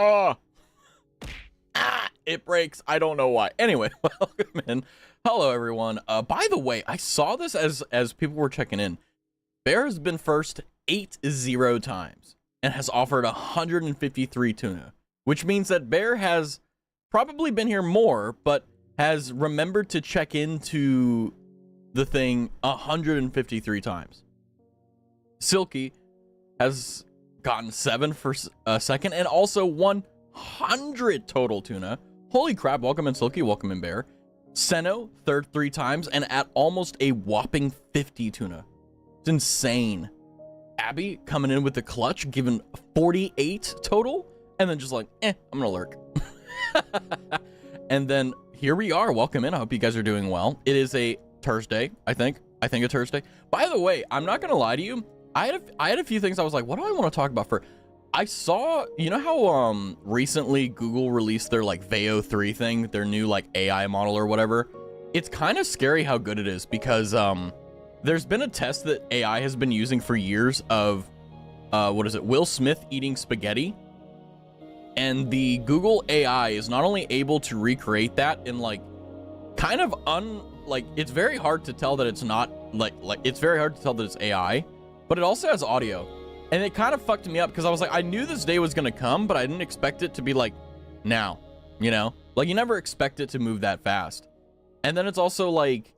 Oh, it breaks. I don't know why. Anyway, welcome in. Hello, everyone. By the way, I saw this as people were checking in. Bear has been first 8-0 times and has offered 153 tuna, which means that Bear has probably been here more, but has remembered to check into the thing 153 times. Silky has gotten 7 for a second and also 100 total tuna. Holy crap, welcome in Silky, welcome in Bear. Seno, third 3 times and at almost a whopping 50 tuna. It's insane. Abby coming in with the clutch, given 48 total, and then just like, I'm gonna lurk. And then here we are, welcome in, I hope you guys are doing well. It is a Thursday, I think a Thursday. By the way, I'm not gonna lie to you, I had a few things I was like, what do I want to talk about for? I saw, you know how recently Google released their like Veo 3 thing, their new like AI model or whatever. It's kind of scary how good it is because there's been a test that AI has been using for years of Will Smith eating spaghetti, and the Google AI is not only able to recreate that in like kind of it's very hard to tell that it's not it's very hard to tell that it's AI, but it also has audio. And it kind of fucked me up because I was like, I knew this day was going to come, but I didn't expect it to be like now, you know, like you never expect it to move that fast. And then it's also like,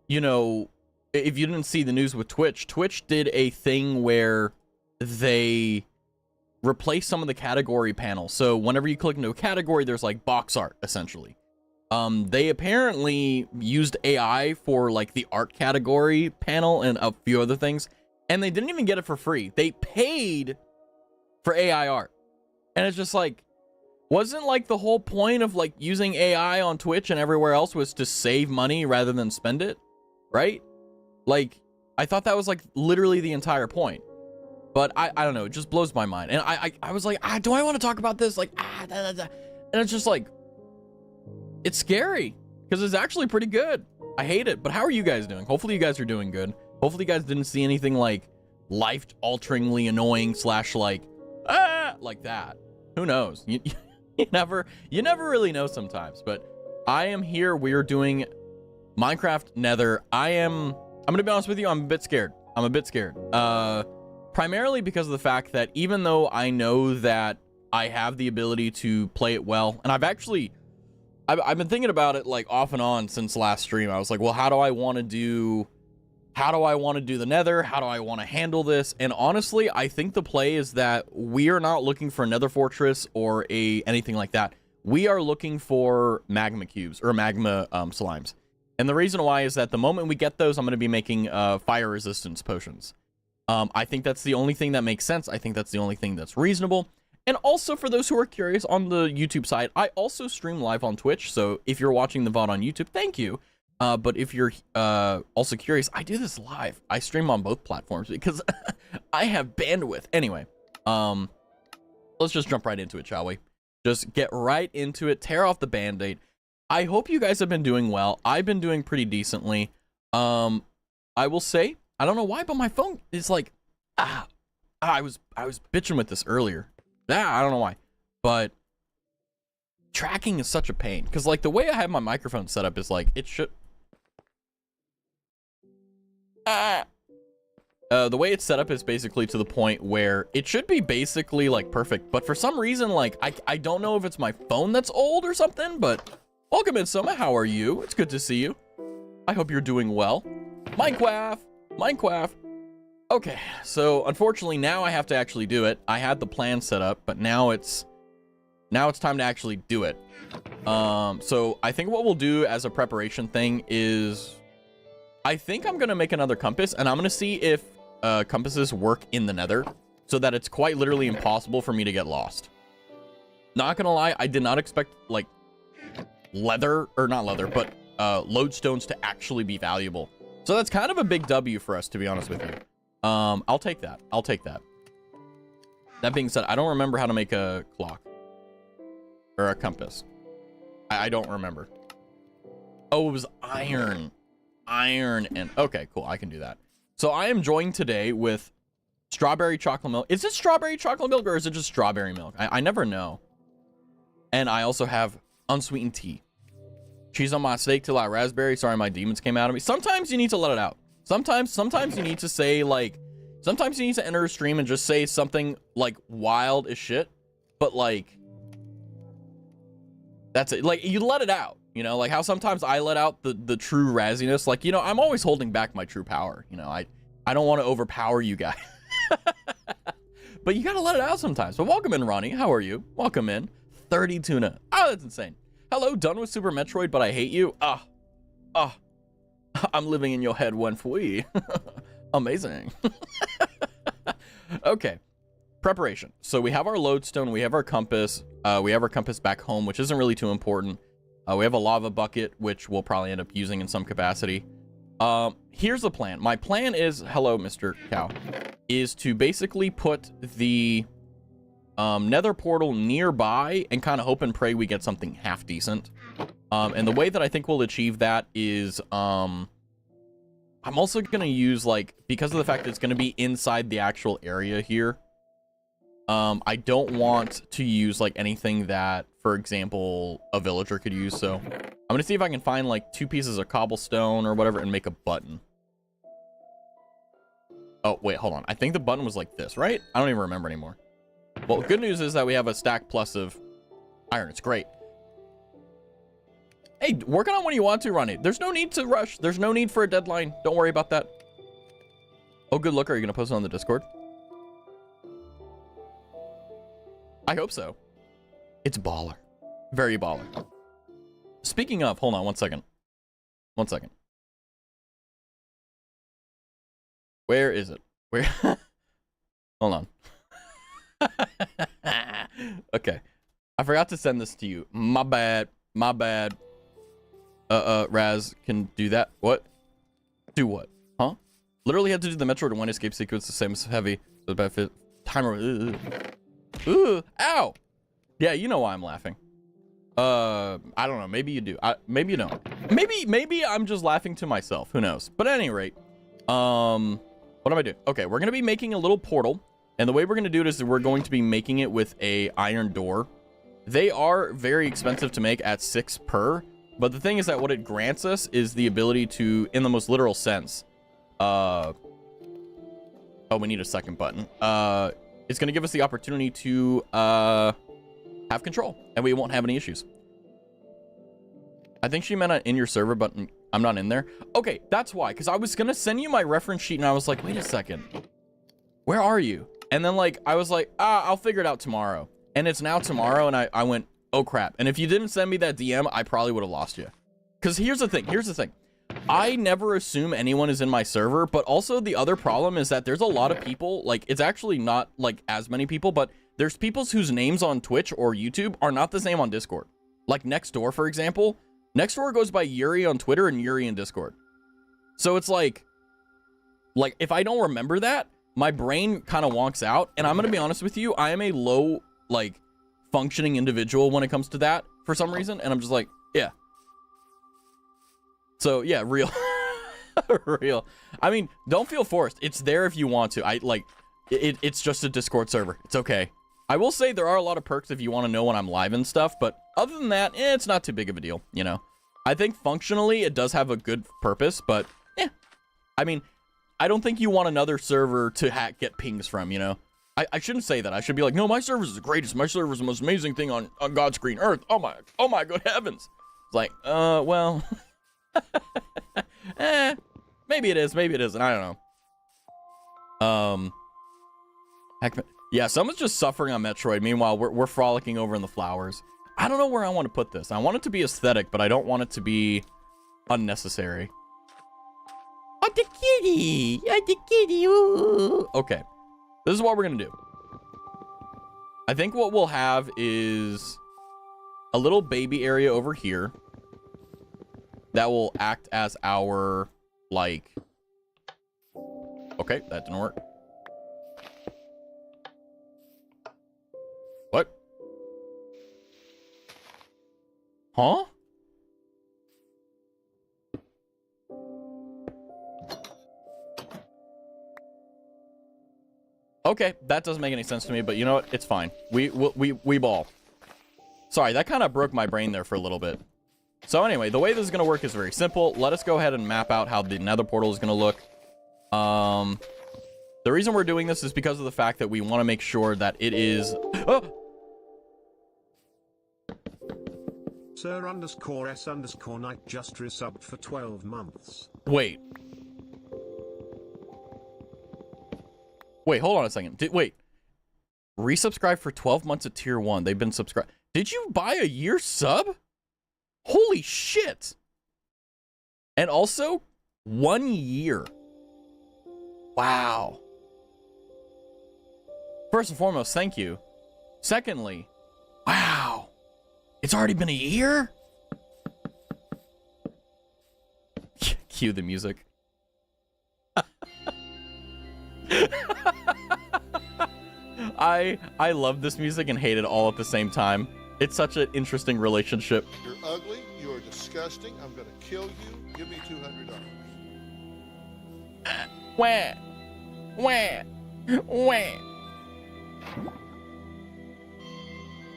you know, if you didn't see the news with Twitch did a thing where they replaced some of the category panels. So whenever you click into a category, there's like box art essentially. They apparently used AI for like the art category panel and a few other things. And they didn't even get it for free. They paid for AI art. And it's just like, wasn't like the whole point of like using AI on Twitch and everywhere else was to save money rather than spend it, right? Like, I thought that was like literally the entire point. But I don't know, it just blows my mind. And I was like, do I want to talk about this? Like, And it's just like, it's scary because it's actually pretty good. I hate it, but how are you guys doing? Hopefully you guys are doing good. Hopefully you guys didn't see anything like life-alteringly annoying / like that. Who knows? You never really know sometimes. But I am here. We are doing Minecraft Nether. I'm gonna be honest with you. I'm a bit scared. Primarily because of the fact that even though I know that I have the ability to play it well, and I've been thinking about it like off and on since last stream. I was like, well, how do I want to do the Nether? How do I want to handle this? And honestly, I think the play is that we are not looking for a Nether fortress or anything like that. We are looking for magma cubes or magma slimes. And the reason why is that the moment we get those, I'm going to be making fire resistance potions. I think that's the only thing that makes sense. I think that's the only thing that's reasonable. And also for those who are curious on the YouTube side, I also stream live on Twitch. So if you're watching the VOD on YouTube, thank you. But if you're also curious, I do this live. I stream on both platforms because I have bandwidth. Anyway, let's just jump right into it, shall we? Just get right into it. Tear off the band-aid. I hope you guys have been doing well. I've been doing pretty decently. I will say, I don't know why, but my phone is like, I was bitching with this earlier. I don't know why, but tracking is such a pain because like the way I have my microphone set up is like it should. The way it's set up is basically to the point where it should be basically like perfect, but for some reason, like I don't know if it's my phone that's old or something, but welcome in, Soma. How are you? It's good to see you. I hope you're doing well. Minecraft. Okay, so unfortunately now I have to actually do it. I had the plan set up, but now it's time to actually do it. So I think what we'll do as a preparation thing is I think I'm gonna make another compass, and I'm gonna see if compasses work in the Nether so that it's quite literally impossible for me to get lost. Not gonna lie, I did not expect like but lodestones to actually be valuable. So that's kind of a big W for us, to be honest with you. I'll take that. That being said, I don't remember how to make a clock or a compass. I don't remember. Oh, it was iron. And okay, cool. I can do that. So I am joined today with strawberry chocolate milk. Is it strawberry chocolate milk or is it just strawberry milk? I never know. And I also have unsweetened tea. Cheese on my steak till I raspberry. Sorry, my demons came out of me. Sometimes you need to let it out. Sometimes you need to say, like, sometimes you need to enter a stream and just say something, like, wild as shit. But, like, that's it. Like, you let it out, you know? Like, how sometimes I let out the true razziness. Like, you know, I'm always holding back my true power. You know, I don't want to overpower you guys. But you gotta let it out sometimes. But welcome in, Ronnie. How are you? Welcome in. 30 tuna. Oh, that's insane. Hello, done with Super Metroid, but I hate you. I'm living in your head when we. Amazing. Okay. Preparation. So we have our lodestone, we have our compass back home, which isn't really too important. We have a lava bucket, which we'll probably end up using in some capacity. Here's the plan. My plan is, hello, Mr. Cow, is to basically put the nether portal nearby and kind of hope and pray we get something half decent. And the way that I think we'll achieve that is, I'm also going to use, like, because of the fact that it's going to be inside the actual area here, I don't want to use, like, anything that, for example, a villager could use. So I'm going to see if I can find, like, 2 pieces of cobblestone or whatever and make a button. Oh, wait, hold on. I think the button was like this, right? I don't even remember anymore. Well, good news is that we have a stack plus of iron. It's great. Hey, work on it when you want to, Ronnie. There's no need to rush. There's no need for a deadline. Don't worry about that. Oh, good look. Are you going to post it on the Discord? I hope so. It's baller. Very baller. Speaking of, hold on one second. One second. Where is it? Where? Hold on. Okay. I forgot to send this to you. My bad. My bad. Raz can do that. What? Do what? Huh? Literally had to do the Metroid and one escape sequence the same as Heavy. The benefit timer. Ooh. Ow. Yeah, you know why I'm laughing. I don't know. Maybe you do. Maybe you don't. Maybe I'm just laughing to myself. Who knows? But at any rate, what am I doing? Okay, we're gonna be making a little portal, and the way we're gonna do it is we're going to be making it with a iron door. They are very expensive to make at 6 per, but the thing is that what it grants us is the ability to, in the most literal sense, oh, we need a second button. It's gonna give us the opportunity to have control, and we won't have any issues. I think she meant an in your server, but I'm not in there. Okay, that's why, because I was gonna send you my reference sheet, and I was like, wait a second, where are you? And then, like, I was like, I'll figure it out tomorrow. And it's now tomorrow, and I went, oh crap. And if you didn't send me that DM, I probably would have lost you. Because here's the thing. I never assume anyone is in my server, but also the other problem is that there's a lot of people, like, it's actually not, like, as many people, but there's people whose names on Twitch or YouTube are not the same on Discord. Like, Nextdoor, for example. Nextdoor goes by Yuri on Twitter and Yuri in Discord. So it's like, if I don't remember that, my brain kind of wonks out. And I'm going to be honest with you, I am a low, like, functioning individual when it comes to that for some reason. And I'm just like, yeah. So, yeah, real. Real. I mean, don't feel forced. It's there if you want to. It's just a Discord server. It's okay. I will say there are a lot of perks if you want to know when I'm live and stuff, but other than that, it's not too big of a deal, you know? I think functionally it does have a good purpose, but yeah. I mean, I don't think you want another server to get pings from, you know? I shouldn't say that. I should be like, no, my server is the greatest. My server is the most amazing thing on God's green earth. Oh my good heavens. It's like, well, maybe it is, maybe it isn't. I don't know. Heck, yeah, someone's just suffering on Metroid. Meanwhile, we're frolicking over in the flowers. I don't know where I want to put this. I want it to be aesthetic, but I don't want it to be unnecessary. Oh, the kitty! Oh, the kitty! Ooh. Okay, this is what we're gonna do. I think what we'll have is a little baby area over here that will act as our, like... Okay, that didn't work. What? Huh? Okay, that doesn't make any sense to me, but you know what? It's fine. We ball. Sorry, that kind of broke my brain there for a little bit. So anyway, the way this is going to work is very simple. Let us go ahead and map out how the nether portal is going to look. The reason we're doing this is because of the fact that we want to make sure that it is... Oh! Sir underscore S underscore Knight just resubbed for 12 months. Wait. Wait, hold on a second. Wait. Resubscribe for 12 months at tier 1. They've been subscribed. Did you buy a year sub? Holy shit. And also, 1 year. Wow. First and foremost, thank you. Secondly, wow. It's already been a year? Cue the music. I love this music and hate it all at the same time. It's such an interesting relationship. You're ugly. You are disgusting. I'm going to kill you. Give me $200. Wah. Wah. Wah.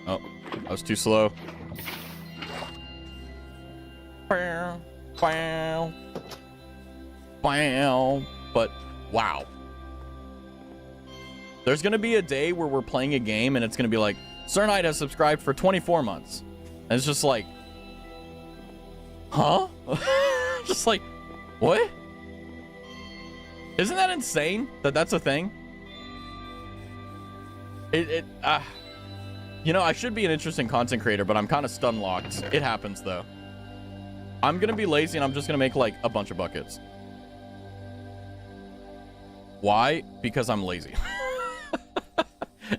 Oh, that was too slow. Bow. Bow. Bow. But, wow. There's going to be a day where we're playing a game and it's going to be like, Sir Knight has subscribed for 24 months. And it's just like, huh? Just like, what? Isn't that insane that that's a thing? You know, I should be an interesting content creator, but I'm kind of stun locked. It happens though. I'm going to be lazy and I'm just going to make like a bunch of buckets. Why? Because I'm lazy.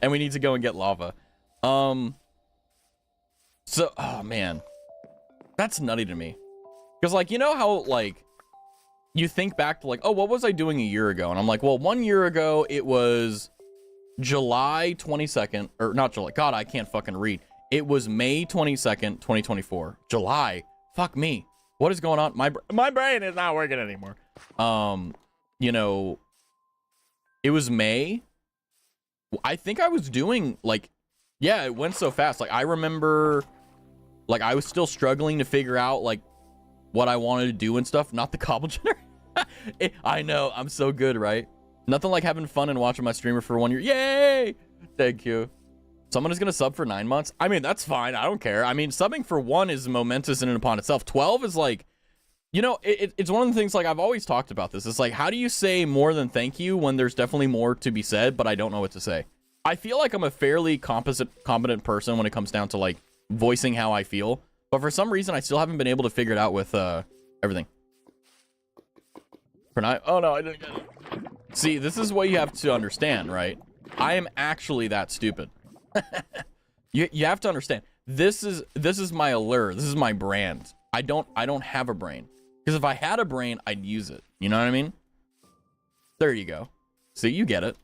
And we need to go and get lava. So, oh man, that's nutty to me. Because like, you know how like you think back to like, oh, what was I doing a year ago? And I'm like, well, 1 year ago, it was July 22nd, or not July. God, I can't fucking read. It was May 22nd, 2024. July. Fuck me. What is going on? My brain is not working anymore. You know, it was May. I think I was doing like, yeah, it went so fast. Like I remember like I was still struggling to figure out like what I wanted to do and stuff. Not the cobble generator. I know, I'm so good, right? Nothing like having fun and watching my streamer for 1 year. Yay! Thank you. Someone is gonna sub for 9 months. I mean, that's fine. I don't care. I mean, subbing for 1 is momentous in and upon itself. 12 is like, you know, it's one of the things like I've always talked about this. It's like, how do you say more than thank you when there's definitely more to be said, but I don't know what to say? I feel like I'm a fairly competent person when it comes down to like voicing how I feel, but for some reason I still haven't been able to figure it out with everything. For now, oh no, I didn't get it. See, this is what you have to understand, right? I am actually that stupid. You have to understand. This is my allure. This is my brand. I don't have a brain. Because if I had a brain, I'd use it. You know what I mean? There you go. See, you get it.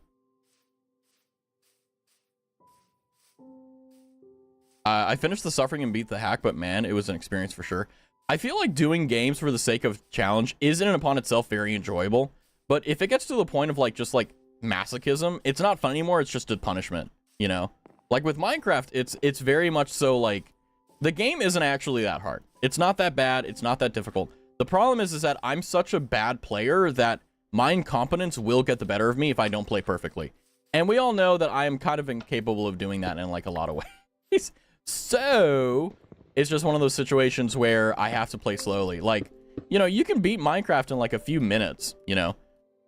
I finished the suffering and beat the hack, but man, it was an experience for sure. I feel like doing games for the sake of challenge is in and upon itself very enjoyable. But if it gets to the point of like just like masochism, it's not fun anymore. It's just a punishment, you know? Like with Minecraft, it's very much so like the game isn't actually that hard. It's not that bad. It's not that difficult. The problem is that I'm such a bad player that my incompetence will get the better of me if I don't play perfectly. And we all know that I am kind of incapable of doing that in like a lot of ways. So it's just one of those situations where I have to play slowly. Like, you know, you can beat Minecraft in like a few minutes, you know,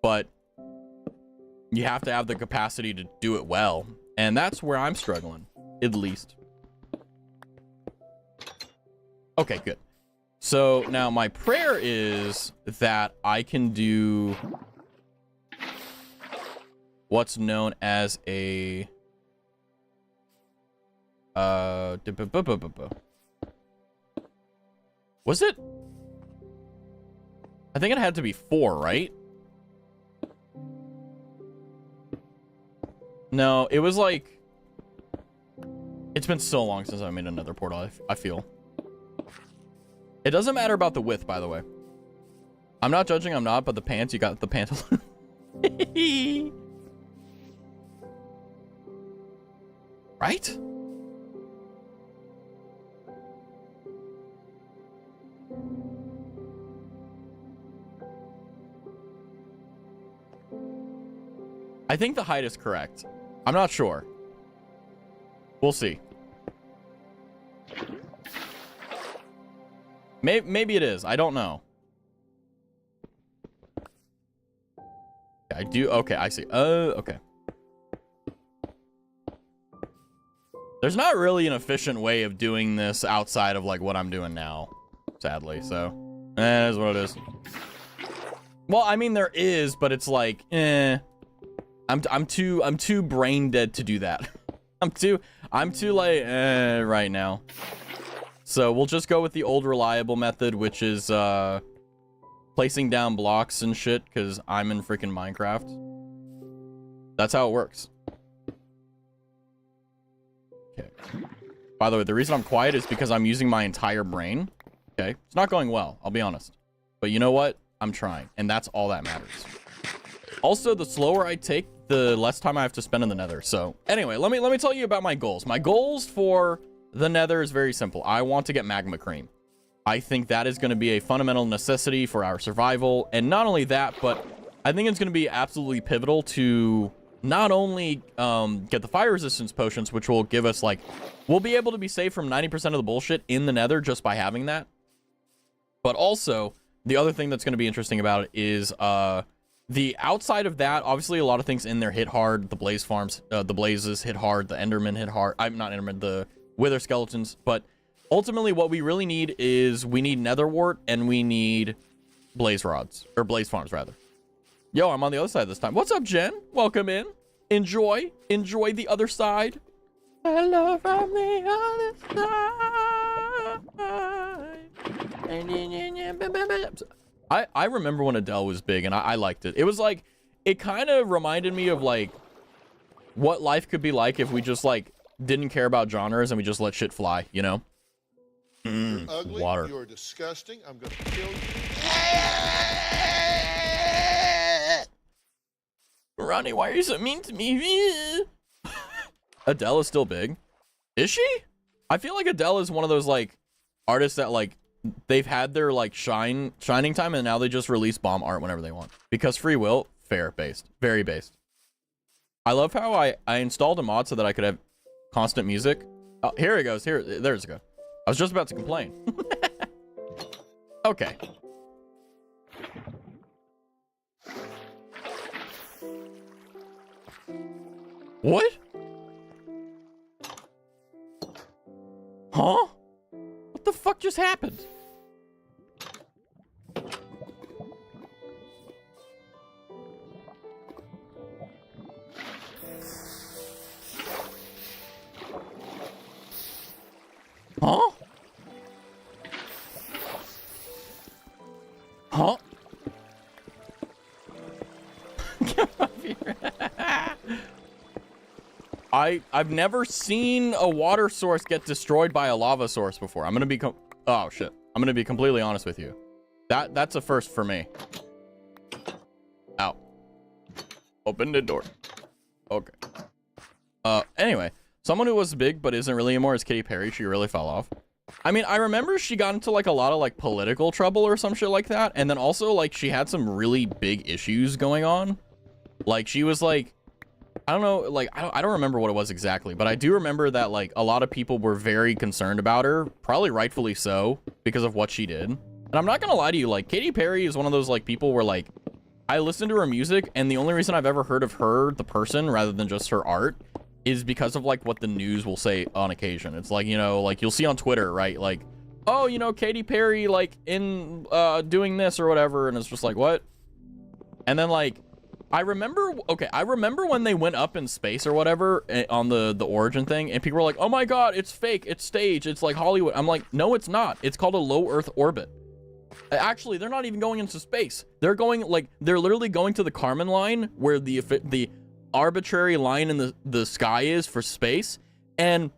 but you have to have the capacity to do it well. And that's where I'm struggling, at least. Okay, good. So now my prayer is that I can do what's known as a was it? I think it had to be 4, right? No, it was like, it's been so long since I made another portal, I feel. It doesn't matter about the width, by the way. I'm not judging, I'm not, but the pants, you got the pantaloon. Right? I think the height is correct. I'm not sure. We'll see. Maybe it is. I don't know. I do. Okay, I see. Okay. There's not really an efficient way of doing this outside of like what I'm doing now, sadly. So, that is what it is. Well, I mean there is, but it's like, I'm too brain dead to do that. I'm too like right now. So we'll just go with the old reliable method, which is placing down blocks and shit, because I'm in freaking Minecraft. That's how it works. Okay. By the way, the reason I'm quiet is because I'm using my entire brain. Okay. It's not going well, I'll be honest. But you know what? I'm trying, and that's all that matters. Also, the slower I take, the less time I have to spend in the Nether. So anyway, let me tell you about my goals. My goals for the Nether is very simple. I want to get magma cream. I think that is going to be a fundamental necessity for our survival. And not only that, but I think it's going to be absolutely pivotal to not only get the fire resistance potions, which will give us like, we'll be able to be saved from 90% of the bullshit in the Nether just by having that. But also, the other thing that's going to be interesting about it is the outside of that, obviously a lot of things in there hit hard. The blaze farms, the blazes hit hard. The endermen hit hard. I'm not endermen, the wither skeletons. But ultimately what we really need is we need nether wart and we need blaze rods, or blaze farms rather. Yo, I'm on the other side this time. What's up, Jen? Welcome in. Enjoy the other side. Hello from the other side. I remember when Adele was big, and I liked it. It was like, it kind of reminded me of like what life could be like if we just like didn't care about genres and we just let shit fly, you know? You're ugly. Water. You're disgusting. I'm gonna kill you. Ronnie, why are you so mean to me? Adele is still big. Is she? I feel like Adele is one of those like artists that like they've had their like shining time and now they just release bomb art whenever they want. Because free will, fair based, very based. I love how I installed a mod so that I could have constant music. Oh, here it goes. There's it go. I was just about to complain. Okay. What? Huh? What the fuck just happened? Huh? Huh? Get up here. I've never seen a water source get destroyed by a lava source before. I'm gonna be oh shit. I'm gonna be completely honest with you. That's a first for me. Ow. Open the door. Okay. Anyway, someone who was big but isn't really anymore is Katy Perry. She really fell off. I mean, I remember she got into like a lot of like political trouble or some shit like that, and then also like she had some really big issues going on. Like she was like, I don't know, like I don't remember what it was exactly, but I do remember that like a lot of people were very concerned about her, probably rightfully so, because of what she did. And I'm not gonna lie to you, like Katy Perry is one of those like people where like I listen to her music and the only reason I've ever heard of her, the person, rather than just her art, is because of like what the news will say on occasion. It's like, you know, like you'll see on Twitter, right? Like, oh, you know, Katy Perry like in doing this or whatever, and it's just like, what? And then like I remember when they went up in space or whatever on the origin thing, and people were like, oh my god, it's fake, it's staged, it's like Hollywood. I'm like, no, it's not. It's called a low Earth orbit. Actually, they're not even going into space. They're going like, they're literally going to the Kármán line where the arbitrary line in the sky is for space. And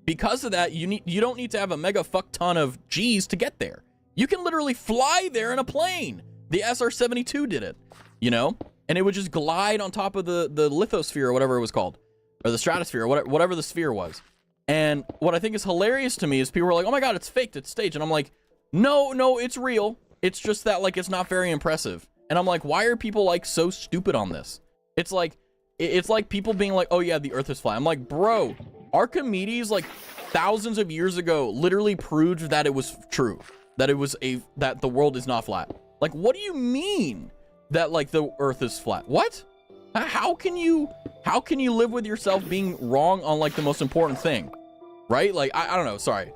because of that, you don't need to have a mega fuck ton of G's to get there. You can literally fly there in a plane. The SR-72 did it, you know? And it would just glide on top of the lithosphere or whatever it was called, or the stratosphere, or whatever the sphere was. And what I think is hilarious to me is people are like, oh my god, it's faked, it's staged. And I'm like, no, it's real. It's just that like it's not very impressive. And I'm like, why are people like so stupid on this? It's like people being like, oh yeah, the earth is flat. I'm like, bro, Archimedes, like thousands of years ago, literally proved that it was true, that the world is not flat. Like, what do you mean that like the earth is flat? What? How can you live with yourself being wrong on like the most important thing, right? Like, I don't know, sorry.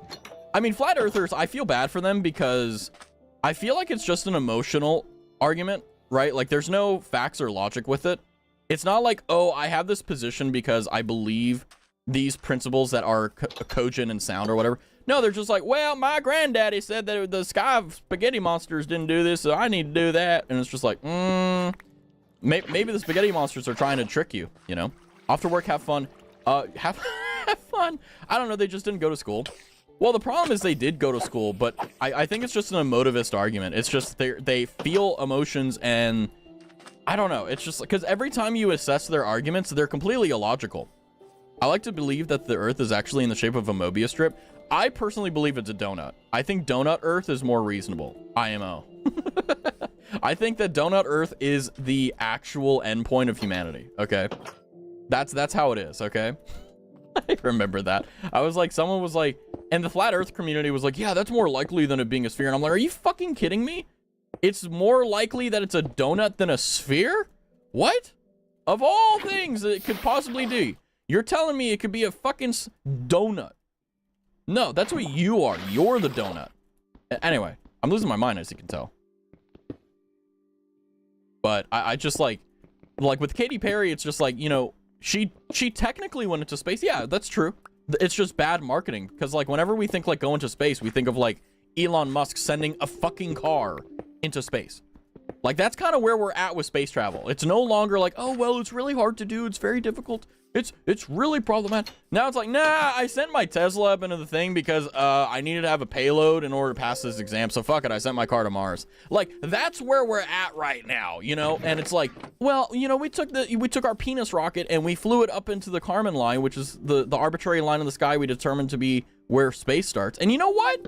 I mean, flat earthers, I feel bad for them because I feel like it's just an emotional argument, right? Like, there's no facts or logic with it. It's not like, oh, I have this position because I believe these principles that are cogent and sound or whatever. No, they're just like, well, my granddaddy said that the sky of spaghetti monsters didn't do this, so I need to do that. And it's just like, maybe the spaghetti monsters are trying to trick you, you know? Off to work, have fun. Have fun. I don't know, they just didn't go to school. Well, the problem is they did go to school, but I think it's just an emotivist argument. It's just they feel emotions, and I don't know. It's just because every time you assess their arguments, they're completely illogical. I like to believe that the Earth is actually in the shape of a Mobius strip. I personally believe it's a donut. I think donut Earth is more reasonable. IMO. I think that donut Earth is the actual endpoint of humanity. Okay, that's how it is. Okay. I remember that. I was like, someone was like, and the flat earth community was like, yeah, that's more likely than it being a sphere. And I'm like, are you fucking kidding me? It's more likely that it's a donut than a sphere? What? Of all things that it could possibly be, you're telling me it could be a fucking donut. No, that's what you are. You're the donut. Anyway, I'm losing my mind, as you can tell. But I just like with Katy Perry, it's just like, you know, she technically went into space. Yeah, that's true. It's just bad marketing, because like whenever we think like go into space, we think of like Elon Musk sending a fucking car into space. Like, that's kind of where we're at with space travel. It's no longer like, oh well, it's really hard to do, it's very difficult, it's really problematic. Now it's like, nah, I sent my Tesla up into the thing because I needed to have a payload in order to pass this exam, so fuck it, I sent my car to Mars. Like, that's where we're at right now, you know? And it's like, well, you know, we took our penis rocket and we flew it up into the Kármán line, which is the arbitrary line in the sky we determined to be where space starts. And you know what?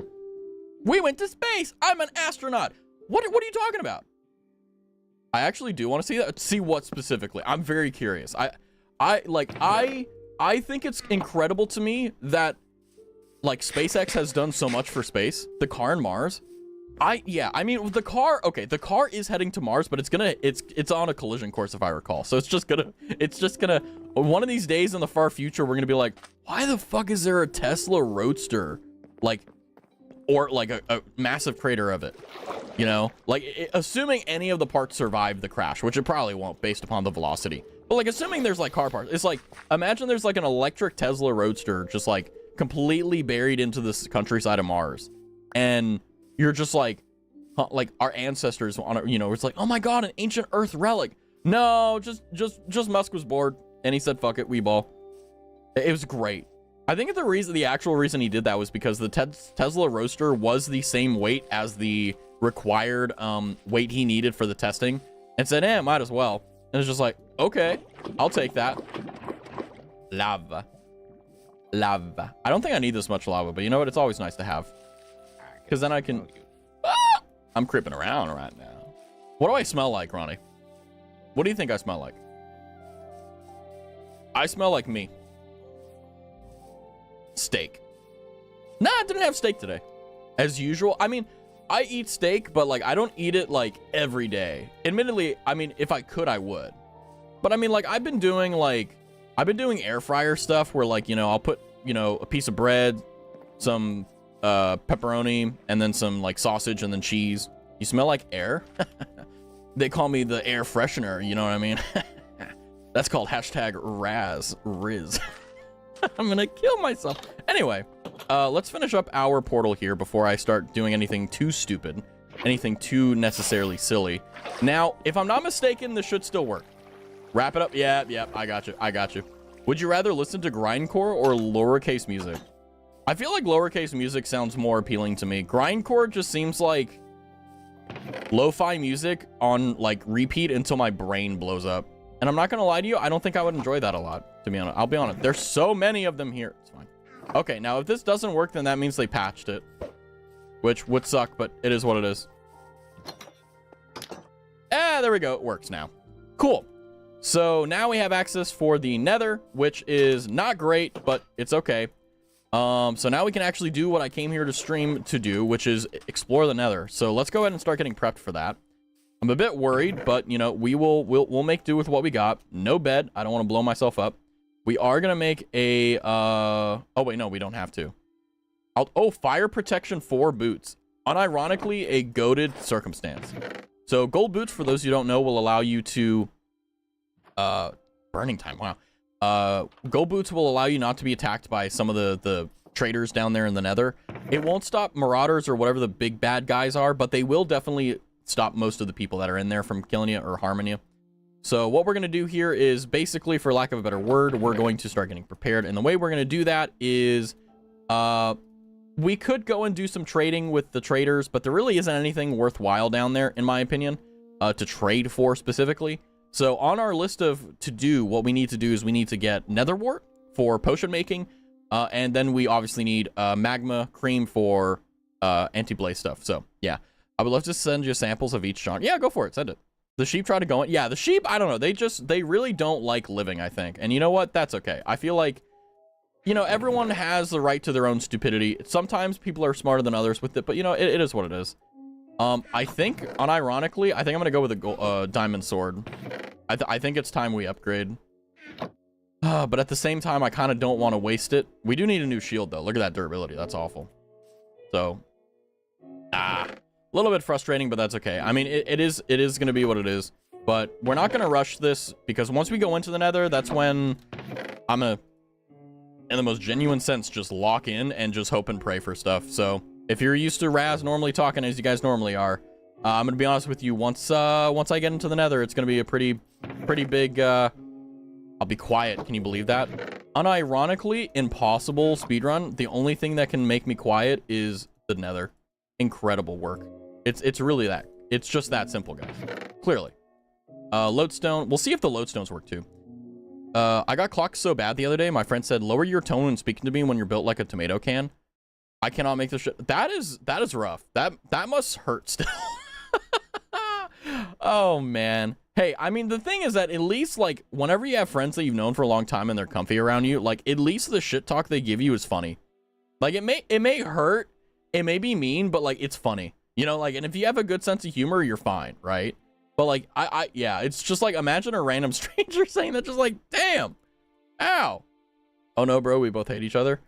We went to space. I'm an astronaut. What are you talking about? I actually do want to see that. See what specifically? I'm very curious. I think it's incredible to me that like SpaceX has done so much for space. The car in Mars. I mean, the car, okay, the car is heading to Mars, but it's on a collision course, if I recall. So it's just gonna one of these days in the far future, we're gonna be like, why the fuck is there a Tesla Roadster? Like, or like a massive crater of it, you know? Like, assuming any of the parts survive the crash, which it probably won't based upon the velocity. But like, assuming there's like car parts, it's like, imagine there's like an electric Tesla Roadster just like completely buried into this countryside of Mars. And you're just like our ancestors on it, you know, it's like, oh my God, an ancient Earth relic. No, just Musk was bored and he said, fuck it, we ball. It was great. I think the actual reason he did that was because the Tesla Roadster was the same weight as the required weight he needed for the testing, and said, might as well. And it's just like, okay, I'll take that. Lava. I don't think I need this much lava, but you know what? It's always nice to have, because then I can. I'm creeping around right now. What do I smell like, Ronnie? What do you think I smell like? I smell like me. Steak. Nah, I didn't have steak today. As usual. I mean, I eat steak, but like I don't eat it like every day. Admittedly, I mean, if I could, I would. But I mean, like I've been doing air fryer stuff where like, you know, I'll put, you know, a piece of bread, some pepperoni, and then some like sausage and then cheese. You smell like air? They call me the air freshener, you know what I mean? That's called #Riz. I'm gonna kill myself. Anyway, let's finish up our portal here before I start doing anything too stupid, anything too necessarily silly. Now, if I'm not mistaken, this should still work. Wrap it up. Yeah, I got you. Would you rather listen to grindcore or lowercase music? I feel like lowercase music sounds more appealing to me. Grindcore just seems like lo-fi music on like repeat until my brain blows up. And I'm not gonna lie to you, I don't think I would enjoy that a lot, to be honest. I'll be honest. There's so many of them here. It's fine. Okay, now if this doesn't work, then that means they patched it, which would suck, but it is what it is. There we go. It works now. Cool. So now we have access for the Nether, which is not great, but it's okay. So now we can actually do what I came here to stream to do, which is explore the Nether. So let's go ahead and start getting prepped for that. I'm a bit worried, but you know, we'll make do with what we got. No bed. I don't want to blow myself up. We are gonna make a oh wait, no, we don't have to. Oh, fire protection 4 boots. Unironically, a goated circumstance. So gold boots, for those you don't know, will allow you to burning time. Wow. Gold boots will allow you not to be attacked by some of the traders down there in the Nether. It won't stop marauders or whatever the big bad guys are, but they will definitely stop most of the people that are in there from killing you or harming you. So what we're going to do here is basically, for lack of a better word, we're going to start getting prepared. And the way we're going to do that is we could go and do some trading with the traders, but there really isn't anything worthwhile down there, in my opinion, to trade for specifically. So on our list of to do, what we need to do is we need to get nether wart for potion making. And then we obviously need magma cream for anti-blaze stuff. So yeah, I would love to send you samples of each genre. Yeah, go for it. Send it. The sheep try to go in. Yeah, the sheep, I don't know. They really don't like living, I think. And you know what? That's okay. I feel like, you know, everyone has the right to their own stupidity. Sometimes people are smarter than others with it, but you know, it is what it is. I think, unironically, I think I'm gonna go with a diamond sword. I think it's time we upgrade. But at the same time, I kind of don't want to waste it. We do need a new shield, though. Look at that durability. That's awful. So, a little bit frustrating, but that's okay. I mean, it is going to be what it is. But we're not going to rush this, because once we go into the Nether, that's when I'm going to, in the most genuine sense, just lock in and just hope and pray for stuff. So, if you're used to Raz normally talking as you guys normally are, I'm going to be honest with you. Once I get into the Nether, it's going to be a pretty big... I'll be quiet. Can you believe that? Unironically, impossible speedrun. The only thing that can make me quiet is the Nether. Incredible work. It's really that. It's just that simple, guys. Clearly. Lodestone. We'll see if the lodestones work too. I got clocked so bad the other day. My friend said, lower your tone when speaking to me when you're built like a tomato can. I cannot make this shit. That is rough. That must hurt still. Oh, man. Hey, I mean, the thing is that at least, like, whenever you have friends that you've known for a long time and they're comfy around you, like, at least the shit talk they give you is funny. Like, it may hurt, it may be mean, but, like, it's funny. You know, like, and if you have a good sense of humor, you're fine, right? But, like, yeah, it's just, like, imagine a random stranger saying that, just like, damn, ow. Oh, no, bro, we both hate each other.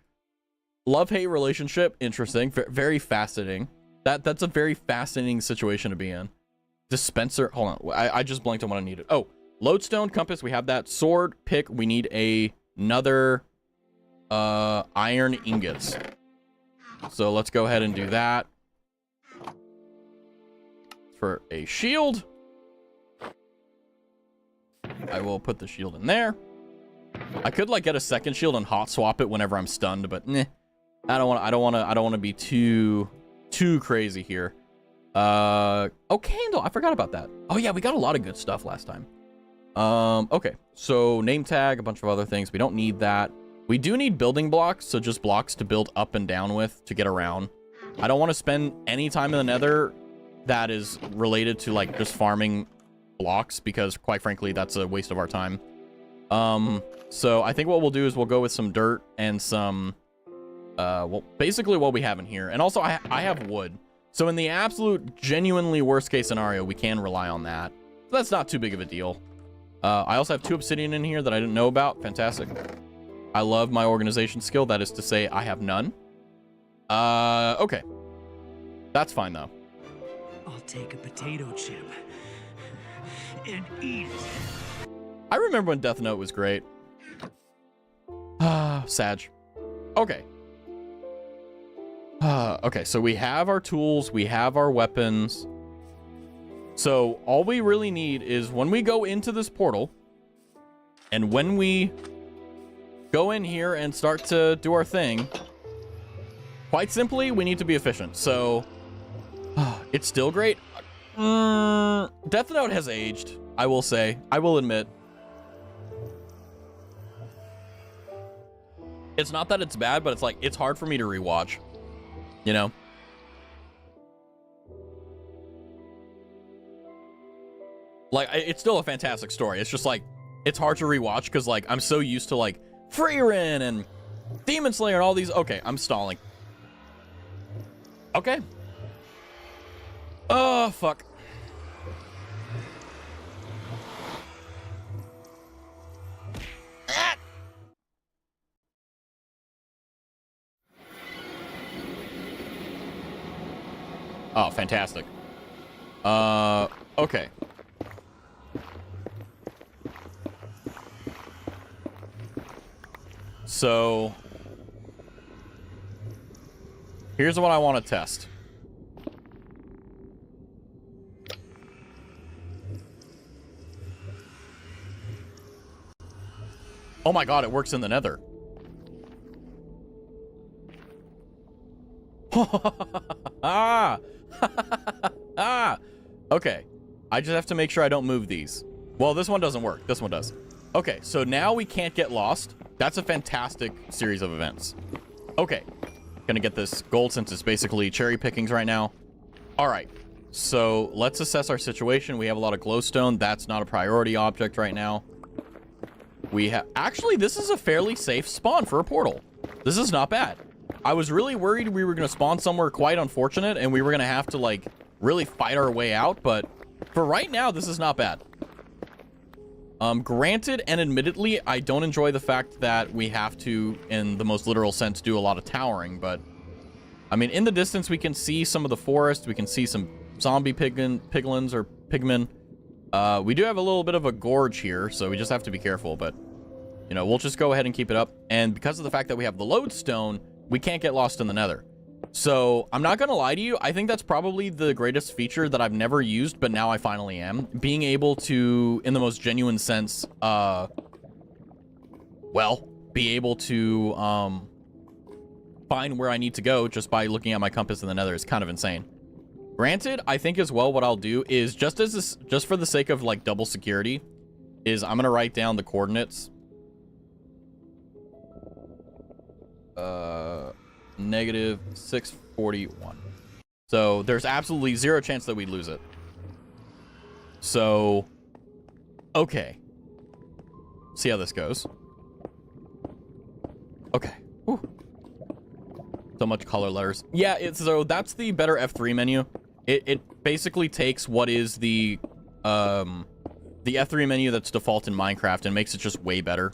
Love-hate relationship, interesting, very fascinating. That's a very fascinating situation to be in. Dispenser, hold on, I just blanked on what I needed. Oh, lodestone, compass, we have that. Sword, pick, we need another iron ingots. So let's go ahead and do that. For a shield, I will put the shield in there. I could like get a second shield and hot swap it whenever I'm stunned, but nah, I don't want to be too crazy here. Oh, candle, I forgot about that. Oh yeah, we got a lot of good stuff last time. Okay, so name tag, a bunch of other things. We don't need that. We do need building blocks, so just blocks to build up and down with to get around. I don't want to spend any time in the Nether that is related to like just farming blocks, because quite frankly that's a waste of our time. So I think what we'll do is we'll go with some dirt and some well, basically what we have in here. And also I have wood. So in the absolute genuinely worst case scenario, we can rely on that. So that's not too big of a deal. I also have 2 obsidian in here that I didn't know about. Fantastic. I love my organization skill. That is to say, I have none. Okay. That's fine, though. I'll take a potato chip and eat it. I remember when Death Note was great. Sag. Okay. Okay, so we have our tools, we have our weapons. So all we really need is when we go into this portal, and when we go in here and start to do our thing, quite simply, we need to be efficient. So it's still great. Death Note has aged, I will say. I will admit. It's not that it's bad, but it's like, it's hard for me to rewatch. You know? Like, it's still a fantastic story. It's just like, it's hard to rewatch because, like, I'm so used to, like, Freerin and Demon Slayer and all these. Okay, I'm stalling. Okay. Oh, fuck. Ah! Oh, fantastic. Okay. So, here's what I want to test. Oh my god, it works in the Nether. Ah! Ah! Okay. I just have to make sure I don't move these. Well, this one doesn't work. This one does. Okay, so now we can't get lost. That's a fantastic series of events. Okay. Gonna get this gold since it's basically cherry pickings right now. Alright. So, let's assess our situation. We have a lot of glowstone. That's not a priority object right now. We have... Actually, this is a fairly safe spawn for a portal. This is not bad. I was really worried we were going to spawn somewhere quite unfortunate and we were going to have to, like, really fight our way out, but for right now, this is not bad. Granted and admittedly, I don't enjoy the fact that we have to, in the most literal sense, do a lot of towering, but I mean, in the distance, we can see some of the forest. We can see some zombie piglins or pigmen. We do have a little bit of a gorge here, so we just have to be careful, but, you know, we'll just go ahead and keep it up. And because of the fact that we have the lodestone, we can't get lost in the Nether. So, I'm not gonna lie to you, I think that's probably the greatest feature that I've never used, but now I finally am. Being able to, in the most genuine sense, well, be able to, find where I need to go just by looking at my compass in the Nether is kind of insane. Granted, I think as well what I'll do is, just for the sake of, like, double security, is I'm gonna write down the coordinates. Negative 641. So there's absolutely zero chance that we'd lose it. So, okay. See how this goes. Okay. Whew. So much color letters. Yeah, so that's the better F3 menu. It basically takes what is the F3 menu that's default in Minecraft and makes it just way better.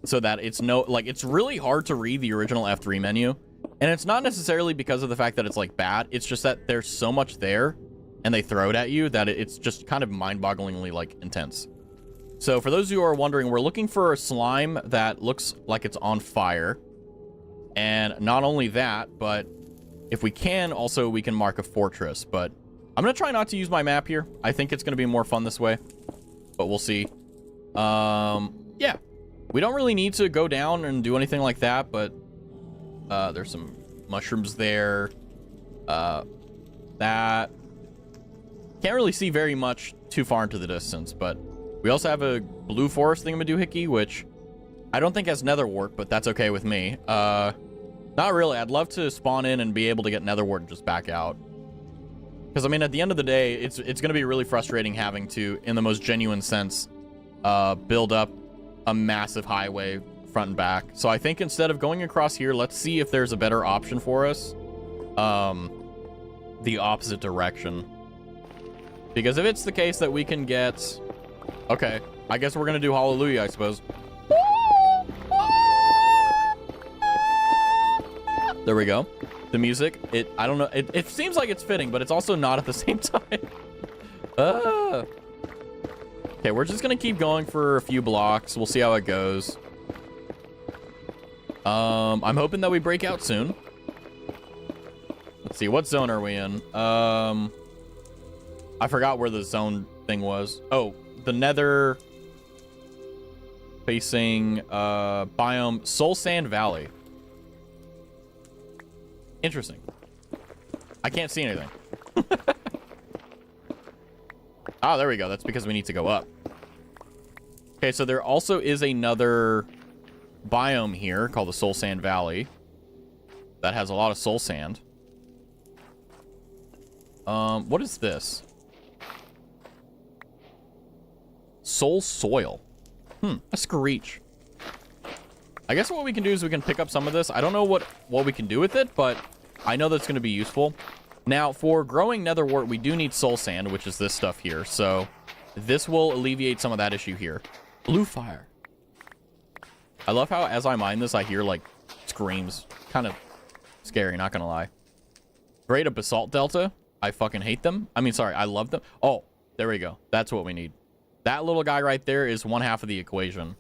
So that it's it's really hard to read the original F3 menu. And it's not necessarily because of the fact that it's, like, bad. It's just that there's so much there, and they throw it at you, that it's just kind of mind-bogglingly, like, intense. So, for those of you who are wondering, we're looking for a slime that looks like it's on fire. And not only that, but if we can, also, we can mark a fortress. But I'm going to try not to use my map here. I think it's going to be more fun this way. But we'll see. Yeah. We don't really need to go down and do anything like that, but... there's some mushrooms there. That can't really see very much too far into the distance, but we also have a blue forest thingamadoohickey, which I don't think has nether wart, but that's okay with me. Not really. I'd love to spawn in and be able to get nether wart and just back out. Because, I mean, at the end of the day, it's going to be really frustrating having to, in the most genuine sense, build up a massive highway front and back. So I think instead of going across here, let's see if there's a better option for us. The opposite direction. Because if it's the case that we can get... Okay, I guess we're going to do Hallelujah, I suppose. There we go. The music, I don't know, it seems like it's fitting, but it's also not at the same time. Okay, we're just gonna keep going for a few blocks. We'll see how it goes. I'm hoping that we break out soon. Let's see, what zone are we in? I forgot where the zone thing was. Oh, the Nether facing biome Soul Sand Valley. Interesting. I can't see anything. Oh, there we go. That's because we need to go up. Okay, so there also is another biome here called the Soul Sand Valley that has a lot of soul sand. What is this? Soul Soil. A screech. I guess what we can do is we can pick up some of this. I don't know what we can do with it, but I know that's going to be useful. Now, for growing nether wart, we do need soul sand, which is this stuff here. So this will alleviate some of that issue here. Blue fire. I love how as I mine this, I hear like screams. Kind of scary, not going to lie. Great, a basalt delta. I fucking hate them. I mean, sorry, I love them. Oh, there we go. That's what we need. That little guy right there is one half of the equation.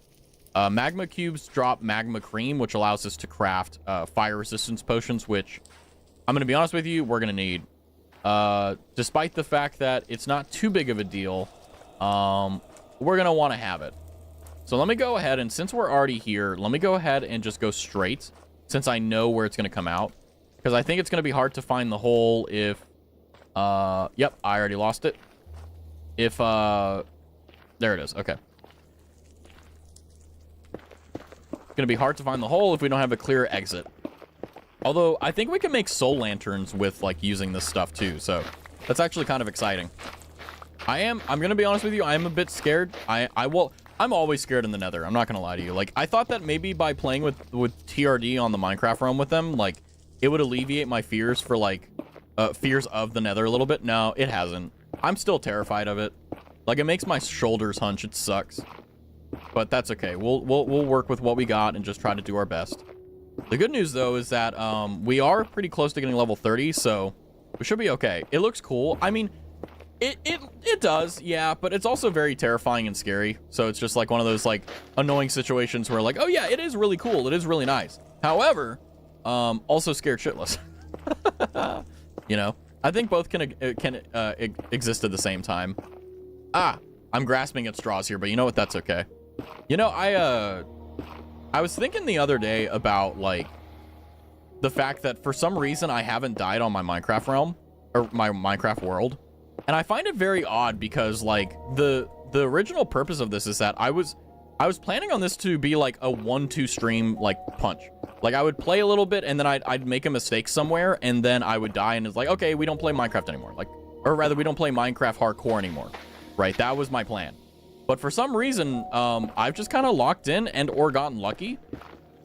Magma cubes drop magma cream, which allows us to craft fire resistance potions, which I'm going to be honest with you, we're going to need. Despite the fact that it's not too big of a deal, we're going to want to have it. So let me go ahead, and since we're already here, let me go ahead and just go straight, since I know where it's going to come out. Because I think it's going to be hard to find the hole if... yep, I already lost it. If, there it is. Okay. It's going to be hard to find the hole if we don't have a clear exit. Although, I think we can make soul lanterns with, like, using this stuff, too. So, that's actually kind of exciting. I'm going to be honest with you, I am a bit scared. I'm always scared in the nether. I'm not going to lie to you. Like, I thought that maybe by playing with TRD on the Minecraft realm with them, like, it would alleviate my fears for, like, fears of the nether a little bit. No, it hasn't. I'm still terrified of it. Like, it makes my shoulders hunch. It sucks. But that's okay. We'll work with what we got and just try to do our best. The good news, though, is that we are pretty close to getting level 30, so we should be okay. It looks cool. I mean, it does, yeah, but it's also very terrifying and scary. So it's just like one of those, like, annoying situations where, like, oh, yeah, it is really cool. It is really nice. However, also scared shitless. You know? I think both can exist at the same time. I'm grasping at straws here, but you know what? That's okay. You know, I was thinking the other day about, like, the fact that for some reason I haven't died on my Minecraft realm, or my Minecraft world. And I find it very odd because, like, the original purpose of this is that I was planning on this to be, like, a 1-2 stream, like, punch. Like, I would play a little bit, and then I'd make a mistake somewhere, and then I would die, and it's like, okay, we don't play Minecraft anymore. Like, or rather, we don't play Minecraft hardcore anymore. Right? That was my plan. But for some reason, I've just kind of locked in and or gotten lucky.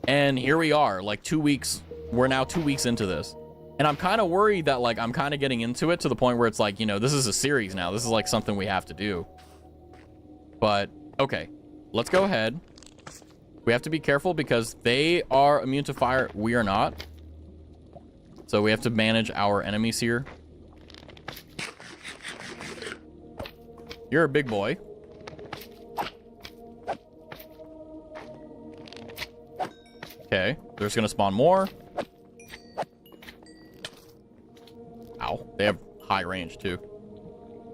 And here we are, like 2 weeks. We're now 2 weeks into this. And I'm kind of worried that, like, I'm kind of getting into it to the point where it's like, you know, this is a series now. This is like something we have to do. But, okay. Let's go ahead. We have to be careful because they are immune to fire. We are not. So we have to manage our enemies here. You're a big boy. Okay, there's gonna spawn more. Ow, they have high range too.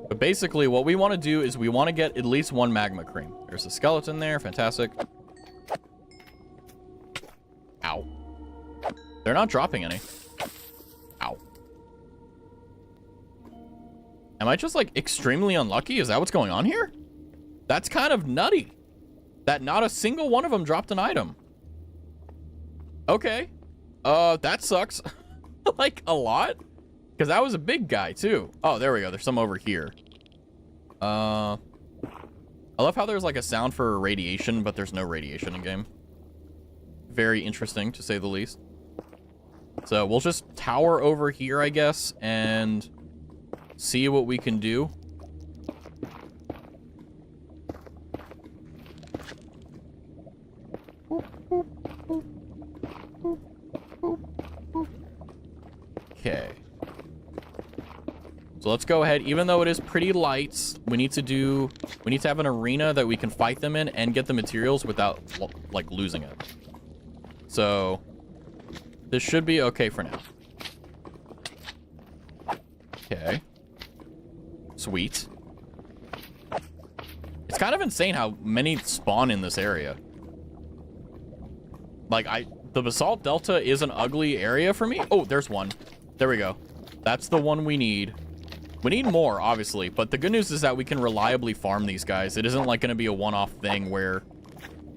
But basically what we want to do is we want to get at least one magma cream. There's a skeleton there, fantastic. Ow. They're not dropping any. Ow. Am I just, like, extremely unlucky? Is that what's going on here? That's kind of nutty. That not a single one of them dropped an item. Okay. That sucks. Like, a lot? Because that was a big guy, too. Oh, there we go. There's some over here. I love how there's, like, a sound for radiation, but there's no radiation in game. Very interesting, to say the least. So, we'll just tower over here, I guess, and see what we can do. Okay. So let's go ahead. Even though it is pretty light, we need to have an arena that we can fight them in and get the materials without, like, losing it. So this should be okay for now. Okay. Sweet. It's kind of insane how many spawn in this area. Like, the basalt delta is an ugly area for me. Oh, there's one. There we go. That's the one we need. We need more, obviously, but the good news is that we can reliably farm these guys. It isn't, like, going to be a one-off thing where,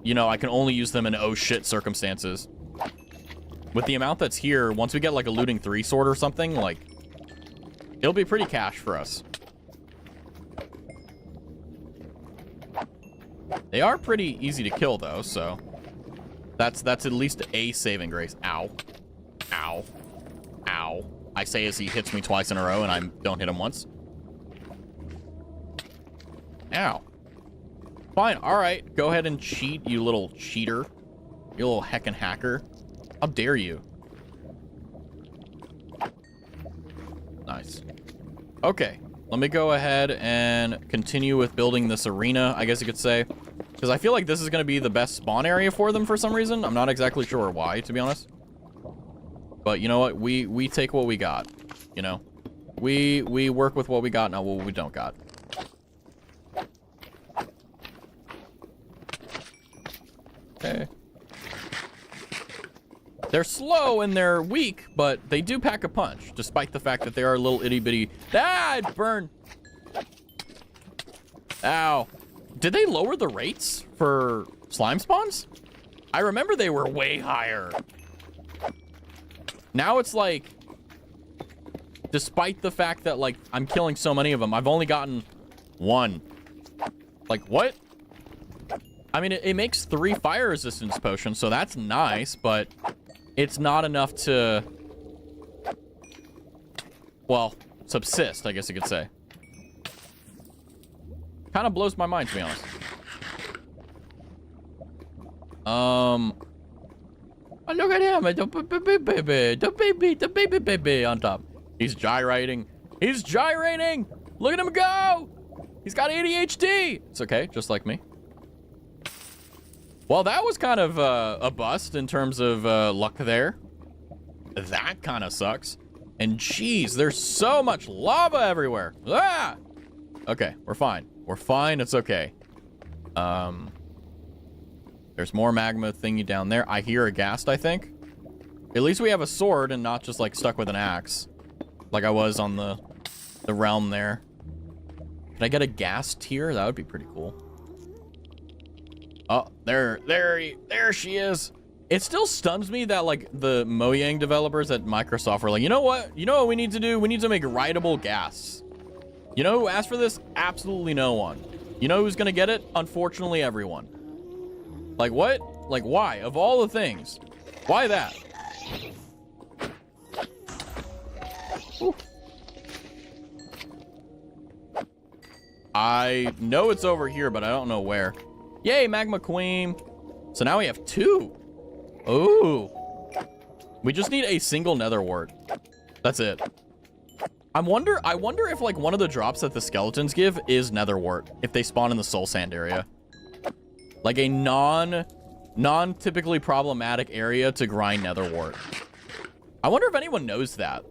you know, I can only use them in oh shit circumstances. With the amount that's here, once we get, like, a looting 3 sword or something, like, it'll be pretty cash for us. They are pretty easy to kill, though, so that's at least a saving grace. Ow. Ow. Ow. I say as he hits me twice in a row, and I don't hit him once. Ow. Fine. All right. Go ahead and cheat, you little cheater. You little heckin' hacker. How dare you? Nice. Okay. Let me go ahead and continue with building this arena, I guess you could say. Because I feel like this is going to be the best spawn area for them for some reason. I'm not exactly sure why, to be honest. But you know what? We take what we got, you know? We work with what we got, not what we don't got. Okay. They're slow and they're weak, but they do pack a punch, despite the fact that they are a little itty-bitty. Ah, it burned. Ow. Did they lower the rates for slime spawns? I remember they were way higher. Now it's like, despite the fact that, like, I'm killing so many of them, I've only gotten one. Like, what? I mean, it makes 3 fire resistance potions, so that's nice, but it's not enough to, well, subsist, I guess you could say. Kind of blows my mind, to be honest. Oh, look at him, the baby on top. He's gyrating. He's gyrating. Look at him go. He's got ADHD. It's okay, just like me. Well, that was kind of a bust in terms of luck there. That kind of sucks. And geez, there's so much lava everywhere. Ah! Okay, we're fine. We're fine. It's okay. There's more magma thingy down there. I hear a ghast, I think. At least we have a sword and not just like stuck with an axe, like I was on the realm there. Can I get a ghast here? That would be pretty cool. Oh, there she is. It still stuns me that like the Mojang developers at Microsoft were like, you know what we need to do? We need to make writable gas. You know who asked for this? Absolutely no one. You know who's gonna get it? Unfortunately, everyone. Like what? Like why? Of all the things, why that? Ooh. I know it's over here, but I don't know where. Yay, Magma Queen. So now we have 2. Ooh. We just need a single nether wart. That's it. I wonder if like one of the drops that the skeletons give is nether wart if they spawn in the soul sand area. Like a non-typically problematic area to grind nether wart. I wonder if anyone knows that.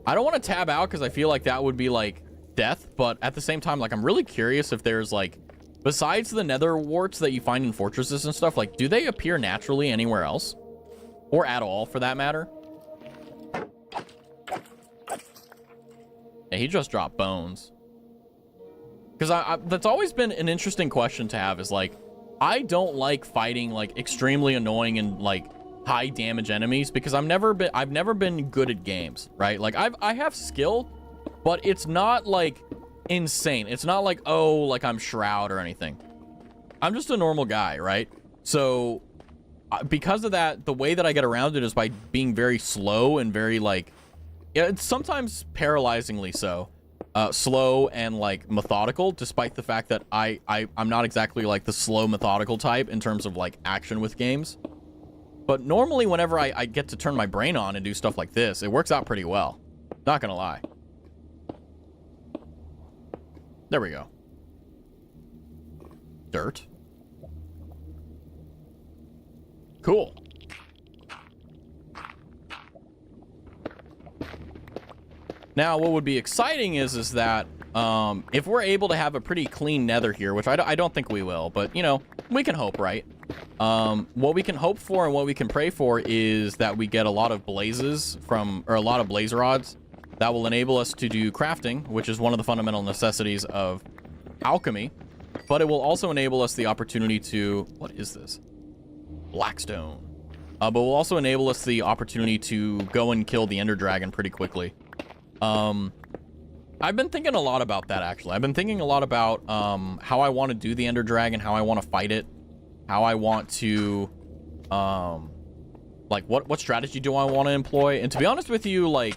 I don't want to tab out because I feel like that would be like death, but at the same time, like I'm really curious if there's like, besides the nether warts that you find in fortresses and stuff, like, do they appear naturally anywhere else? Or at all, for that matter? Yeah, he just dropped bones. Because that's always been an interesting question to have, is like, I don't like fighting, like, extremely annoying and, like, high damage enemies, because I've never been good at games, right? Like, I have skill, but it's not, like, insane. It's not like, oh, like I'm Shroud or anything. I'm just a normal guy, right? So because of that, the way that I get around it is by being very slow and very like, yeah, it's sometimes paralyzingly so slow and like methodical, despite the fact that I'm not exactly like the slow methodical type in terms of like action with games. But normally whenever I get to turn my brain on and do stuff like this, it works out pretty well, not gonna lie. There we go. Dirt. Cool. Now, what would be exciting is that if we're able to have a pretty clean nether here, which I don't think we will, but, you know, we can hope, right? What we can hope for and what we can pray for is that we get a lot of blazes or a lot of blaze rods that will enable us to do crafting, which is one of the fundamental necessities of alchemy, but it will also enable us the opportunity to, what is this? Blackstone. But will also enable us the opportunity to go and kill the Ender Dragon pretty quickly. I've been thinking a lot about that, actually. I've been thinking a lot about how I want to do the Ender Dragon, how I want to fight it, how I want to, like, what strategy do I want to employ? And to be honest with you, like,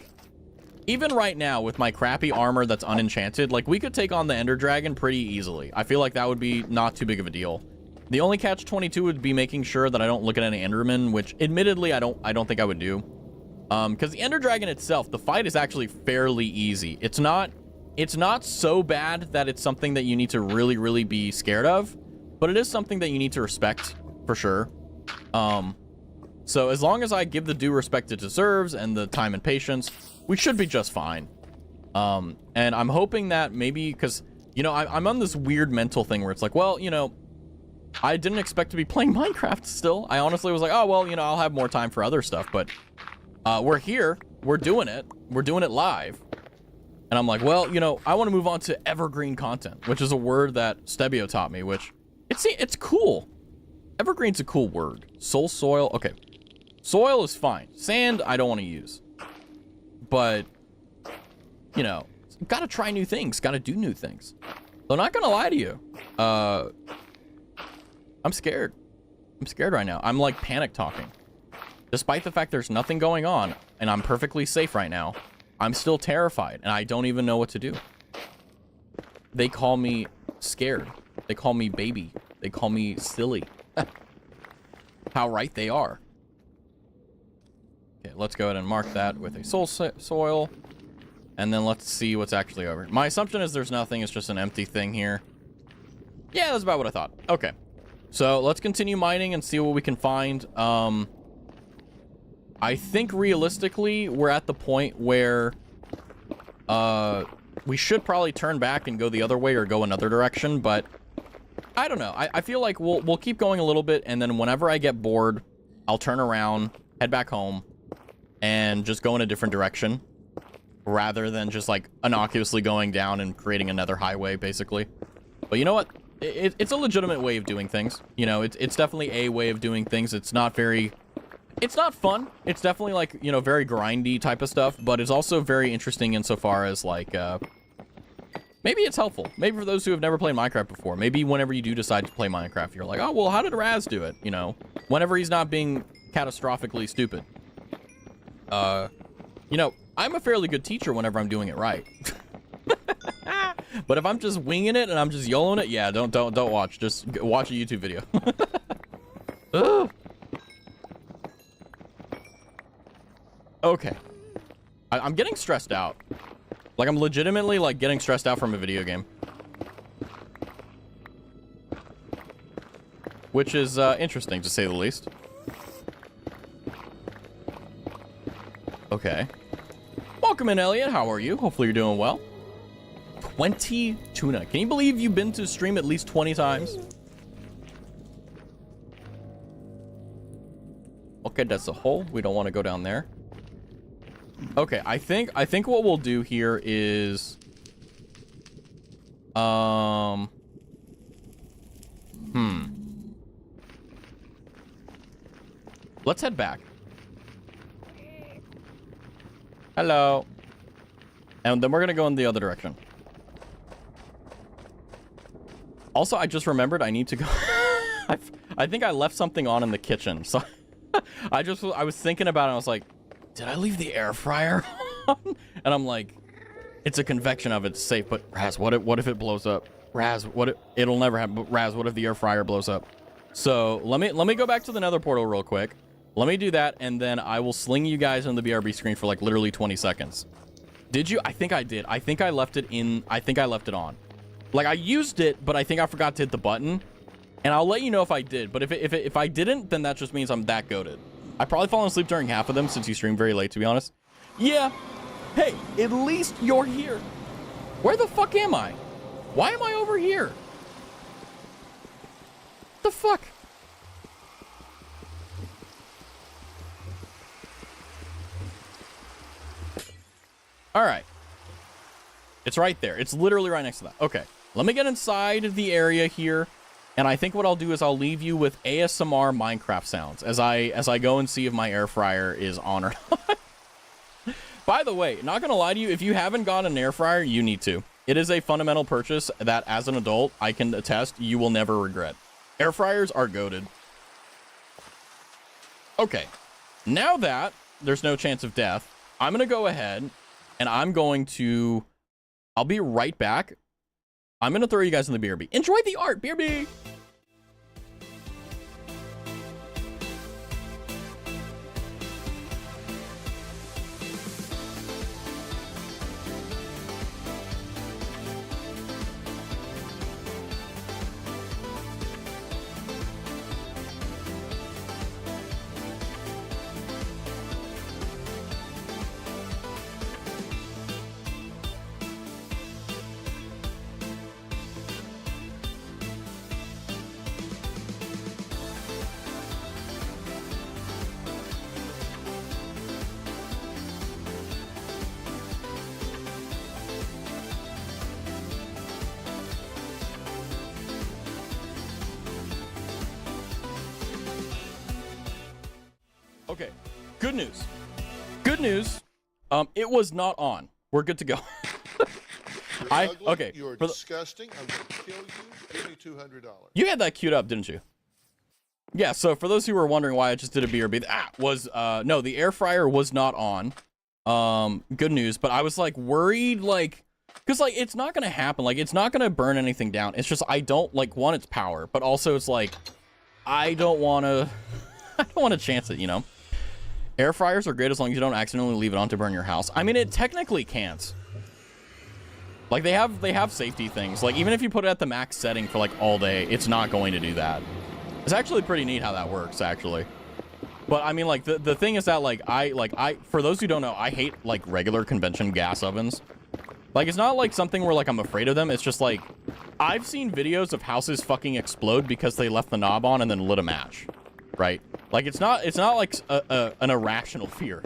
even right now, with my crappy armor that's unenchanted, like, we could take on the Ender Dragon pretty easily. I feel like that would be not too big of a deal. The only catch-22 would be making sure that I don't look at any Endermen, which, admittedly, I don't think I would do. Because the Ender Dragon itself, the fight is actually fairly easy. It's not so bad that it's something that you need to really, really be scared of, but it is something that you need to respect, for sure. So as long as I give the due respect it deserves and the time and patience, we should be just fine. And I'm hoping that maybe, because, you know, I'm on this weird mental thing where it's like, well, you know, I didn't expect to be playing Minecraft still. I honestly was like, oh, well, you know, I'll have more time for other stuff, but we're here, we're doing it live. And I'm like, well, you know, I want to move on to evergreen content, which is a word that Stebio taught me, which it's cool. Evergreen's a cool word. Soil. Okay. Soil is fine. Sand, I don't want to use. But, you know, gotta try new things, gotta do new things. So I'm not gonna lie to you. I'm scared. I'm scared right now. I'm like panic talking. Despite the fact there's nothing going on and I'm perfectly safe right now, I'm still terrified and I don't even know what to do. They call me scared. They call me baby. They call me silly. How right they are. Okay, let's go ahead and mark that with a soil. And then let's see what's actually over. My assumption is there's nothing. It's just an empty thing here. Yeah, that's about what I thought. Okay. So let's continue mining and see what we can find. I think realistically, we're at the point where we should probably turn back and go the other way or go another direction, but I don't know. I feel like we'll keep going a little bit, and then whenever I get bored, I'll turn around, head back home, and just go in a different direction, rather than just like innocuously going down and creating another highway, basically. But you know what? It's a legitimate way of doing things. You know, it's definitely a way of doing things. It's not very... It's not fun. It's definitely like, you know, very grindy type of stuff, but it's also very interesting insofar as like, maybe it's helpful. Maybe for those who have never played Minecraft before, maybe whenever you do decide to play Minecraft, you're like, oh, well, how did Raz do it? You know, whenever he's not being catastrophically stupid. You know, I'm a fairly good teacher whenever I'm doing it right. But if I'm just winging it and I'm just YOLOing it, yeah, don't watch. Just watch a YouTube video. Ugh. Okay. I'm getting stressed out. Like, I'm legitimately, like, getting stressed out from a video game. Which is, interesting, to say the least. Okay. Welcome in, Elliot. How are you? Hopefully you're doing well. 20 tuna. Can you believe you've been to stream at least 20 times? Okay, that's a hole. We don't want to go down there. Okay, I think what we'll do here is let's head back. Hello. And then we're gonna go in the other direction. Also, I just remembered I need to go. I think I left something on in the kitchen, so I was thinking about it. And I was like, did I leave the air fryer on? And I'm like, it's a convection oven, it's safe, but Raz, what if it blows up? Raz, it'll never happen, but Raz, what if the air fryer blows up? So let me go back to the Nether portal real quick. Let me do that, and then I will sling you guys on the BRB screen for like literally 20 seconds. Did you? I think I did. I think I left it in. I think I left it on. Like, I used it, but I think I forgot to hit the button. And I'll let you know if I did. But if I didn't, then that just means I'm that goated. I've probably fallen asleep during half of them since you streamed very late, to be honest. Yeah. Hey, at least you're here. Where the fuck am I? Why am I over here? What the fuck? All right. It's right there. It's literally right next to that. Okay. Let me get inside the area here. And I think what I'll do is I'll leave you with ASMR Minecraft sounds as I go and see if my air fryer is on or not. By the way, not gonna lie to you, if you haven't got an air fryer, you need to. It is a fundamental purchase that, as an adult, I can attest you will never regret. Air fryers are goated. Okay, now that there's no chance of death, I'm gonna go ahead and I'm going to... I'll be right back. I'm gonna throw you guys in the BRB. Enjoy the art, BRB! Okay, good news. Good news. It was not on. We're good to go. You're ugly, okay. You're disgusting. I'm going to kill you. Give me $200. You had that queued up, didn't you? Yeah, so for those who were wondering why I just did a BRB, no, the air fryer was not on. Good news, but I was like worried, like, because like it's not gonna happen, like it's not gonna burn anything down. It's just I don't like, one, it's power, but also it's like I don't want to chance it, you know. Air fryers are great as long as you don't accidentally leave it on to burn your house. I mean, it technically can't. Like they have safety things. Like even if you put it at the max setting for like all day, it's not going to do that. It's actually pretty neat how that works, actually. But I mean, like the thing is that like I for those who don't know, I hate like regular convention gas ovens. Like it's not like something where like I'm afraid of them. It's just like I've seen videos of houses fucking explode because they left the knob on and then lit a match, right? Like it's not like an irrational fear.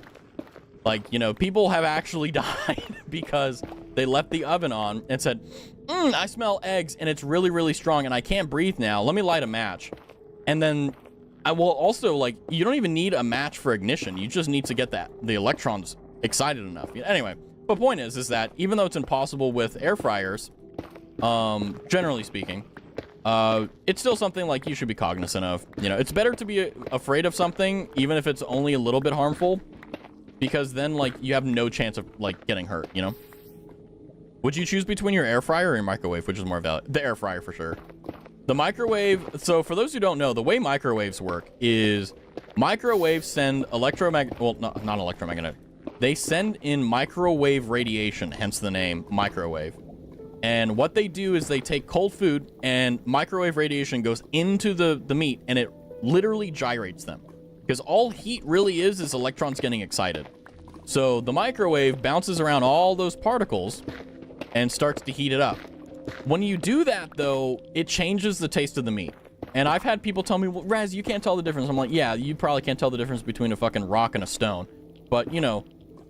Like, you know, people have actually died because they left the oven on and said, I smell eggs and it's really, really strong and I can't breathe now. Let me light a match. And then I will also, like, you don't even need a match for ignition. You just need to get the electrons excited enough. Anyway, the point is that even though it's impossible with air fryers, generally speaking, it's still something like you should be cognizant of. You know, it's better to be afraid of something, even if it's only a little bit harmful, because then like you have no chance of like getting hurt, you know? Would you choose between your air fryer or your microwave, which is more valid? The air fryer for sure. The microwave, so for those who don't know, the way microwaves work is microwaves send not electromagnetic. They send in microwave radiation, hence the name microwave. And what they do is they take cold food and microwave radiation goes into the meat and it literally gyrates them. Because all heat really is electrons getting excited. So the microwave bounces around all those particles and starts to heat it up. When you do that, though, it changes the taste of the meat. And I've had people tell me, well, Raz, you can't tell the difference. I'm like, yeah, you probably can't tell the difference between a fucking rock and a stone. But, you know,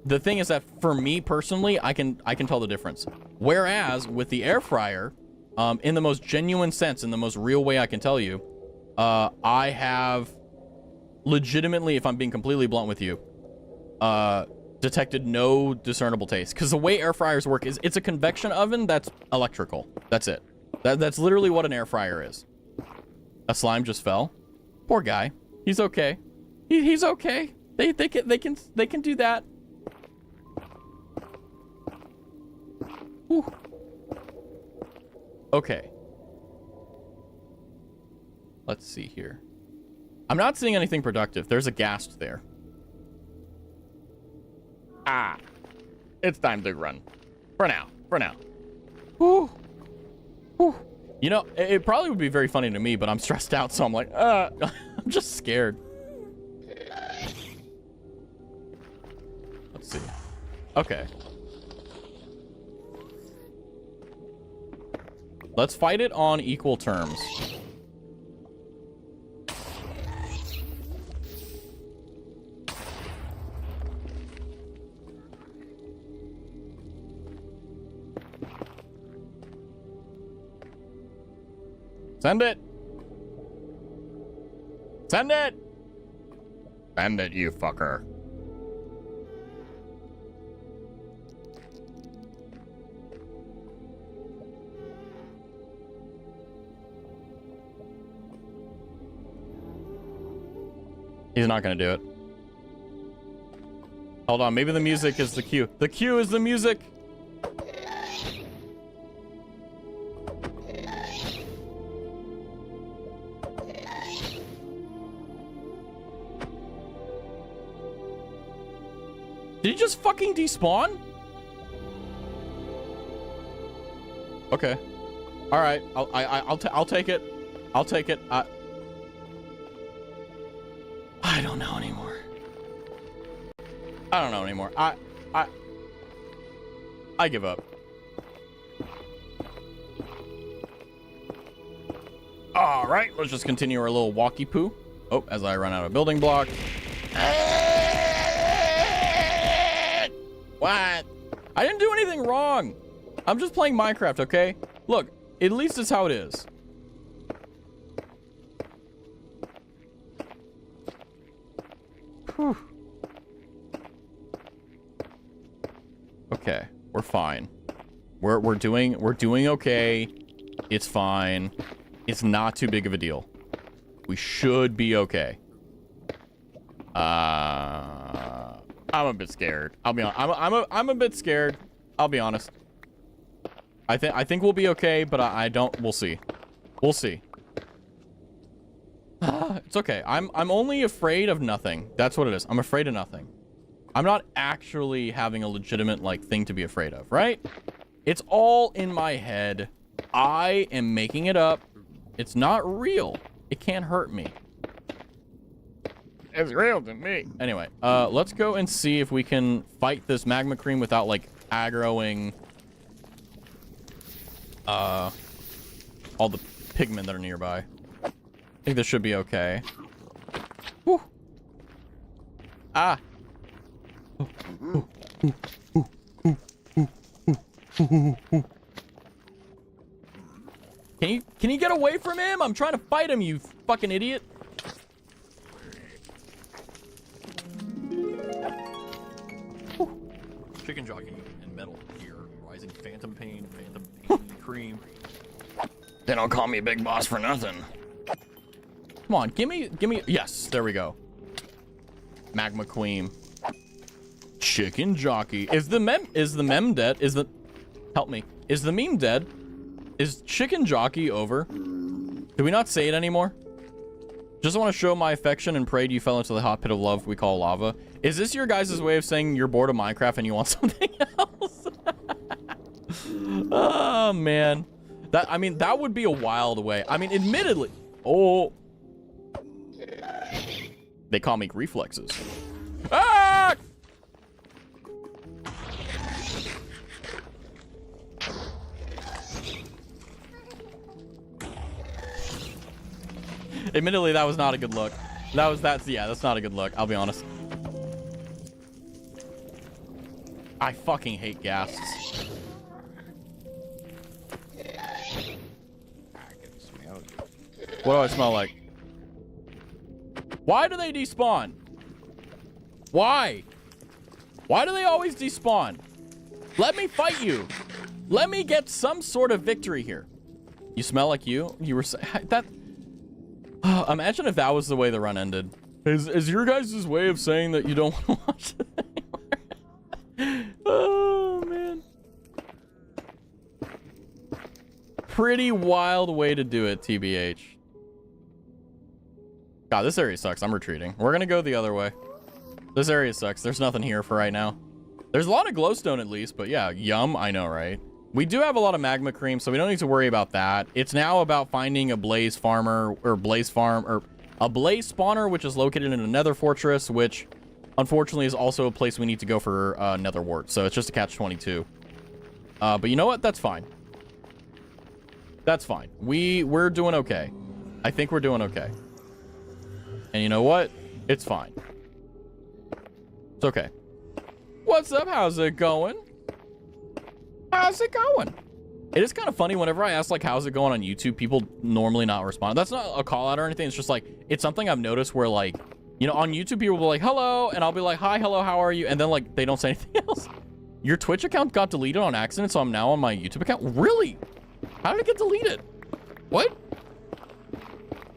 the thing is that for me personally, I can tell the difference. Whereas with the air fryer, in the most genuine sense, in the most real way I can tell you, I have legitimately, if I'm being completely blunt with you, detected no discernible taste. Because the way air fryers work is it's a convection oven that's electrical. That's it. That's literally what an air fryer is. A slime just fell. Poor guy. He's okay. He's okay. They can do that. Whew. Okay. Let's see here. I'm not seeing anything productive. There's a ghast there. Ah. It's time to run. For now. Whew. Whew. You know, it probably would be very funny to me, but I'm stressed out, so I'm like, I'm just scared. Let's see. Okay. Let's fight it on equal terms. Send it! Send it! Send it, you fucker. He's not gonna do it. Hold on, maybe the music is the cue. The cue is the music. Did he just fucking despawn? Okay. All right. I'll take it. I'll take it. I don't know anymore. I don't know anymore. I give up. All right. Let's just continue our little walkie poo. Oh, as I run out of building block. What? I didn't do anything wrong. I'm just playing Minecraft, okay? Look, at least it's how it is. Whew. Okay, we're fine. We're doing okay. It's fine. It's not too big of a deal. We should be okay. I'm a bit scared. I'll be honest. I'm a bit scared. I'll be honest. I think we'll be okay, but I don't. We'll see. We'll see. It's okay. I'm only afraid of nothing. That's what it is. I'm afraid of nothing. I'm not actually having a legitimate like thing to be afraid of, right? It's all in my head. I am making it up. It's not real. It can't hurt me. It's real to me. Anyway, let's go and see if we can fight this magma cream without like aggroing all the pigmen that are nearby. I think this should be okay. Whew. Ah. Can you get away from him? I'm trying to fight him, you fucking idiot. Chicken jockey and metal gear, rising phantom pain cream. They don't call me big boss for nothing. Come on, give me. Yes, there we go. Magma queen. Chicken jockey. Is the meme dead? Help me. Is the meme dead? Is chicken jockey over? Do we not say it anymore? Just want to show my affection and prayed you fell into the hot pit of love we call lava. Is this your guys' way of saying you're bored of Minecraft and you want something else? Oh, man. That would be a wild way. I mean, admittedly. Oh. They call me reflexes. Ah! Admittedly, that was not a good look. That's not a good look. I'll be honest. I fucking hate ghasts. What do I smell like? Why do they despawn? Why? Why do they always despawn? Let me fight you. Let me get some sort of victory here. You smell like you? You were that. Imagine if that was the way the run ended. Is your guys' way of saying that you don't want to watch it anymore? Oh, man. Pretty wild way to do it, TBH. God, this area sucks. I'm retreating. We're gonna go the other way. This area sucks. There's nothing here for right now. There's a lot of glowstone at least, but yeah, yum, I know, right? We do have a lot of magma cream, so we don't need to worry about that. It's now about finding a blaze farmer, or blaze farm, or a blaze spawner, which is located in a nether fortress, which unfortunately is also a place we need to go for nether wart. So it's just a catch-22. But you know what? That's fine. That's fine. We're doing okay. I think we're doing okay. And you know what? It's fine. It's okay. What's up? How's it going? How's it going? It is kind of funny whenever I ask like how's it going on YouTube, people normally not respond. That's not a call out or anything. It's just like it's something I've noticed where like, you know, on YouTube people will be like hello and I'll be like hi, hello, how are you? And then like they don't say anything else. Your Twitch account got deleted on accident, so I'm now on my YouTube account. Really? How did it get deleted? What?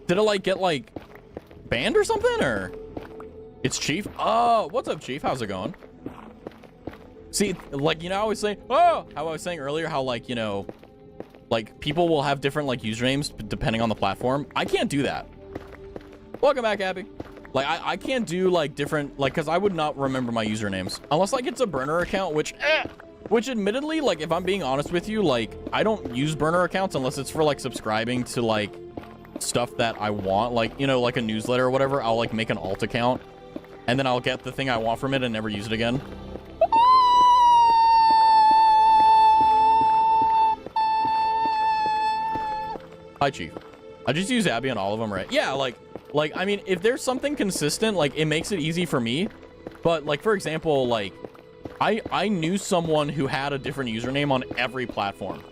Did it like get like banned or something, or It's Chief. Oh, what's up, Chief? How's it going? See, like, you know, I always say, oh, how I was saying earlier, how, like, you know, like, people will have different, like, usernames depending on the platform. I can't do that. Welcome back, Abby. Like, I can't do, like, different, like, because I would not remember my usernames. Unless, like, it's a burner account, which admittedly, like, if I'm being honest with you, like, I don't use burner accounts unless it's for, like, subscribing to, like, stuff that I want. Like, you know, like a newsletter or whatever. I'll, like, make an alt account. And then I'll get the thing I want from it and never use it again. Hi, Chief. I just use Abby on all of them, right? Yeah, like, I mean, if there's something consistent, like, it makes it easy for me. But, like, for example, like, I knew someone who had a different username on every platform.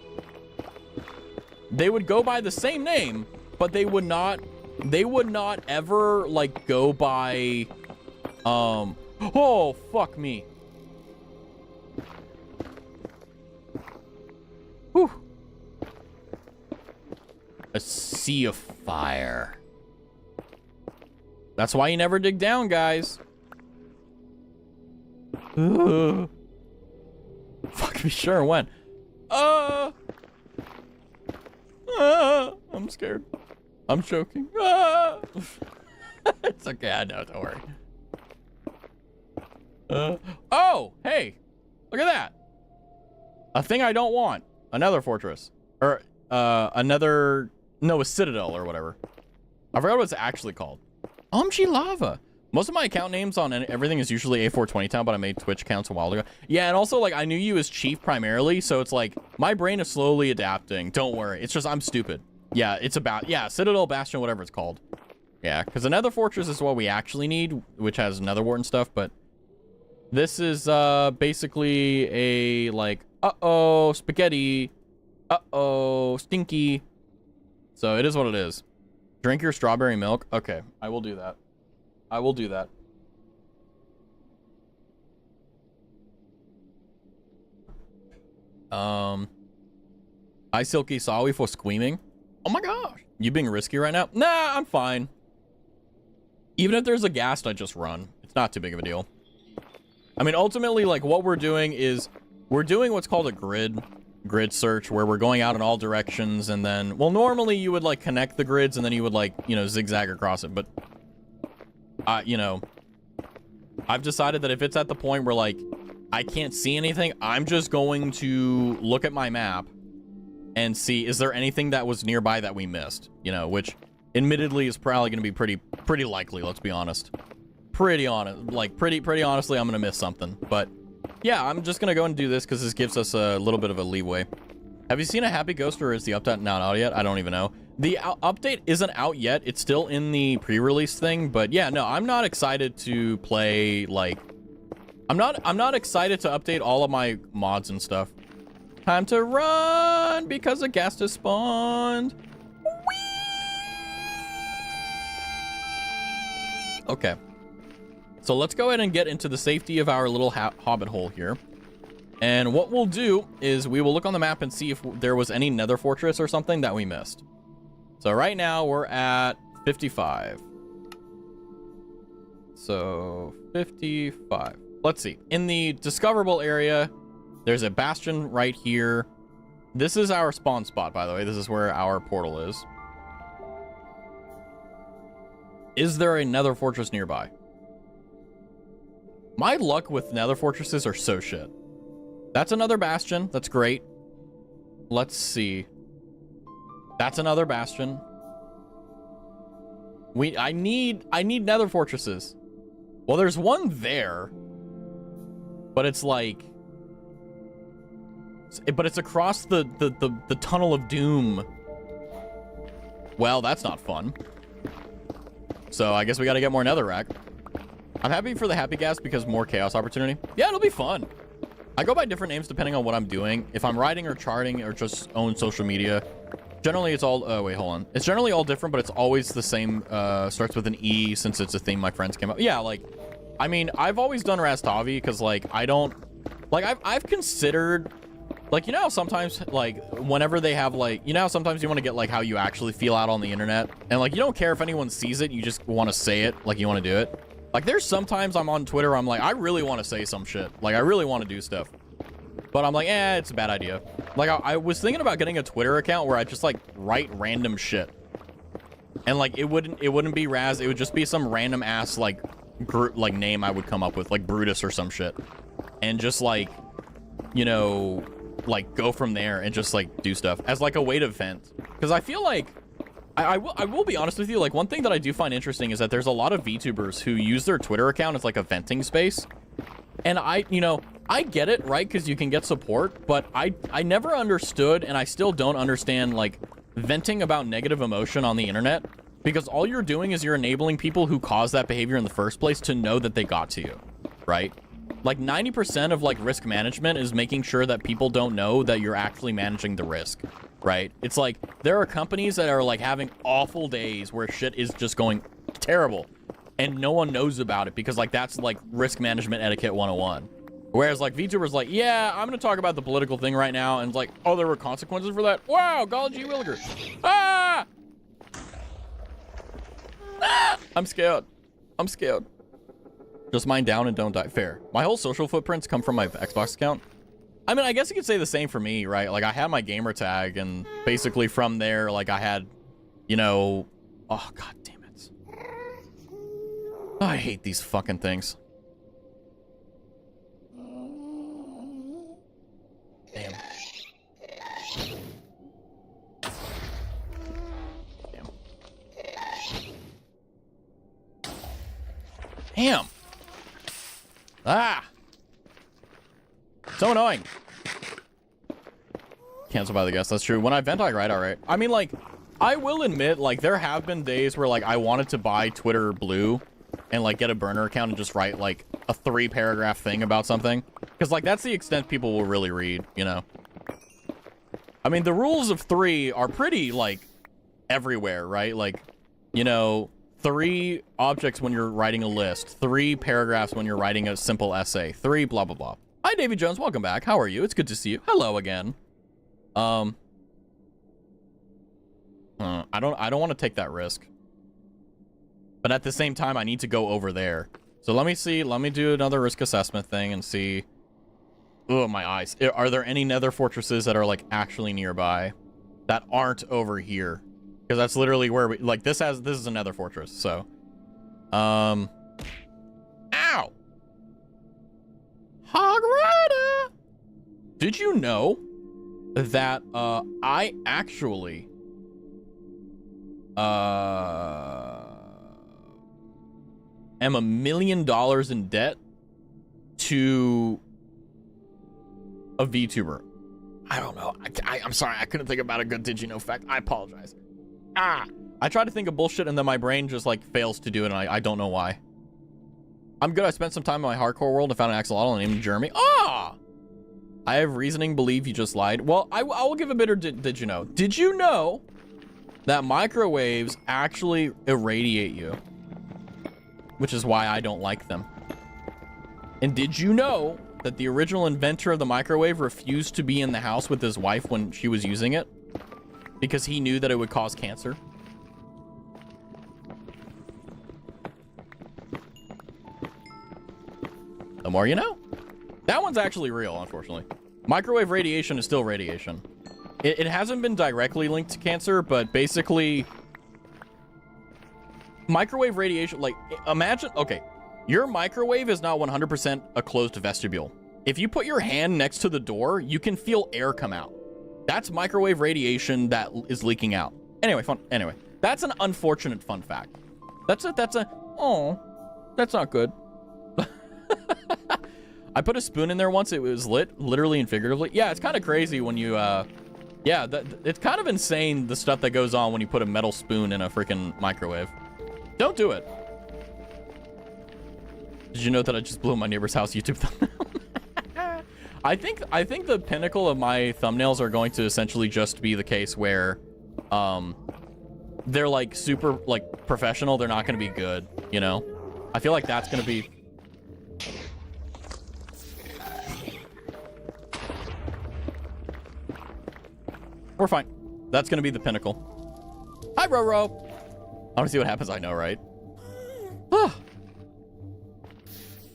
They would go by the same name, but they would not ever, like, go by, oh, fuck me. Whew. A sea of fire. That's why you never dig down, guys. Fuck me sure when. I'm scared. I'm choking. It's okay, I know, don't worry. Oh, hey, look at that. A thing I don't want. Another fortress. Or, another, no, a citadel or whatever. I forgot what it's actually called. Lava. Most of my account names on everything is usually A420 Town, but I made Twitch accounts a while ago. Yeah, and also, like, I knew you as Chief primarily, so it's like, my brain is slowly adapting. Don't worry. It's just, I'm stupid. Yeah, it's about, yeah, Citadel, Bastion, whatever it's called. Yeah, because another fortress is what we actually need, which has nether wart and stuff, but this is, basically a, like, uh-oh, spaghetti. Uh-oh, stinky. So it is what it is. Drink your strawberry milk. Okay, I will do that. I will do that. Hi, Silky. Sorry for screaming. Oh my gosh. You being risky right now? Nah, I'm fine. Even if there's a ghast, I just run. It's not too big of a deal. I mean, ultimately, like, what we're doing is we're doing what's called a grid search, where we're going out in all directions, and then, well, normally you would, like, connect the grids and then you would, like, you know, zigzag across it, but you know, I've decided that if it's at the point where, like, I can't see anything, I'm just going to look at my map and see, is there anything that was nearby that we missed, you know, which admittedly is probably going to be pretty likely, let's be honest. Pretty honest, like, pretty honestly, I'm going to miss something, but yeah, I'm just going to go and do this because this gives us a little bit of a leeway. Have you seen a Happy Ghost, or is the update not out yet? I don't even know. The update isn't out yet. It's still in the pre-release thing, but yeah, no, I'm not excited to play, like, I'm not excited to update all of my mods and stuff. Time to run because a ghast has spawned. Whee! Okay. So let's go ahead and get into the safety of our little hobbit hole here. And what we'll do is we will look on the map and see if there was any nether fortress or something that we missed. So right now we're at 55. So 55. Let's see. In the discoverable area, there's a bastion right here. This is our spawn spot, by the way. This is where our portal is. Is there a nether fortress nearby? My luck with nether fortresses are so shit. That's another bastion. That's great. Let's see. That's another bastion. I need nether fortresses. Well, there's one there. But it's like, but it's across the tunnel of doom. Well, that's not fun. So I guess we got to get more netherrack. I'm happy for the happy ghast because more chaos opportunity. Yeah, it'll be fun. I go by different names depending on what I'm doing. If I'm writing or charting or just own social media, generally it's all, wait, hold on. It's generally all different, but it's always the same, starts with an E since it's a theme my friends came up. Yeah, like, I mean, I've always done Raztavi because, like, I don't, like, I've considered, like, you know, sometimes, like, whenever they have, like, you know, sometimes you want to get, like, how you actually feel out on the internet. And, like, you don't care if anyone sees it. You just want to say it like you want to do it. Like, there's sometimes I'm on Twitter, I'm like, I really want to say some shit. Like, I really want to do stuff. But I'm like, it's a bad idea. Like, I was thinking about getting a Twitter account where I just, like, write random shit. And, like, it wouldn't be Raz. It would just be some random ass, like, name I would come up with, like Brutus or some shit. And just, like, you know, like, go from there and just, like, do stuff as, like, a way to vent. Because I feel like, I will be honest with you, like, one thing that I do find interesting is that there's a lot of VTubers who use their Twitter account as, like, a venting space. And you know, I get it, right? Because you can get support, but I never understood, and I still don't understand, like, venting about negative emotion on the internet, because all you're doing is you're enabling people who cause that behavior in the first place to know that they got to you, right? Like, 90% of, like, risk management is making sure that people don't know that you're actually managing the risk, right? It's like, there are companies that are, like, having awful days where shit is just going terrible, and no one knows about it because, like, that's, like, risk management etiquette 101. Whereas, like, VTubers like, yeah, I'm gonna talk about the political thing right now, and it's like, oh, there were consequences for that? Wow, golly gee williger. Ah! Ah! I'm scared. I'm scared. Just mine down and don't die. Fair. My whole social footprints come from my Xbox account. I mean, I guess you could say the same for me, right? Like, I had my gamer tag, and basically from there, like, I had, you know... Oh, god damn it. Oh, I hate these fucking things. Damn. Damn. Damn. Ah! So annoying. Cancel by the guest. That's true. When I vent, I write alright. I mean, like, I will admit, like, there have been days where, like, I wanted to buy Twitter Blue and, like, get a burner account and just write, like, a 3-paragraph thing about something. Because, like, that's the extent people will really read, you know? I mean, the rules of 3 are pretty, like, everywhere, right? Like, you know, 3 objects when you're writing a list, 3 paragraphs when you're writing a simple essay, 3 blah, blah, blah. Hi, Davy Jones. Welcome back. How are you? It's good to see you. Hello again. I don't want to take that risk. But at the same time, I need to go over there. So let me see. Let me do another risk assessment thing and see. Oh, my eyes. Are there any nether fortresses that are, like, actually nearby that aren't over here? Because that's literally where we, like, this is a nether fortress, so. Ow! Hog Rider! Did you know that, I actually, am $1 million in debt to a VTuber? I don't know. I'm sorry. I couldn't think about a good did you know fact. I apologize. I try to think of bullshit and then my brain just, like, fails to do it, and I don't know why. I'm good. I spent some time in my hardcore world and found an axolotl named Jeremy. Ah! I have reasoning believe you just lied. Well, I will give a bit of did you know. Did you know that microwaves actually irradiate you? Which is why I don't like them. And did you know that the original inventor of the microwave refused to be in the house with his wife when she was using it? Because he knew that it would cause cancer. The more you know. That one's actually real, unfortunately. Microwave radiation is still radiation. It hasn't been directly linked to cancer, but basically... Microwave radiation, like, imagine... Okay, your microwave is not 100% a closed vestibule. If you put your hand next to the door, you can feel air come out. That's microwave radiation that is leaking out. Anyway, that's an unfortunate fun fact. Oh, that's not good. I put a spoon in there once. It was lit, literally and figuratively. Yeah, it's kind of crazy when you, yeah, it's kind of insane the stuff that goes on when you put a metal spoon in a freaking microwave. Don't do it. Did you know that I just blew my neighbor's house YouTube thumbnail? I think the pinnacle of my thumbnails are going to essentially just be the case where, they're, like, super, like, professional. They're not going to be good, you know? I feel like that's going to be... We're fine. That's going to be the pinnacle. Hi, Roro. I want to see what happens. I know, right?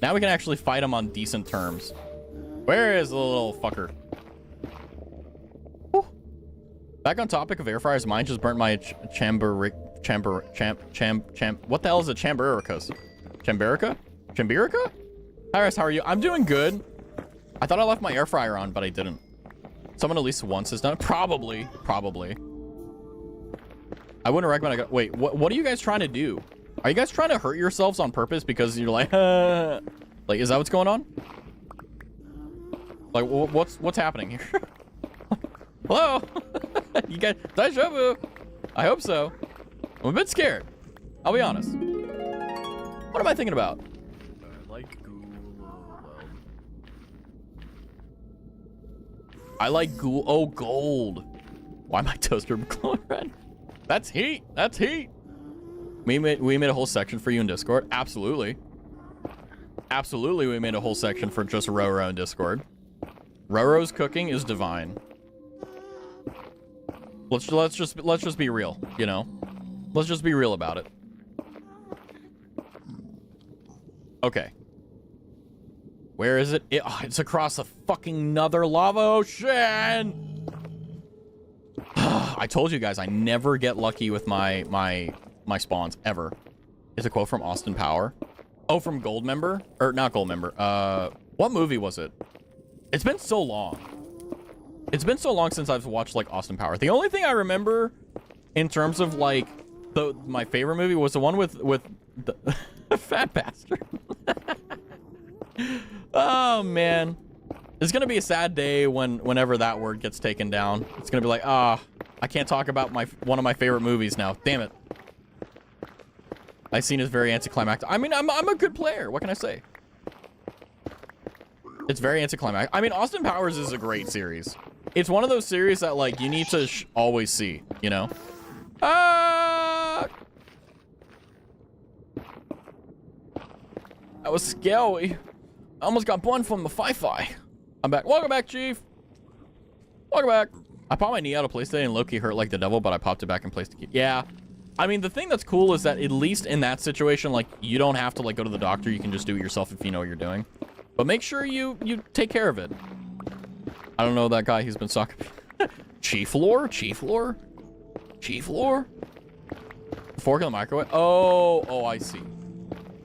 Now we can actually fight him on decent terms. Where is the little fucker? Whew. Back on topic of air fryers, mine just burnt my what the hell is a chambericus? Chamberica? Iris, how are you? I'm doing good. I thought I left my air fryer on, but I didn't. Someone at least once has done it. Probably. I wouldn't recommend wait, what are you guys trying to do? Are you guys trying to hurt yourselves on purpose because you're like, like, is that what's going on? Like, what's happening here? Hello? You guys, deja vu. I hope so. I'm a bit scared. I'll be honest. What am I thinking about? I like ghoul. Oh, gold. Why my toaster glowing red? That's heat. That's heat. We made a whole section for you in Discord. Absolutely. Absolutely, we made a whole section for just Roro in Discord. Roro's cooking is divine. Let's just be real, you know. Let's just be real about it. Okay. Where is it? It's across a fucking Nether lava ocean. I told you guys I never get lucky with my spawns ever. It's a quote from Austin Power. Oh, from Goldmember? Or not Goldmember. What movie was it? It's been so long. It's been so long since I've watched like Austin Power. The only thing I remember in terms of like my favorite movie was the one with the fat bastard. Oh man, it's gonna be a sad day whenever that word gets taken down. It's gonna be like, I can't talk about one of my favorite movies now. Damn it. I've seen it's very anticlimactic. I mean, I'm a good player. What can I say? It's very anticlimactic. I mean, Austin Powers is a great series. It's one of those series that like you need to always see. You know. That was scary. I almost got burned from the Wi-Fi. I'm back. Welcome back, Chief. Welcome back. I popped my knee out of place today and Loki hurt like the devil, but I popped it back in place to keep. Yeah. I mean, the thing that's cool is that at least in that situation, like, you don't have to, like, go to the doctor. You can just do it yourself if you know what you're doing. But make sure you take care of it. I don't know that guy. He's been stalking. Chief lore? Chief lore? Chief lore? Fork in the microwave? Oh, I see.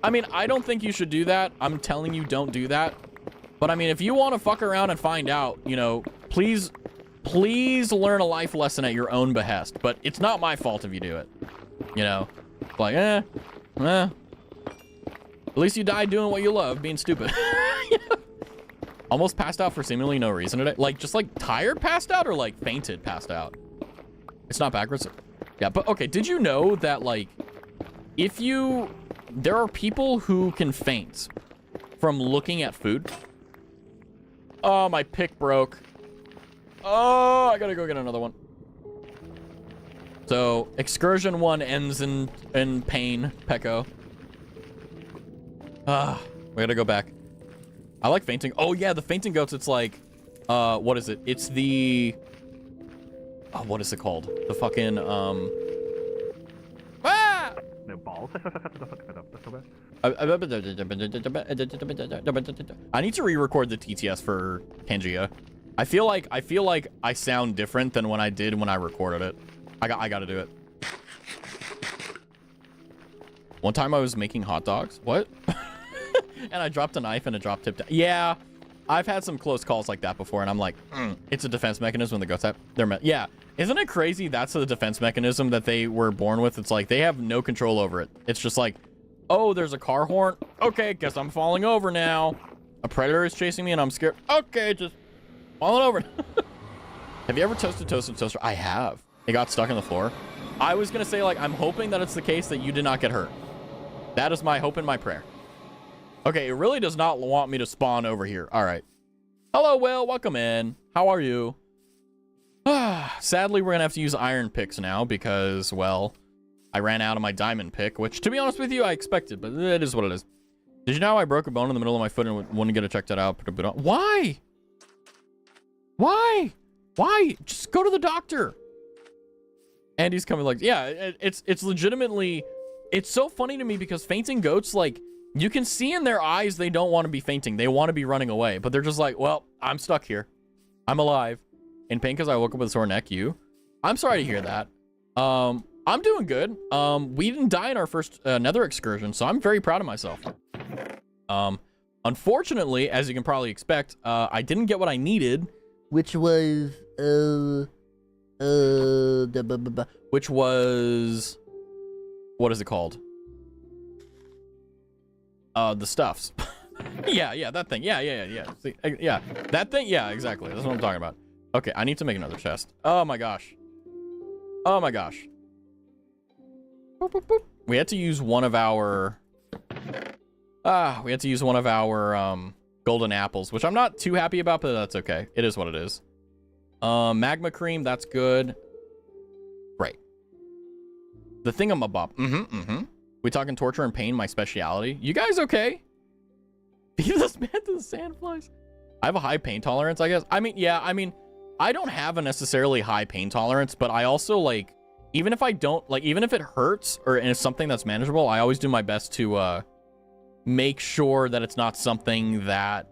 I mean, I don't think you should do that. I'm telling you, don't do that. But I mean, if you want to fuck around and find out, you know, please learn a life lesson at your own behest. But it's not my fault if you do it. You know, like, at least you died doing what you love, being stupid. Almost passed out for seemingly no reason today. Like, just like tired passed out or like fainted passed out? It's not backwards. Yeah, but okay, did you know that like, there are people who can faint from looking at food? Oh, my pick broke. Oh, I gotta go get another one. So, excursion 1 ends in pain, Pecco. We gotta go back. I like fainting. Oh yeah, the fainting goats, it's like, what is it? It's the, what is it called? The fucking, No balls. I need to re-record the TTS for Pangea. I feel like I sound different than when I did when I recorded it. I gotta do it. One time I was making hot dogs. What? And I dropped a knife and it drop tipped down. Yeah, I've had some close calls like that before, and I'm like, it's a defense mechanism when the goats have. Yeah. Isn't it crazy that's the defense mechanism that they were born with? It's like they have no control over it. It's just like, oh, there's a car horn. Okay, guess I'm falling over now. A predator is chasing me and I'm scared. Okay, just falling over. Have you ever toasted toaster? I have. It got stuck in the floor. I was going to say, like, I'm hoping that it's the case that you did not get hurt. That is my hope and my prayer. Okay, it really does not want me to spawn over here. All right. Hello, Will. Welcome in. How are you? Sadly, we're gonna have to use iron picks now because, well, I ran out of my diamond pick, which, to be honest with you, I expected, but it is what it is. Did you know I broke a bone in the middle of my foot and wouldn't get it checked out? Why? Why? Just go to the doctor. Andy's coming like, yeah, it's legitimately, it's so funny to me because fainting goats, like, You can see in their eyes they don't want to be fainting. They want to be running away, but they're just like, well, I'm stuck here. I'm alive. In pain because I woke up with a sore neck. You? I'm sorry to hear that. I'm doing good. We didn't die in our first Nether excursion, so I'm very proud of myself. Unfortunately, as you can probably expect, I didn't get what I needed, which was what is it called? The stuffs. yeah, that thing. Yeah. See, yeah, that thing. Yeah, exactly. That's what I'm talking about. Okay, I need to make another chest. Oh my gosh. Oh my gosh. Boop, boop, boop. We had to use one of our golden apples, which I'm not too happy about, but that's okay. It is what it is. Magma cream, that's good. Right. The thingamabob. We talking torture and pain, my speciality. You guys okay? Feed this man to the sandflies. I have a high pain tolerance, I guess. I mean, I don't have a necessarily high pain tolerance, but I also like, even if it hurts or it's something that's manageable, I always do my best to make sure that it's not something that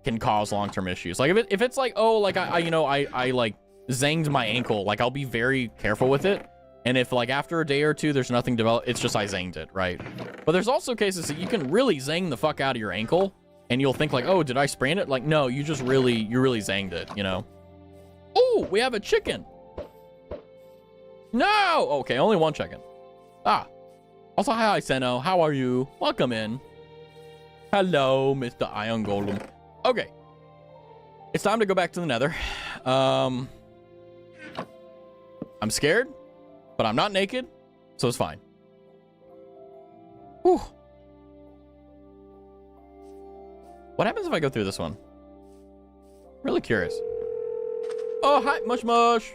can cause long-term issues. Like if it's like, oh, like I like zanged my ankle, like I'll be very careful with it. And if like after a day or two there's nothing developed, it's just I zanged it, right? But there's also cases that you can really zang the fuck out of your ankle and you'll think like, oh, did I sprain it? Like, no, you really zanged it, you know? Oh, we have a chicken. No! Okay, only one chicken. Ah. Also, hi, Seno. How are you? Welcome in. Hello, Mr. Iron Golem. Okay. It's time to go back to the Nether. I'm scared, but I'm not naked, so it's fine. Whew. What happens if I go through this one? Really curious. Oh, hi, Mush Mush.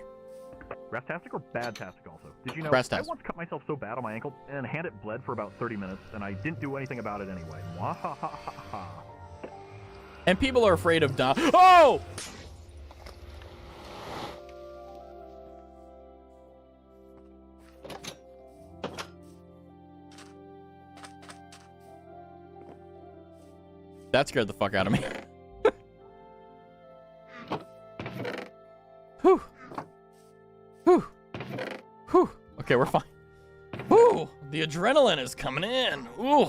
Raztastic or Badtastic also? Did you know Raztastic. I once cut myself so bad on my ankle and hand it bled for about 30 minutes and I didn't do anything about it anyway. Wahahaha. And people are afraid of dying. Oh! That scared the fuck out of me. Whew. Whew. Whew. Okay, we're fine. Whew. The adrenaline is coming in. Ooh.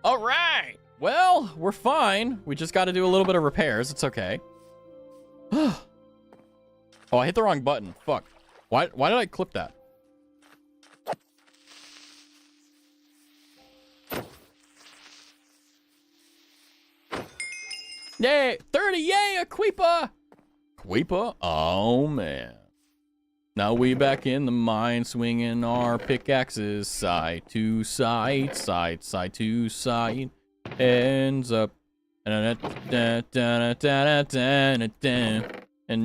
All right. Well, we're fine. We just got to do a little bit of repairs. It's okay. Oh, I hit the wrong button. Fuck. Why did I clip that? Yay! 30! Yay! A Queepa! Queepa? Oh, man. Now we back in the mine, swinging our pickaxes side to side, side to side. Ends up. And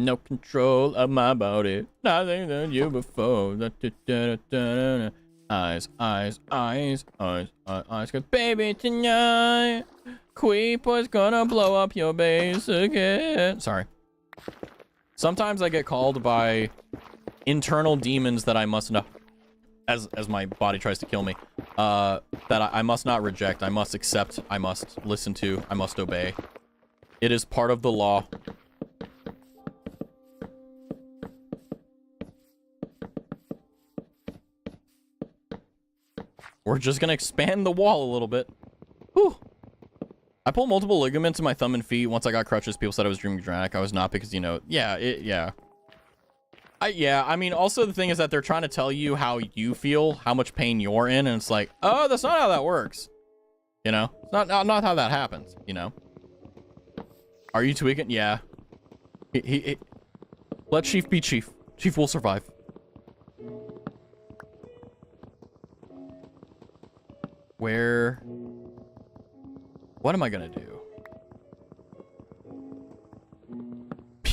no control of my body. Nothing than you before. Eyes. Cause baby, tonight, Queepa's gonna blow up your base again. Sorry. Sometimes I get called by internal demons that I must not, as my body tries to kill me, that I must not reject, I must accept, I must listen to, I must obey. It is part of the law. We're just gonna expand the wall a little bit. Whew. I pulled multiple ligaments in my thumb and feet. Once I got crutches, people said I was dreaming dramatic. I was not, because, you know, yeah. I mean, also the thing is that they're trying to tell you how you feel, how much pain you're in, and it's like, oh, that's not how that works. You know? It's not how that happens, you know? Are you tweaking? Yeah. Let Chief be Chief. Chief will survive. Where... What am I gonna do?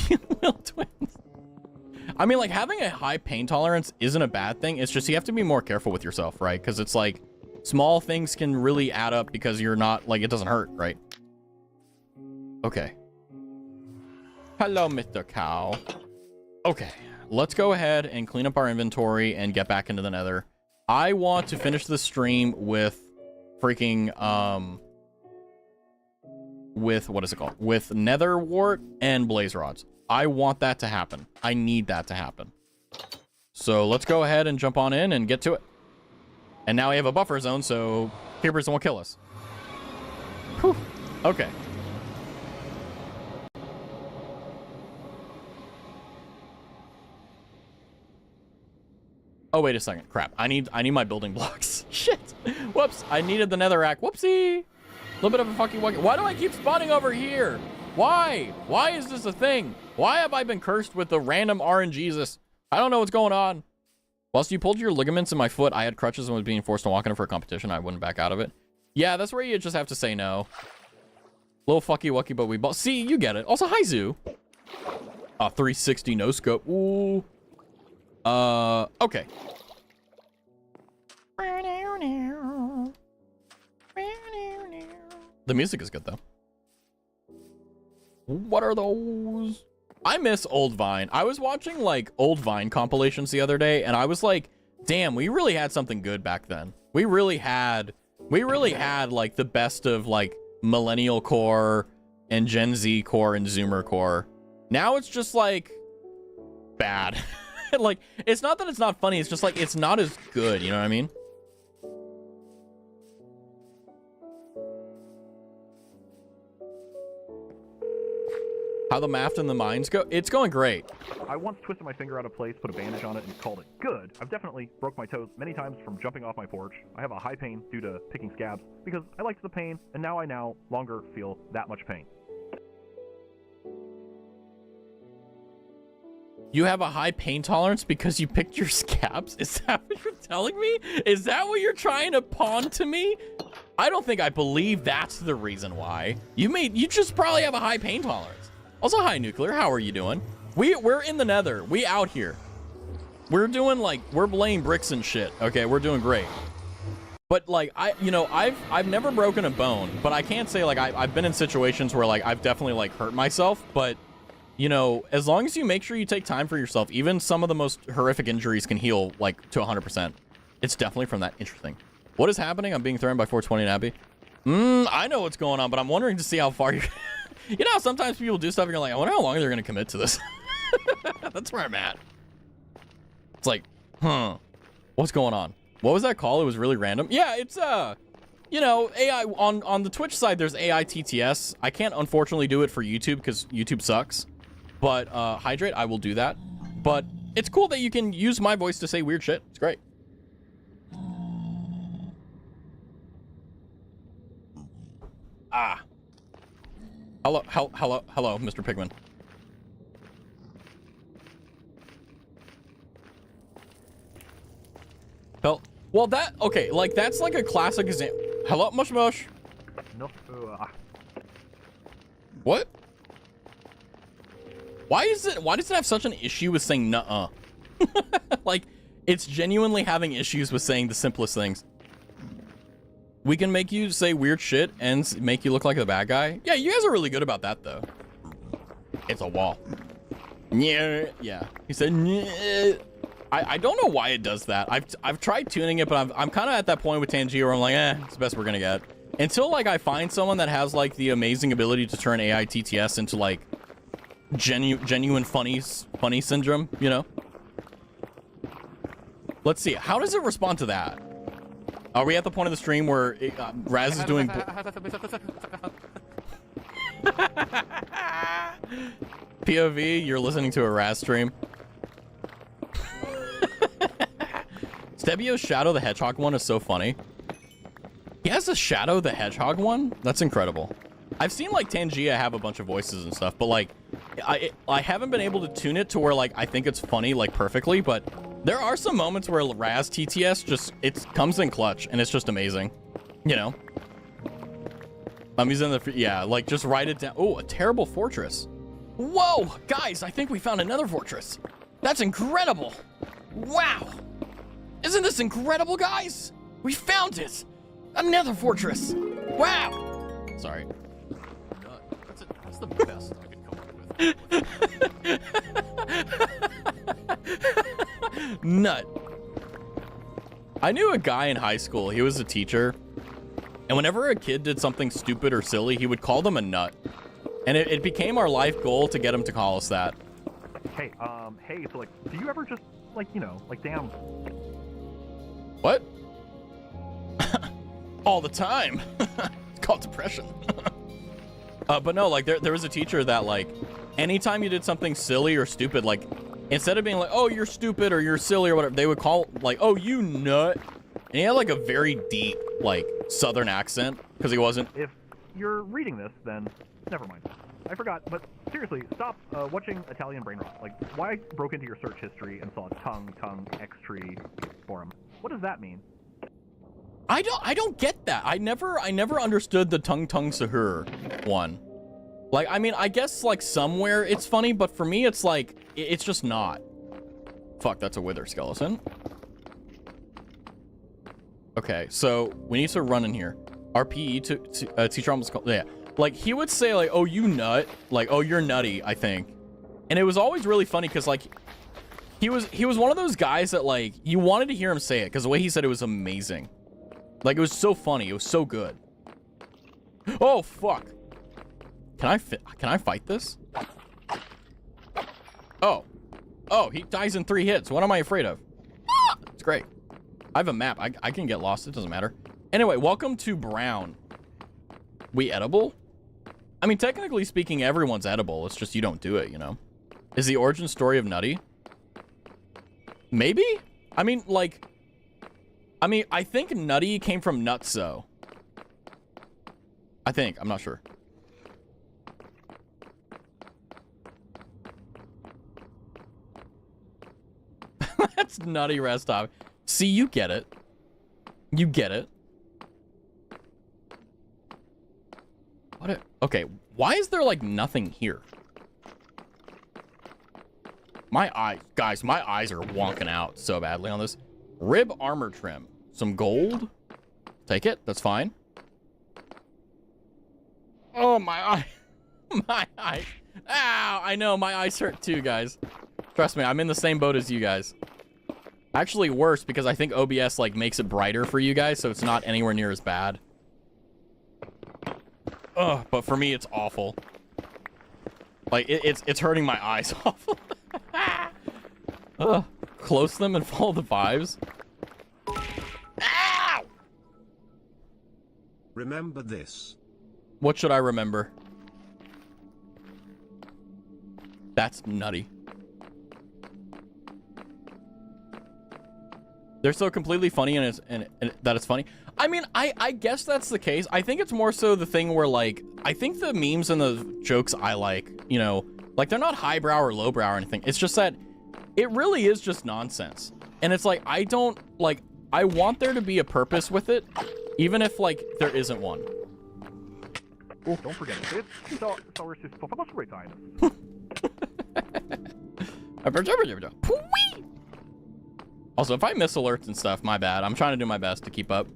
Little twins. I mean, like, having a high pain tolerance isn't a bad thing. It's just you have to be more careful with yourself, right? Because it's like, small things can really add up because you're not, like, it doesn't hurt, right? Okay. Hello, Mr. Cow. Okay, let's go ahead and clean up our inventory and get back into the Nether. I want to finish the stream with freaking with what is it called? With nether wart and blaze rods. I want that to happen. I need that to happen. So let's go ahead and jump on in and get to it. And now we have a buffer zone, so creepers won't kill us. Whew. Okay. Oh, wait a second. Crap. I need my building blocks. Shit. Whoops. I needed the netherrack. Whoopsie. A little bit of a fucking wucky. Why do I keep spawning over here? Why? Why is this a thing? Why have I been cursed with the random RNGesus? I don't know what's going on. Whilst you pulled your ligaments in my foot, I had crutches and was being forced to walk in it for a competition. I wouldn't back out of it. Yeah, that's where you just have to say no. Little fucky wucky, but we bought. See, you get it. Also, hi, Zoo. 360 no scope. Ooh. Okay. The music is good, though. What are those? I miss old Vine. I was watching, like, old Vine compilations the other day, and I was like, damn, we really had something good back then. We really had, like, the best of, like, Millennial Core and Gen Z Core and Zoomer Core. Now it's just, like, bad. Like, it's not that it's not funny, it's just, like, it's not as good, you know what I mean? How the math and the mines go? It's going great. I once twisted my finger out of place, put a bandage on it, and called it good. I've definitely broke my toes many times from jumping off my porch. I have a high pain due to picking scabs because I liked the pain, and now I longer feel that much pain. You have a high pain tolerance because you picked your scabs? Is that what you're telling me? Is that what you're trying to pawn to me? I don't think I believe that's the reason why. You just probably have a high pain tolerance. Also, hi, Nuclear. How are you doing? We're in the nether. We out here. We're doing, like, we're laying bricks and shit. Okay, we're doing great. But, like, I've never broken a bone, but I can't say, like, I've been in situations where, like, I've definitely, like, hurt myself. But, you know, as long as you make sure you take time for yourself, even some of the most horrific injuries can heal, like, to 100%. It's definitely from that. Interesting. What is happening? I'm being threatened by 420 Nabby. I know what's going on, but I'm wondering to see how far you're... You know how sometimes people do stuff and you're like, I wonder how long they're going to commit to this. That's where I'm at. It's like, what's going on? What was that call? It was really random. Yeah, it's, you know, AI on the Twitch side, there's AI TTS. I can't unfortunately do it for YouTube because YouTube sucks. But Hydrate, I will do that. But it's cool that you can use my voice to say weird shit. It's great. Ah. Hello, Mr. Pigman. Well, okay, like, that's like a classic example. Hello, Mush Mush. No. What? Why does it have such an issue with saying nuh-uh? Like, it's genuinely having issues with saying the simplest things. We can make you say weird shit and make you look like the bad guy. Yeah, you guys are really good about that, though. It's a wall. Yeah. He said, I don't know why it does that. I've tried tuning it, but I'm kind of at that point with Tangier where I'm like, it's the best we're gonna get. Until, like, I find someone that has, like, the amazing ability to turn AI TTS into, like, genuine funny syndrome, you know? Let's see. How does it respond to that? Are we at the point of the stream where Raz is doing... POV, you're listening to a Raz stream. Stebio's Shadow the Hedgehog one is so funny. He has a Shadow the Hedgehog one? That's incredible. I've seen, like, Tangia have a bunch of voices and stuff, but, like, I haven't been able to tune it to where, like, I think it's funny, like, perfectly, but... There are some moments where Raz TTS just, it comes in clutch, and it's just amazing. You know? I'm using the, yeah, like, just write it down. Oh, a terrible fortress. Whoa, guys, I think we found another fortress. That's incredible. Wow. Isn't this incredible, guys? We found it. Another fortress. Wow. Sorry. That's the best I could come up with. Nut. I knew a guy in high school. He was a teacher. And whenever a kid did something stupid or silly, he would call them a nut. And it became our life goal to get him to call us that. Hey, hey, so, like, do you ever just, like, you know, like, damn... What? All the time. It's called depression. But no, like, there was a teacher that, like, anytime you did something silly or stupid, like, instead of being like, oh, you're stupid or you're silly or whatever, they would call, like, oh, you nut. And he had, like, a very deep, like, southern accent, because he wasn't... If you're reading this, then never mind. I forgot, but seriously, stop watching Italian brain rot. Like, why I broke into your search history and saw tongue, X-tree forum. What does that mean? I don't get that. I never understood the tongue sahur one. Like, I mean, I guess, like, somewhere it's funny, but for me, it's like, it's just not. Fuck, that's a wither skeleton. Okay, so we need to run in here. Our PE teacher almost called, yeah. Like, he would say, like, oh, you nut. Like, oh, you're nutty, I think. And it was always really funny because, like, he was one of those guys that, like, you wanted to hear him say it because the way he said it was amazing. Like, it was so funny. It was so good. Oh, fuck. Can I fight this? Oh. Oh, he dies in 3 hits. What am I afraid of? It's great. I have a map. I can get lost. It doesn't matter. Anyway, welcome to Brown. We edible? I mean, technically speaking, everyone's edible. It's just you don't do it, you know? Is the origin story of Nutty? Maybe? I mean, like... I think Nutty came from Nutso. I think. I'm not sure. That's Nutty Raztavi. See, you get it. You get it. Okay, why is there, like, nothing here? My eyes, guys, my eyes are wonking out so badly on this. Rib armor trim. Some gold. Take it. That's fine. Oh, my eye. My eye. Ow, I know. My eyes hurt too, guys. Trust me, I'm in the same boat as you guys. Actually, worse, because I think OBS, like, makes it brighter for you guys, so it's not anywhere near as bad. Ugh, but for me, it's awful. Like, it's hurting my eyes awful. Ugh. Close them and follow the vibes. Ow! Remember this. What should I remember? That's nutty. They're so completely funny and that it's funny. I mean, I guess that's the case. I think it's more so the thing where, like, I think the memes and the jokes I like, you know, like, they're not highbrow or lowbrow or anything. It's just that it really is just nonsense. And it's like, I don't, like, I want there to be a purpose with it, even if, like, there isn't one. Oh, don't forget it. It's our great time. Also, if I miss alerts and stuff, my bad. I'm trying to do my best to keep up.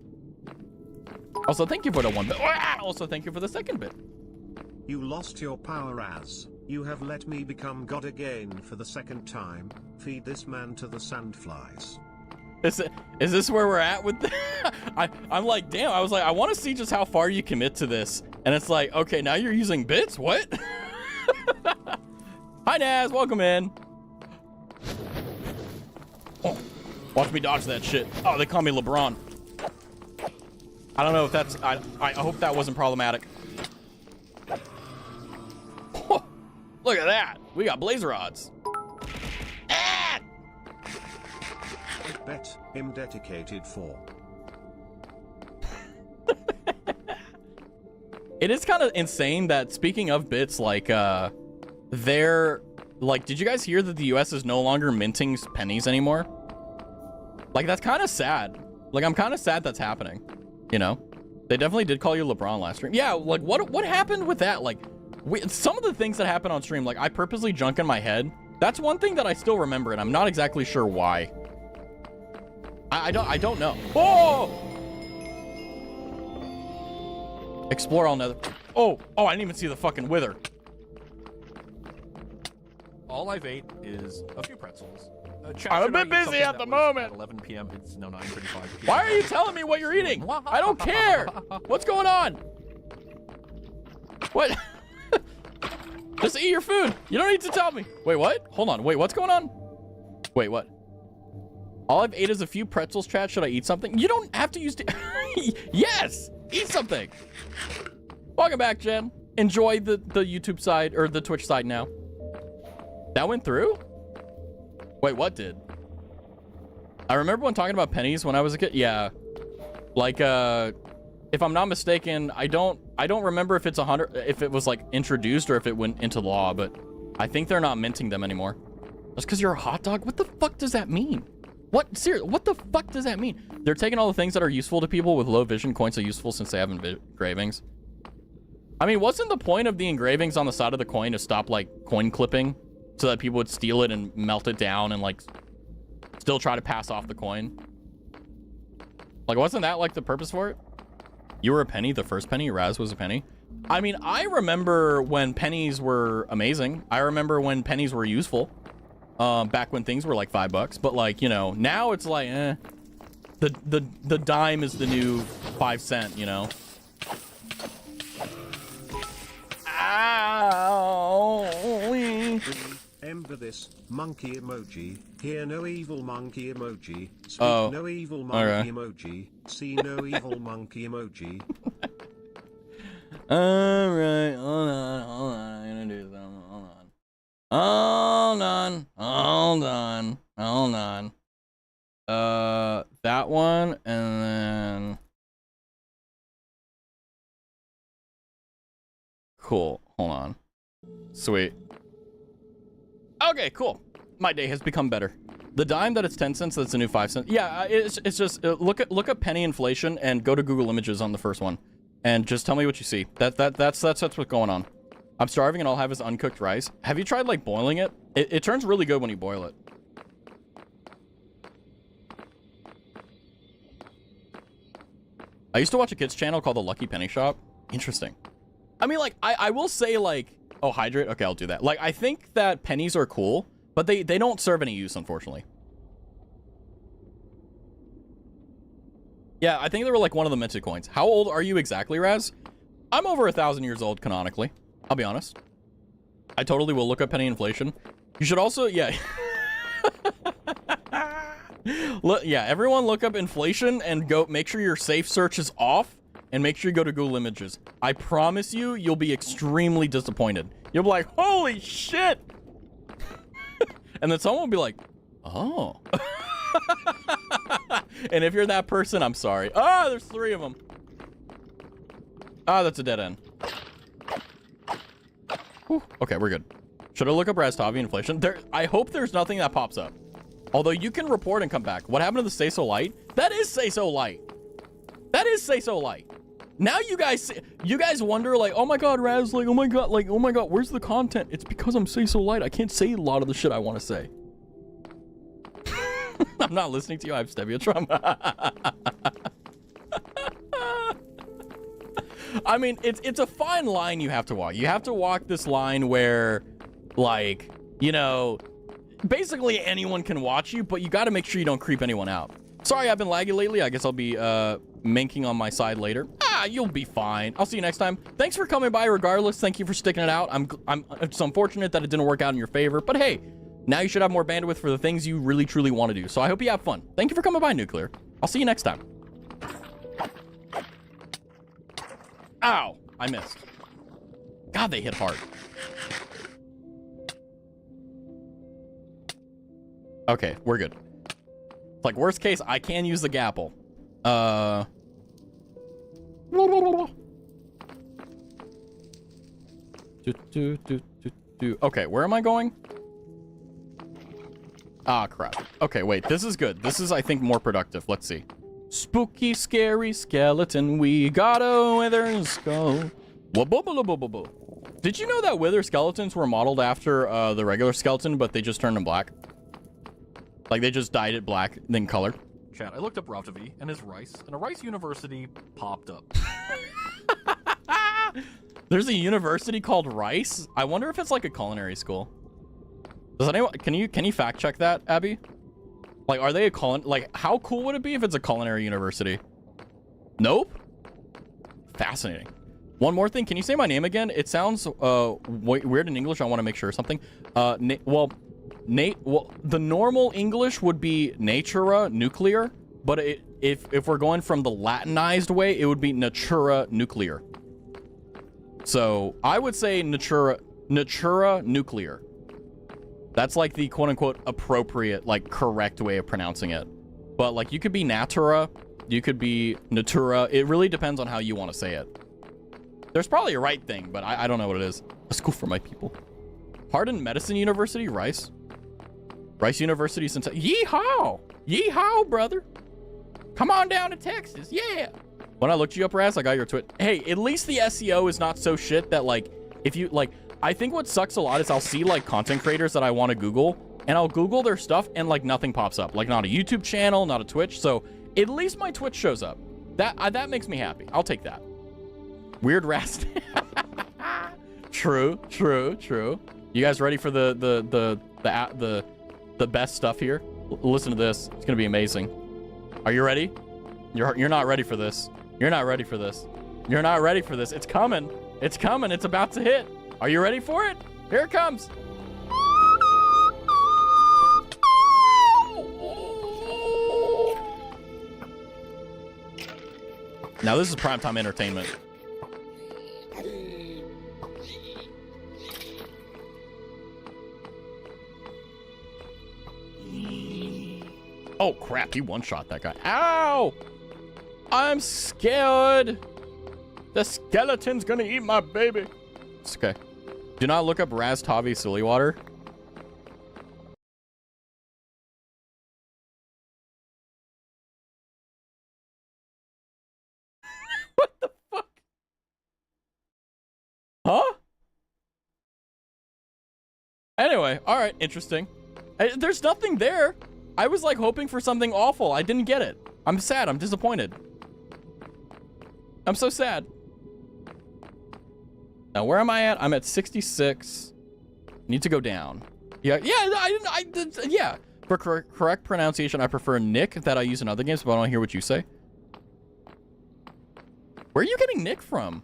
Also, thank you for the 1 bit. Also, thank you for the 2nd bit. You lost your power as you have let me become God again for the 2nd time. Feed this man to the sandflies. Is this where we're at with the I'm like, damn, I was like, I want to see just how far you commit to this. And it's like, okay, now you're using bits? What? Hi, Naz. Welcome in. Oh, watch me dodge that shit. Oh, they call me LeBron. I don't know if that's... I hope that wasn't problematic. Oh, look at that. We got blaze rods. Ah! Bet him dedicated for. It is kind of insane that, speaking of bits, like, they're... Like, did you guys hear that the US is no longer minting pennies anymore? Like, that's kind of sad. Like, I'm kind of sad that's happening. You know? They definitely did call you LeBron last stream. Yeah, like, what happened with that? Like, some of the things that happened on stream, like, I purposely junk in my head. That's one thing that I still remember, and I'm not exactly sure why. I don't know. Oh! Explore all Nether. Oh, I didn't even see the fucking wither. all I've ate is a few pretzels. Chat, I'm a should I bit eat busy something at that the was moment. At 11 p.m. It's no 9:35 p.m. Why are you telling me what you're eating? I don't care. What's going on? What? Just eat your food. You don't need to tell me. Wait, what? Hold on. Wait, what's going on? Wait, what? All I've ate is a few pretzels, chat. Should I eat something? You don't have to use... Yes! Eat something. Welcome back, Jen. Enjoy the YouTube side, or the Twitch side now. That went through? Wait, what did? I remember when talking about pennies when I was a kid. Yeah. Like, if I'm not mistaken, I don't remember if it's 100, if it was like introduced or if it went into law, but I think they're not minting them anymore. Just because you're a hot dog? What the fuck does that mean? What? Seriously, what the fuck does that mean? They're taking all the things that are useful to people with low vision. Coins are useful since they have engravings. I mean, wasn't the point of the engravings on the side of the coin to stop like coin clipping so that people would steal it and melt it down and like still try to pass off the coin? Like, wasn't that like the purpose for it? You were a penny, the first penny. Raz was a penny. I mean, I remember when pennies were amazing. I remember when pennies were useful. Back when things were like $5, but like, you know, now it's like, the dime is the new 5 cent, you know. Ow. Ember this monkey emoji. Hear no evil monkey emoji. Speak Oh, no evil monkey emoji. See no evil monkey emoji. All right, hold on. I'm gonna do something. Hold on. That one, and then... Cool, hold on. Sweet. Okay, cool. My day has become better. The dime that it's 10 cents, that's a new 5 cents. Yeah, it's just, look up penny inflation and go to Google Images on the first one. And just tell me what you see. That's what's going on. I'm starving and all I have is uncooked rice. Have you tried like boiling it? It turns really good when you boil it. I used to watch a kids channel called The Lucky Penny Shop. Interesting. I mean, like, I will say like, oh, hydrate. Okay, I'll do that. Like, I think that pennies are cool, but they don't serve any use, unfortunately. Yeah, I think they were like one of the minted coins. How old are you exactly, Raz? I'm over 1,000 years old canonically. I'll be honest. I totally will look up penny inflation. You should also, yeah. Look, yeah, everyone look up inflation and go make sure your safe search is off and make sure you go to Google Images. I promise you, you'll be extremely disappointed. You'll be like, holy shit. And then someone will be like, oh. And if you're that person, I'm sorry. Ah, there's 3 of them. Ah, that's a dead end. Whew. Okay, we're good. Should I look up Raztavi inflation? I hope there's nothing that pops up. Although you can report and come back. What happened to the Say So Light? That is Say So Light. That is Say So Light. Now you guys wonder like, oh my god, Raz, like, oh my god, where's the content? It's because I'm Say So Light. I can't say a lot of the shit I want to say. I'm not listening to you. I have stevia trauma. I mean, it's a fine line you have to walk. You have to walk this line where, like, you know, basically anyone can watch you, but you got to make sure you don't creep anyone out. Sorry, I've been laggy lately. I guess I'll be minking on my side later. You'll be fine. I'll see you next time. Thanks for coming by regardless. Thank you for sticking it out. It's unfortunate that it didn't work out in your favor, but hey, now you should have more bandwidth for the things you really, truly want to do. So I hope you have fun. Thank you for coming by, Nuclear. I'll see you next time. Ow! I missed. God, they hit hard. Okay, we're good. It's like, worst case, I can use the gapple. Okay, where am I going? Ah, crap. Okay, wait, this is good. This is, I think, more productive. Let's see. Spooky, scary skeleton, we got a wither skull. Did you know that wither skeletons were modeled after the regular skeleton, but they just turned them black? Like, they just dyed it black, then colored. Chat, I looked up Raztavi and his rice, and a rice university popped up. There's a university called Rice? I wonder if it's like a culinary school. Does anyone, can you fact check that, Abby? Like, are they a like, how cool would it be if it's a culinary university? Nope. Fascinating. One more thing, can you say my name again? It sounds weird in English. I want to make sure something. Well, the normal English would be natura nuclear, but if we're going from the Latinized way, it would be natura nuclear. So I would say natura nuclear. That's like the quote-unquote appropriate, like correct way of pronouncing it. But like you could be natura, you could be natura. It really depends on how you want to say it. There's probably a right thing, but I don't know what it is. A school for my people. Hardin Medicine University, Rice. Rice University since yeehaw! Yeehaw, brother. Come on down to Texas, yeah. When I looked you up, Raz, I got your tweet. Hey, at least the SEO is not so shit that like, if you like, I think what sucks a lot is I'll see like content creators that I want to Google, and I'll Google their stuff and like nothing pops up. Like not a YouTube channel, not a Twitch. So at least my Twitch shows up. That makes me happy. I'll take that. Weird Rast. True. You guys ready for the best stuff here? Listen to this. It's gonna be amazing. Are you ready? You're not ready for this. You're not ready for this. You're not ready for this. It's coming. It's coming. It's about to hit. Are you ready for it? Here it comes. Now this is primetime entertainment. Oh crap, he one-shot that guy. Ow! I'm scared. The skeleton's gonna eat my baby. It's okay. Do not look up Raztavi silly water. What the fuck? Huh? Anyway, all right, interesting. There's nothing there. I was like hoping for something awful. I didn't get it. I'm sad. I'm disappointed. I'm so sad. Now, where am I at? I'm at 66. Need to go down. Yeah. Yeah. For correct pronunciation, I prefer Nick that I use in other games, but I want to hear what you say. Where are you getting Nick from?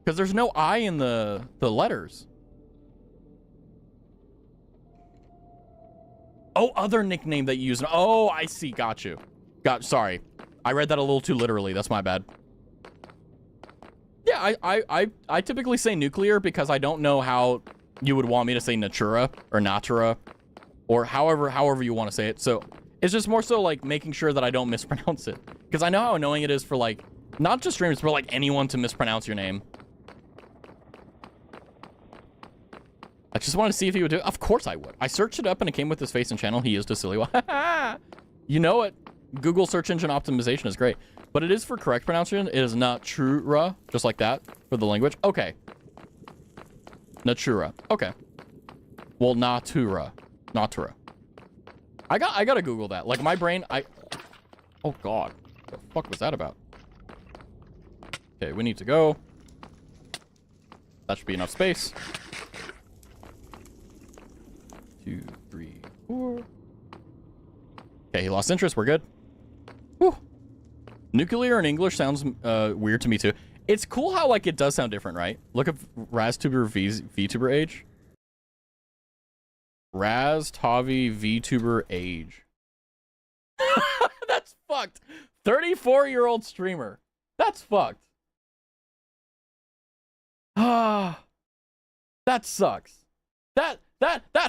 Because there's no I in the letters. Oh, other nickname that you use. Oh, I see. Got you. Sorry. I read that a little too literally. That's my bad. Yeah, I typically say nuclear because I don't know how you would want me to say natura or natura or however you want to say it. So it's just more so like making sure that I don't mispronounce it, because I know how annoying it is for like not just streamers but like anyone to mispronounce your name. I just wanted to see if he would do it. Of course I would. I searched it up and it came with his face and channel. He used a silly one. You know it. Google search engine optimization is great. But it is for correct pronunciation. It is natura, just like that, for the language. Okay. Natura. Okay. Well, natura. Natura. I gotta Google that. Like, my brain, oh, God. What the fuck was that about? Okay, we need to go. That should be enough space. 2, 3, 4. Okay, he lost interest. We're good. Whew. Nuclear in English sounds weird to me too. It's cool how like it does sound different, right? Look up Raztuber VTuber age. Raztavi VTuber age. That's fucked. 34-year-old streamer. That's fucked. Ah, that sucks. That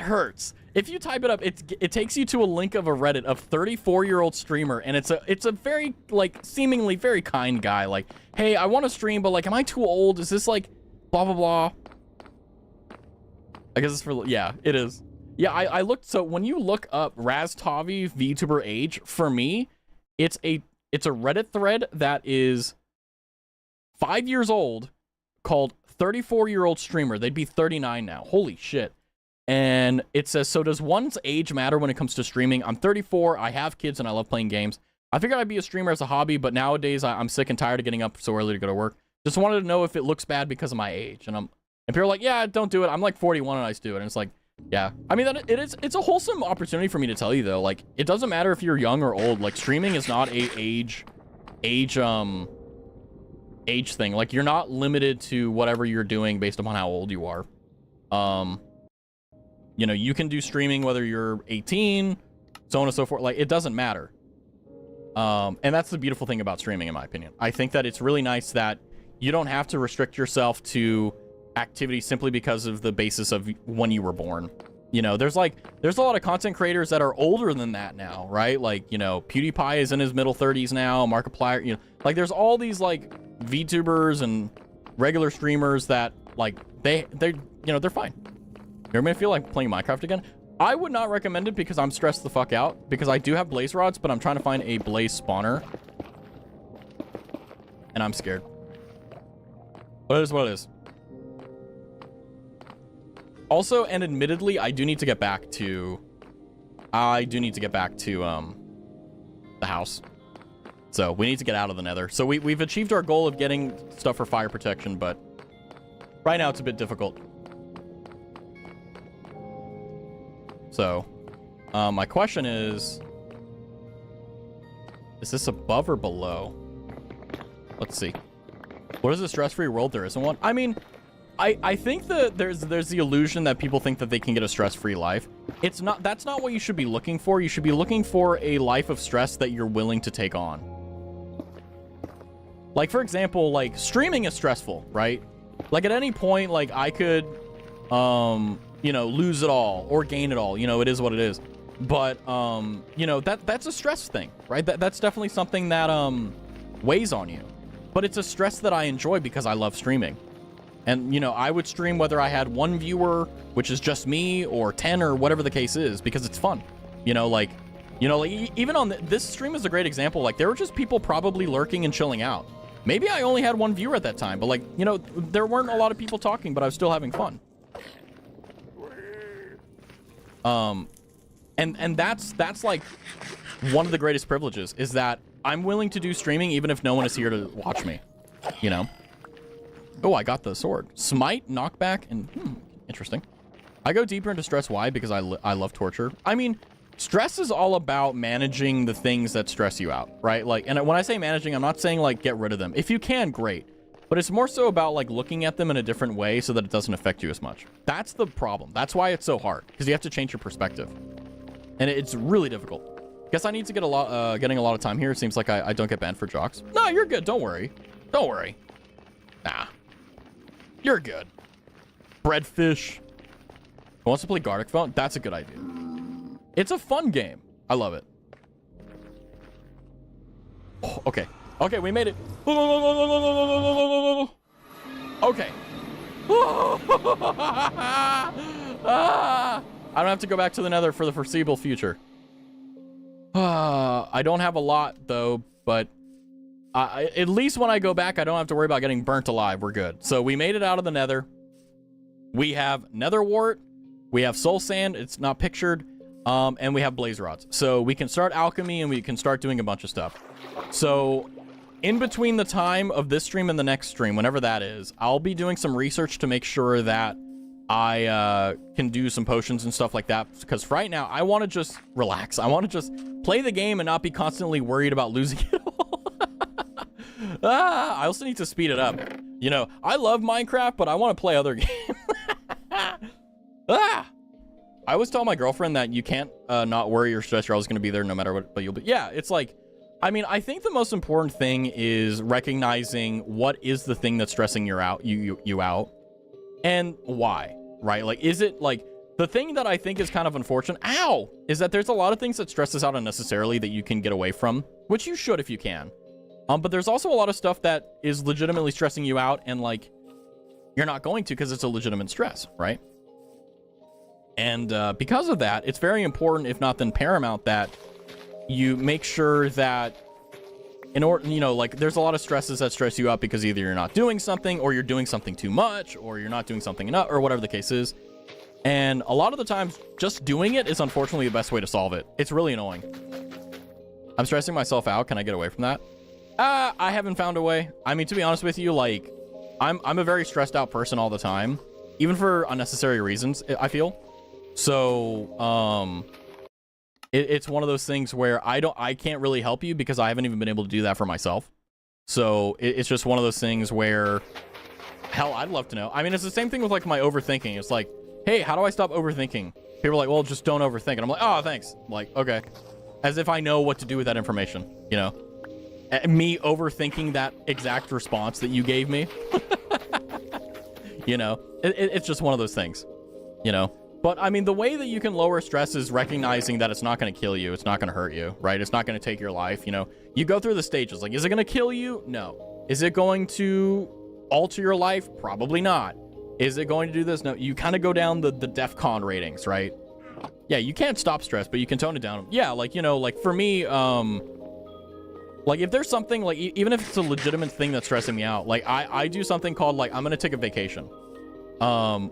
hurts. If you type it up, it takes you to a link of a Reddit of 34-year-old streamer, and it's a very like seemingly very kind guy. Like, hey, I want to stream, but like, am I too old? Is this like blah blah blah? I guess it's for yeah, it is. Yeah, I looked. So when you look up Raztavi VTuber age, for me, it's a Reddit thread that is 5 years old, called 34-year-old streamer. They'd be 39 now. Holy shit. And it says, so does one's age matter when it comes to streaming? I'm 34, I have kids, and I love playing games. I figured I'd be a streamer as a hobby, but nowadays I'm sick and tired of getting up so early to go to work. Just wanted to know if it looks bad because of my age. And people are like, yeah, don't do it. I'm like 41 and I still do it. And it's like, Yeah, I mean, it's a wholesome opportunity for me to tell you though, like, it doesn't matter if you're young or old, like, streaming is not a age thing. Like, you're not limited to whatever you're doing based upon how old you are. You know, you can do streaming whether you're 18, so on and so forth. Like, it doesn't matter. And that's the beautiful thing about streaming, in my opinion. I think that it's really nice that you don't have to restrict yourself to activity simply because of the basis of when you were born. You know, there's a lot of content creators that are older than that now, right? Like, you know, PewDiePie is in his middle 30s now, Markiplier, you know, like, there's all these like VTubers and regular streamers that like they're you know, they're fine. You're gonna feel like playing Minecraft again. I would not recommend it because I'm stressed the fuck out, because I do have blaze rods, but I'm trying to find a blaze spawner and I'm scared. But it is what it is. Also, and admittedly, I do need to get back to the house. So we need to get out of the Nether. So we've achieved our goal of getting stuff for fire protection, but right now it's a bit difficult. So my question is this above or below? Let's see. What is a stress-free world? There isn't one. I mean, I think that there's the illusion that people think that they can get a stress-free life. It's not. That's not what you should be looking for. You should be looking for a life of stress that you're willing to take on. Like, for example, like, streaming is stressful, right? Like, at any point, like, I could, you know, lose it all or gain it all. You know, it is what it is. But, you know, that's a stress thing, right? That's definitely something that weighs on you. But it's a stress that I enjoy because I love streaming. And, you know, I would stream whether I had 1 viewer, which is just me, or 10, or whatever the case is, because it's fun. You know, like, even on this stream is a great example. Like, there were just people probably lurking and chilling out. Maybe I only had 1 viewer at that time, but, like, you know, there weren't a lot of people talking, but I was still having fun. And that's like one of the greatest privileges, is that I'm willing to do streaming even if no one is here to watch me, you know? Oh, I got the sword. Smite, knockback, and interesting. I go deeper into stress. Why? Because I love torture. I mean, stress is all about managing the things that stress you out, right? Like, and when I say managing, I'm not saying like get rid of them. If you can, great. But it's more so about like looking at them in a different way so that it doesn't affect you as much. That's the problem. That's why it's so hard, because you have to change your perspective. And it's really difficult. Guess I need to get getting a lot of time here. It seems like I don't get banned for jocks. No, you're good. Don't worry. Don't worry. Nah. You're good. Breadfish. Who wants to play Gartic Phone? That's a good idea. It's a fun game. I love it. Oh, okay. Okay, we made it. Okay. I don't have to go back to the Nether for the foreseeable future. I don't have a lot, though, but at least when I go back, I don't have to worry about getting burnt alive. We're good. So we made it out of the Nether. We have Nether wart. We have soul sand. It's not pictured. And we have blaze rods. So we can start alchemy and we can start doing a bunch of stuff. So in between the time of this stream and the next stream, whenever that is, I'll be doing some research to make sure that I can do some potions and stuff like that. Because right now, I want to just relax. I want to just play the game and not be constantly worried about losing it all. I also need to speed it up. You know, I love Minecraft, but I want to play other games. I always tell my girlfriend that you can't not worry or stress. You're always going to be there no matter what, but you'll be. Yeah, it's like, I mean, I think the most important thing is recognizing what is the thing that's stressing you out, and why, right? Like, is it like the thing that I think is kind of unfortunate? Ow! Is that there's a lot of things that stress us out unnecessarily that you can get away from, which you should if you can. But there's also a lot of stuff that is legitimately stressing you out, and like you're not going to because it's a legitimate stress, right? And because of that, it's very important, if not then paramount, that you make sure that in order, you know, like there's a lot of stresses that stress you out because either you're not doing something, or you're doing something too much, or you're not doing something enough, or whatever the case is. And a lot of the times, just doing it is unfortunately the best way to solve it. It's really annoying. I'm stressing myself out. Can I get away from that? I haven't found a way. I mean, to be honest with you, like, I'm a very stressed out person all the time, even for unnecessary reasons, I feel. So, it's one of those things where I can't really help you because I haven't even been able to do that for myself. So it's just one of those things where, hell, I'd love to know. I mean, it's the same thing with like my overthinking. It's like, hey, how do I stop overthinking? People are like, well, just don't overthink. And I'm like, oh, thanks. I'm like, okay. As if I know what to do with that information, you know? Me overthinking that exact response that you gave me. You know, it's just one of those things, you know? But I mean, the way that you can lower stress is recognizing that it's not going to kill you. It's not going to hurt you, right? It's not going to take your life. You know, you go through the stages. Like, is it going to kill you? No. Is it going to alter your life? Probably not. Is it going to do this? No. You kind of go down the DEF CON ratings, right? Yeah, you can't stop stress, but you can tone it down. Yeah, like, you know, like for me, like if there's something like, even if it's a legitimate thing that's stressing me out, like I do something called like, I'm going to take a vacation,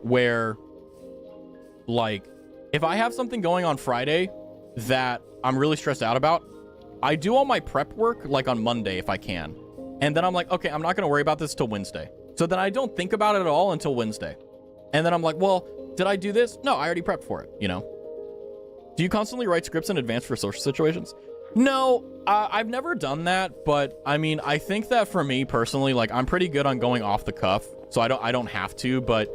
where like, if I have something going on Friday that I'm really stressed out about, I do all my prep work like on Monday if I can. And then I'm like, okay, I'm not going to worry about this till Wednesday. So then I don't think about it at all until Wednesday. And then I'm like, well, did I do this? No, I already prepped for it, you know? Do you constantly write scripts in advance for social situations? No, I've never done that. But I mean, I think that for me personally, like I'm pretty good on going off the cuff. So I don't have to, but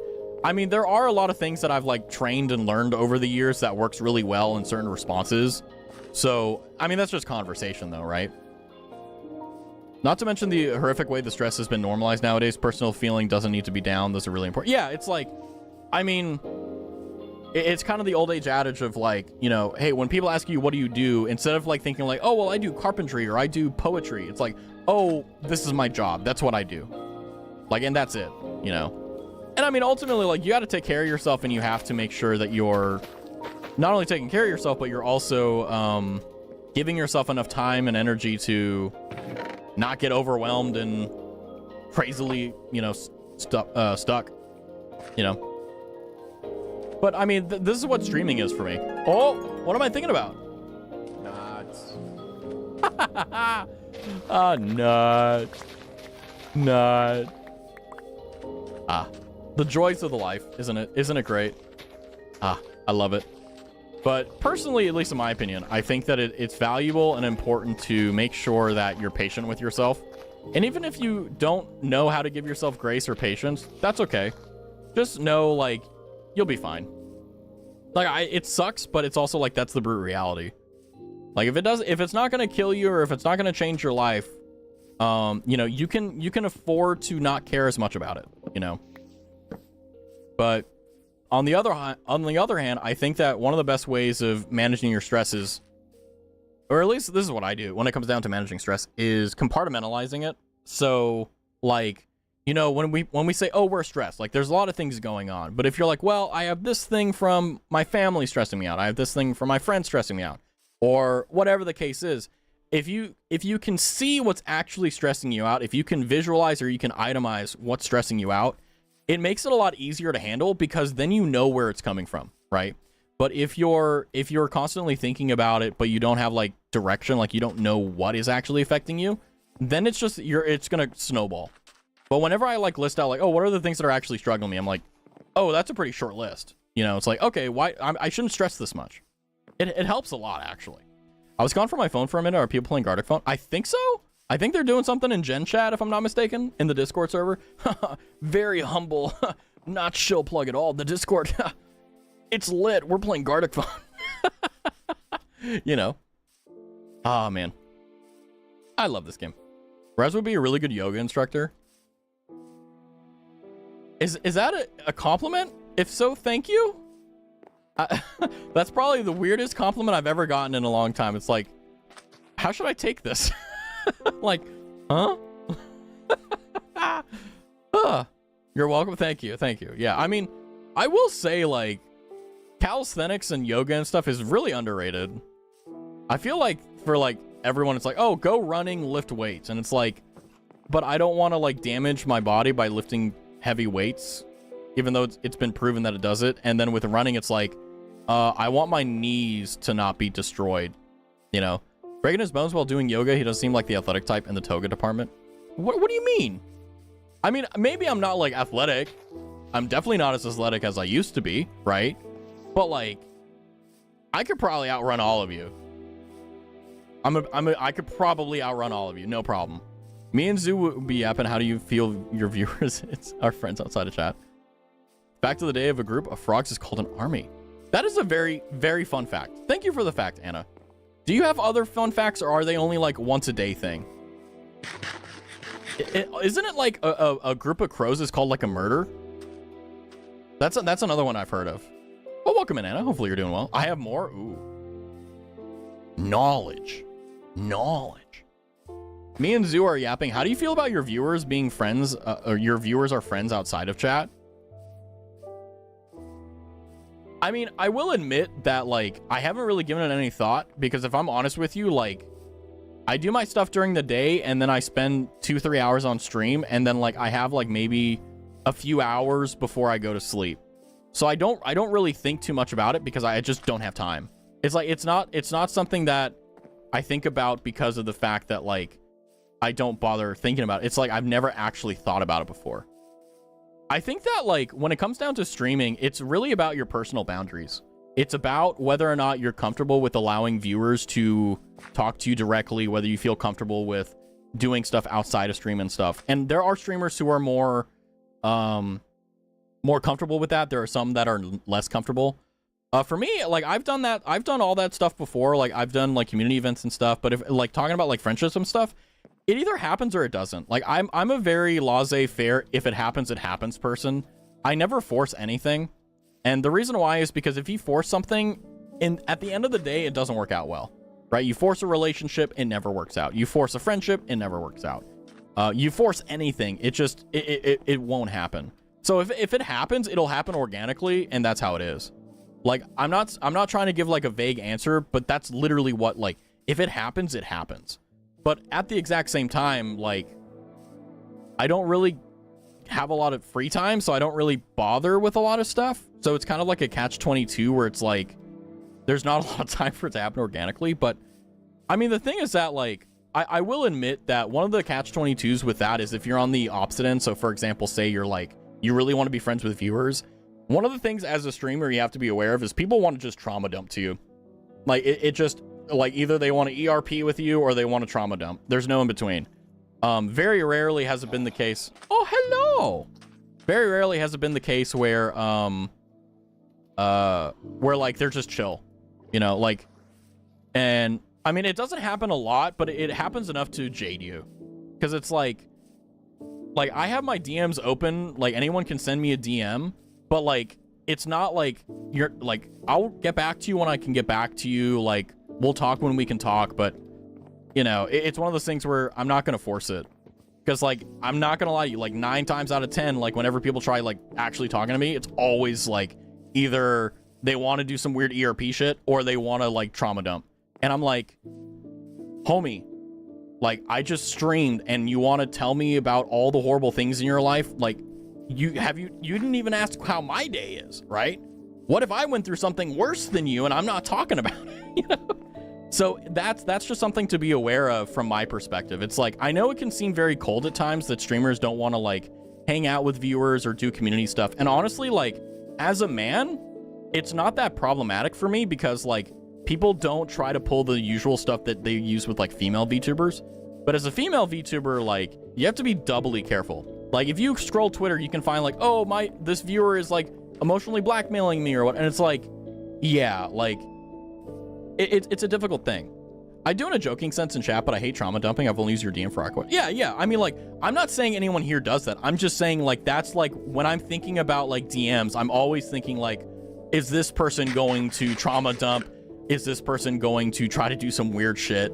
I mean, there are a lot of things that I've like trained and learned over the years that works really well in certain responses. So, I mean, that's just conversation though, right? Not to mention the horrific way the stress has been normalized nowadays. Personal feeling doesn't need to be down. Those are really important. Yeah, it's like, I mean, it's kind of the old age adage of like, you know, hey, when people ask you, what do you do? Instead of like thinking like, oh, well, I do carpentry or I do poetry. It's like, oh, this is my job. That's what I do. Like, and that's it, you know? And I mean, ultimately, like, you got to take care of yourself and you have to make sure that you're not only taking care of yourself, but you're also giving yourself enough time and energy to not get overwhelmed and crazily, you know, stuck, you know. But I mean, this is what streaming is for me. Oh, what am I thinking about? Nuts. Nuts. The joys of the life, isn't it? Isn't it great? I love it. But personally, at least in my opinion, I think that it's valuable and important to make sure that you're patient with yourself. And even if you don't know how to give yourself grace or patience, that's okay. Just know, like, you'll be fine. Like, it sucks, but it's also like, that's the brute reality. Like, if it's not going to kill you or if it's not going to change your life, you know, you can afford to not care as much about it, you know. But on the other hand, I think that one of the best ways of managing your stress is, or at least this is what I do when it comes down to managing stress, is compartmentalizing it. So like, you know, when we say, oh, we're stressed, like there's a lot of things going on. But if you're like, well, I have this thing from my family stressing me out, I have this thing from my friends stressing me out, or whatever the case is, if you can see what's actually stressing you out, if you can visualize or you can itemize what's stressing you out, it makes it a lot easier to handle because then you know where it's coming from, right? But if you're constantly thinking about it, but you don't have like direction, like you don't know what is actually affecting you, then it's just it's gonna snowball. But whenever I like list out like, oh, what are the things that are actually struggling me? I'm like, oh, that's a pretty short list. You know, it's like, okay, why I shouldn't stress this much. It helps a lot actually. I was gone from my phone for a minute. Are people playing Gartic Phone? I think so. I think they're doing something in Gen Chat, if I'm not mistaken, in the Discord server. Very humble, not shill plug at all. The Discord, it's lit. We're playing Gartic Phone. You know. Oh, man. I love this game. Rez would be a really good yoga instructor. Is that a compliment? If so, thank you. That's probably the weirdest compliment I've ever gotten in a long time. It's like, how should I take this? Like, huh? You're welcome. Thank you. Thank you. Yeah, I mean, I will say, like, calisthenics and yoga and stuff is really underrated. I feel like for, like, everyone, it's like, oh, go running, lift weights. And it's like, but I don't want to, like, damage my body by lifting heavy weights, even though it's been proven that it does it. And then with running, it's like, I want my knees to not be destroyed, you know? Breaking his bones while doing yoga, he doesn't seem like the athletic type in the toga department. What do you mean? I mean, maybe I'm not like athletic. I'm definitely not as athletic as I used to be, right? But like, I could probably outrun all of you. I could probably outrun all of you, no problem. Me and Zoo would be yapping. How do you feel your viewers? It's our friends outside of chat. Fact of the day of a group of frogs is called an army. That is a very, very fun fact. Thank you for the fact, Anna. Do you have other fun facts, or are they only like once a day thing? Isn't it like a group of crows is called like a murder? That's another one I've heard of. Well, welcome in, Anna. Hopefully you're doing well. I have more. Ooh. Knowledge. Me and Zoo are yapping. How do you feel about your viewers being friends, or your viewers are friends outside of chat? I mean, I will admit that, like, I haven't really given it any thought, because if I'm honest with you, like, I do my stuff during the day, and then I spend 2-3 hours on stream, and then, like, I have, like, maybe a few hours before I go to sleep. So I don't really think too much about it, because I just don't have time. It's like, it's not something that I think about because of the fact that, like, I don't bother thinking about it. It's like, I've never actually thought about it before. I think that, like, when it comes down to streaming, it's really about your personal boundaries. It's about whether or not you're comfortable with allowing viewers to talk to you directly, whether you feel comfortable with doing stuff outside of stream and stuff. And there are streamers who are more comfortable with that. There are some that are less comfortable. For me, like, I've done that. I've done all that stuff before. Like, I've done, like, community events and stuff. But if, like, talking about, like, friendships and stuff, it either happens or it doesn't. Like, I'm a very laissez-faire, if it happens person. I never force anything. And the reason why is because if you force something, at the end of the day, it doesn't work out well, right? You force a relationship, it never works out. You force a friendship, it never works out. You force anything, it won't happen. So if it happens, it'll happen organically, and that's how it is. Like, I'm not trying to give, like, a vague answer, but that's literally what, like, if it happens, it happens. But at the exact same time, like, I don't really have a lot of free time, so I don't really bother with a lot of stuff. So it's kind of like a catch-22 where it's like, there's not a lot of time for it to happen organically. But, I mean, the thing is that, like, I will admit that one of the catch-22s with that is if you're on the opposite end. So, for example, say you're, like, you really want to be friends with viewers. One of the things as a streamer you have to be aware of is people want to just trauma dump to you. Like, it just... like, either they want to ERP with you or they want to trauma dump. There's no in between. Very rarely has it been the case. Oh, hello. Very rarely has it been the case where like they're just chill, you know, like, and I mean, it doesn't happen a lot, but it happens enough to jade you, because it's like I have my DMs open, like anyone can send me a DM, but like, it's not like you're like, I'll get back to you when I can get back to you. Like, we'll talk when we can talk, but, you know, it's one of those things where I'm not going to force it. Because, like, I'm not going to lie to you, like, 9 times out of 10, like, whenever people try, like, actually talking to me, it's always, like, either they want to do some weird ERP shit or they want to, like, trauma dump. And I'm like, homie, like, I just streamed and you want to tell me about all the horrible things in your life? Like, you didn't even ask how my day is, right? What if I went through something worse than you and I'm not talking about it, you know? So that's just something to be aware of from my perspective. It's like, I know it can seem very cold at times that streamers don't want to, like, hang out with viewers or do community stuff. And honestly, like, as a man, it's not that problematic for me because, like, people don't try to pull the usual stuff that they use with, like, female VTubers. But as a female VTuber, like, you have to be doubly careful. Like, if you scroll Twitter, you can find, like, oh, this viewer is, like, emotionally blackmailing me or what. And it's like, yeah, like, it's a difficult thing. I do in a joking sense in chat, but I hate trauma dumping. I've only used your DM for aqua. Yeah. I mean, like, I'm not saying anyone here does that. I'm just saying, like, that's, like, when I'm thinking about, like, DMs, I'm always thinking, like, is this person going to trauma dump? Is this person going to try to do some weird shit?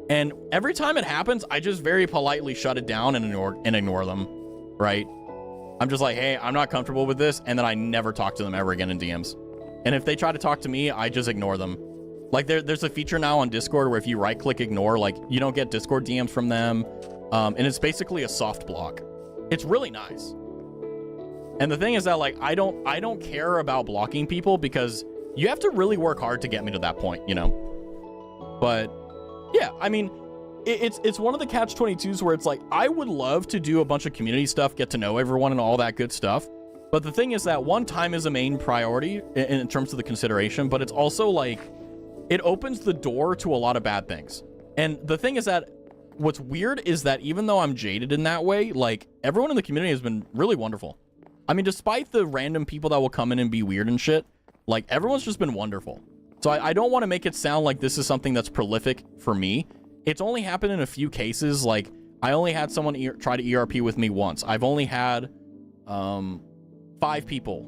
And every time it happens, I just very politely shut it down and ignore them, right? I'm just like, hey, I'm not comfortable with this, and then I never talk to them ever again in DMs. And if they try to talk to me, I just ignore them. Like, there's a feature now on Discord where if you right-click ignore, like, you don't get Discord DMs from them, and it's basically a soft block. It's really nice. And the thing is that, like, I don't care about blocking people because you have to really work hard to get me to that point, you know? But, yeah, I mean, it's one of the catch-22s where it's like, I would love to do a bunch of community stuff, get to know everyone and all that good stuff. But the thing is that one, time is a main priority in terms of the consideration, but it's also like, it opens the door to a lot of bad things. And the thing is that what's weird is that even though I'm jaded in that way, like, everyone in the community has been really wonderful. I mean, despite the random people that will come in and be weird and shit, like, everyone's just been wonderful. So I don't want to make it sound like this is something that's prolific for me. It's only happened in a few cases. Like, I only had someone try to ERP with me once. I've only had 5 people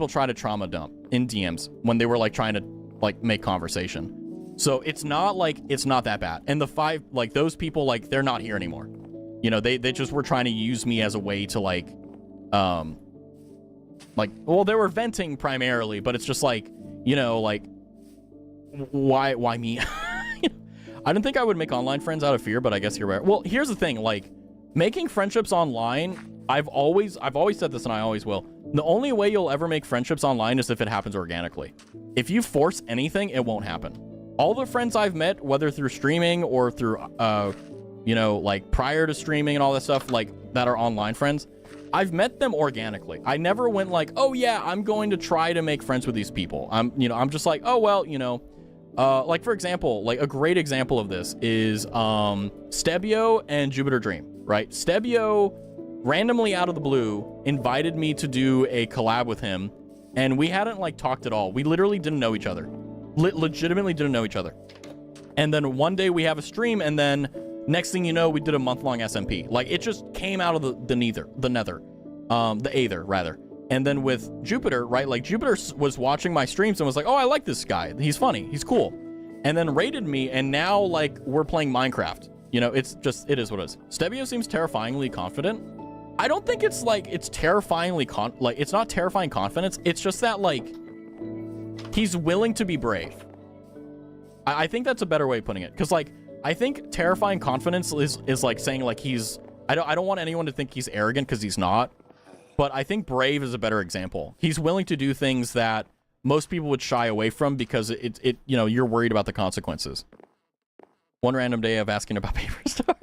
try to trauma dump in DMs when they were like trying to like make conversation. So it's not like, it's not that bad. And the 5, like, those people, like, they're not here anymore. You know, they just were trying to use me as a way to like, well, they were venting primarily, but it's just like, you know, like, why me? I didn't think I would make online friends out of fear, but I guess you're right. Well, here's the thing, like, making friendships online, I've always said this and I always will. The only way you'll ever make friendships online is if it happens organically. If you force anything, it won't happen. All the friends I've met, whether through streaming or through, you know, like prior to streaming and all that stuff, like that are online friends, I've met them organically. I never went like, oh yeah, I'm going to try to make friends with these people. I'm just like, oh, well, you know, like for example, like a great example of this is, Stebio and Jupiter Dream, right? Stebio randomly out of the blue invited me to do a collab with him, and we hadn't like talked at all. We literally didn't know each other. Legitimately didn't know each other. And then one day we have a stream, and then next thing you know, we did a month-long SMP. Like, it just came out of the Nether. The Aether, rather. And then with Jupiter, right? Like, Jupiter was watching my streams and was like, oh, I like this guy. He's funny. He's cool. And then raided me, and now, like, we're playing Minecraft. You know, it's just, it is what it is. Stebio seems terrifyingly confident. I don't think it's, like, it's terrifyingly it's not terrifying confidence. It's just that, like, he's willing to be brave. I think that's a better way of putting it. Because, like, I think terrifying confidence is like saying, like, he's... I don't want anyone to think he's arrogant, because he's not. But I think brave is a better example. He's willing to do things that most people would shy away from because it you know, you're worried about the consequences. One random day of asking about Paper Star.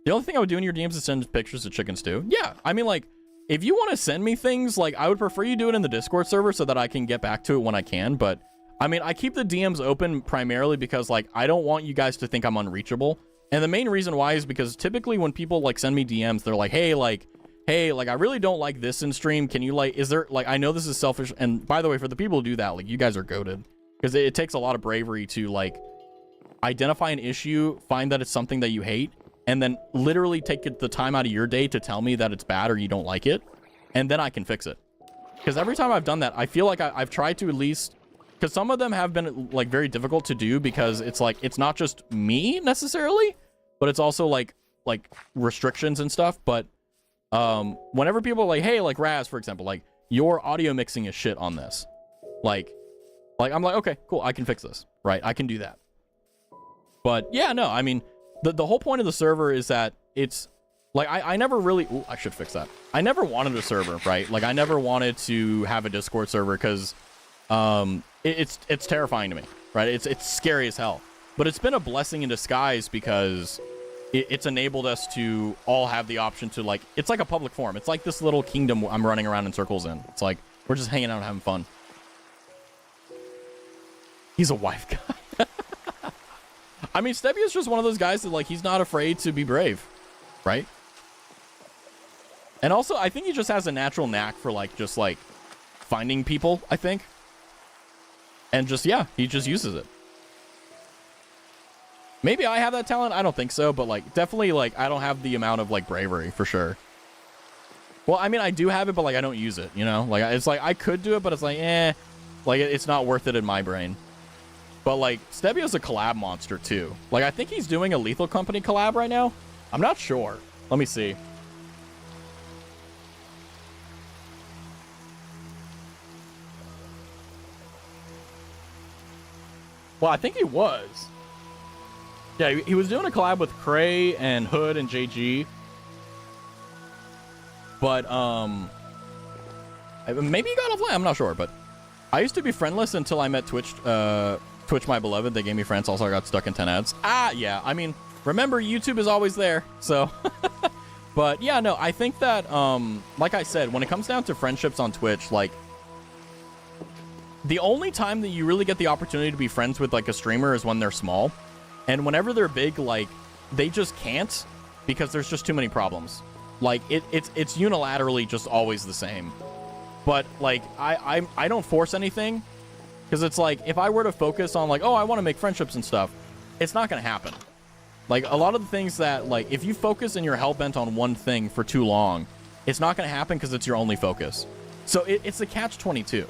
The only thing I would do in your DMs is send pictures of chicken stew. Yeah, I mean, like, if you want to send me things, like, I would prefer you do it in the Discord server so that I can get back to it when I can. But, I mean, I keep the DMs open primarily because, like, I don't want you guys to think I'm unreachable. And the main reason why is because typically when people, like, send me DMs, they're like, hey, I really don't like this in stream. Can you, like, is there, like, I know this is selfish. And by the way, for the people who do that, like, you guys are goated. Because it takes a lot of bravery to, like, identify an issue, find that it's something that you hate, and then literally take the time out of your day to tell me that it's bad or you don't like it, and then I can fix it. Because every time I've done that, I feel like I've tried to at least... Because some of them have been, like, very difficult to do because it's, like, it's not just me, necessarily, but it's also, like restrictions and stuff. But whenever people are like, hey, like, Raz, for example, like, your audio mixing is shit on this. Like, I'm like, okay, cool, I can fix this, right? I can do that. But, yeah, no, I mean... The whole point of the server is that it's like I never really I should fix that. I never wanted a server, right? Like, I never wanted to have a Discord server because it's terrifying to me, right? It's scary as hell. But it's been a blessing in disguise because it's enabled us to all have the option to, like, it's like a public forum. It's like this little kingdom I'm running around in circles in. It's like we're just hanging out and having fun. He's a wife guy. I mean, Stebio's just one of those guys that, like, he's not afraid to be brave, right? And also, I think he just has a natural knack for, like, just, like, finding people, I think. And just, yeah, he just uses it. Maybe I have that talent. I don't think so, but, like, definitely, like, I don't have the amount of, like, bravery, for sure. Well, I mean, I do have it, but, like, I don't use it, you know? Like, it's like, I could do it, but it's like, like, it's not worth it in my brain. But, like, Stebio's a collab monster, too. Like, I think he's doing a Lethal Company collab right now. I'm not sure. Let me see. Well, I think he was. Yeah, he was doing a collab with Cray and Hood and JG. But, maybe he got offline. I'm not sure, but I used to be friendless until I met Twitch My Beloved. They gave me friends. Also, I got stuck in 10 ads. Yeah. I mean, remember, YouTube is always there. So, But yeah, no, I think that, like I said, when it comes down to friendships on Twitch, like, the only time that you really get the opportunity to be friends with, like, a streamer is when they're small. And whenever they're big, like, they just can't because there's just too many problems. Like, it's unilaterally just always the same. But, like, I don't force anything because it's like, if I were to focus on, like, oh, I want to make friendships and stuff, it's not going to happen. Like, a lot of the things that, like, if you focus and you're hell-bent on one thing for too long, it's not going to happen because it's your only focus. So it's the catch-22.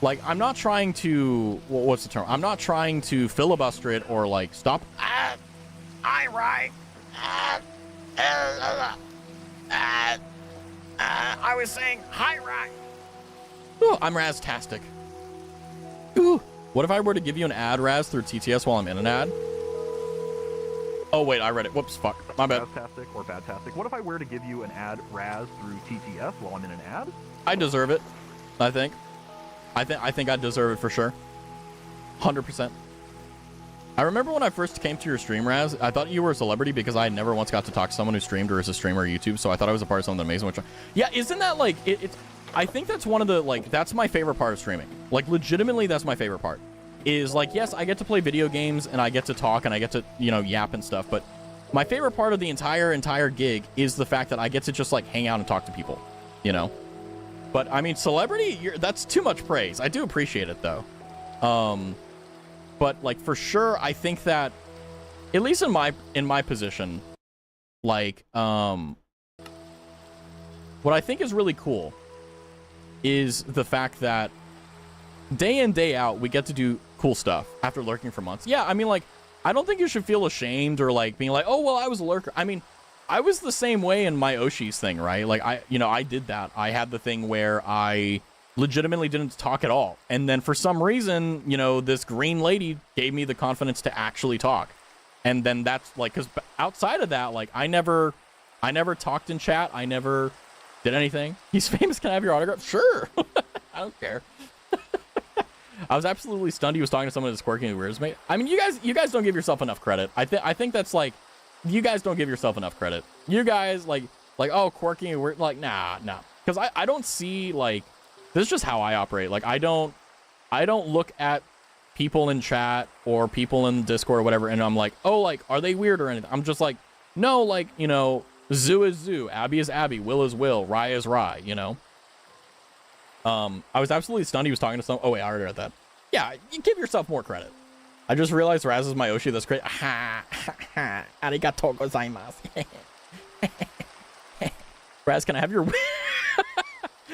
Like, I'm not trying to, what's the term? I'm not trying to filibuster it or, like, stop. I was saying, hi, right. Ooh, I'm Raztastic. Ooh. What if I were to give you an ad, Raz, through TTS while I'm in an ad? Oh, wait, I read it. Whoops, fuck. My bad. Raztastic or Badtastic. What if I were to give you an ad, Raz, through TTS while I'm in an ad? I deserve it, I think. I think I deserve it for sure. 100%. I remember when I first came to your stream, Raz, I thought you were a celebrity because I never once got to talk to someone who streamed or is a streamer on YouTube, so I thought I was a part of something amazing. Yeah, isn't that, like, it's... I think that's one of the, like, that's my favorite part of streaming. Like, legitimately, that's my favorite part. Is, like, yes, I get to play video games, and I get to talk, and I get to, you know, yap and stuff, but my favorite part of the entire gig is the fact that I get to just, like, hang out and talk to people, you know? But, I mean, celebrity, that's too much praise. I do appreciate it, though. But, like, for sure, I think that, at least in my position, like, what I think is really cool is the fact that day in, day out, we get to do cool stuff after lurking for months. Yeah, I mean, like, I don't think you should feel ashamed or, like, being like, oh, well, I was a lurker. I mean, I was the same way in my Oshi's thing, right? Like, I did that. I had the thing where I legitimately didn't talk at all. And then for some reason, you know, this green lady gave me the confidence to actually talk. And then that's, like, because outside of that, like, I never talked in chat. I never did anything. He's famous. Can I have your autograph? Sure. I don't care. I was absolutely stunned he was talking to someone that's quirky and weird. I mean, you guys don't give yourself enough credit. I think that's, like, you guys don't give yourself enough credit. You guys, like, oh, quirky and weird. Like, nah. Because I don't see, like, this is just how I operate. Like, I don't look at people in chat or people in Discord or whatever, and I'm like, oh, like, are they weird or anything? I'm just like, no, like, you know, Zoo is Zoo, Abby is Abby, Will is Will, Rye is Rye, you know? I was absolutely stunned he was talking to some... Oh, wait, I already read that. Yeah, you give yourself more credit. I just realized Raz is my Oshi. That's great. Arigatou gozaimasu. Raz, can I have your...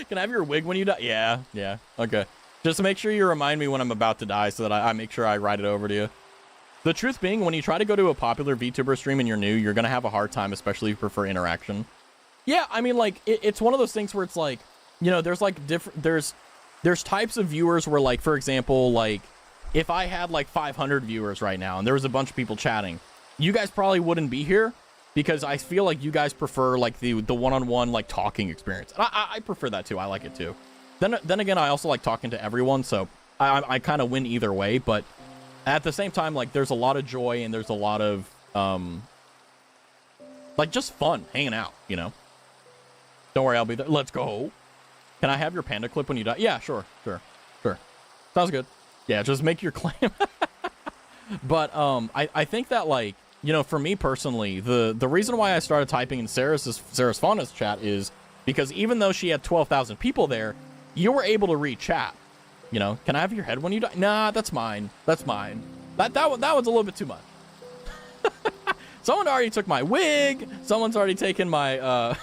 Can I have your wig when you die? Yeah. Okay. Just make sure you remind me when I'm about to die so that I make sure I write it over to you. The truth being, when you try to go to a popular VTuber stream and you're new, you're going to have a hard time, especially if you prefer interaction. Yeah, I mean, like, it's one of those things where it's like, you know, there's, like, different... There's types of viewers where, like, for example, like, if I had, like, 500 viewers right now and there was a bunch of people chatting, you guys probably wouldn't be here because I feel like you guys prefer, like, the one-on-one, like, talking experience. And I prefer that, too. I like it, too. Then again, I also like talking to everyone, so I kind of win either way, but at the same time, like, there's a lot of joy and there's a lot of, like, just fun hanging out, you know? Don't worry, I'll be there. Let's go. Can I have your panda clip when you die? Yeah, sure. Sounds good. Yeah, just make your claim. But I think that, like, you know, for me personally, the reason why I started typing in Sarah's Fauna's chat is because even though she had 12,000 people there, you were able to read chat. You know, can I have your head when you die? Nah, that's mine. That one's a little bit too much. Someone already took my wig. Someone's already taken my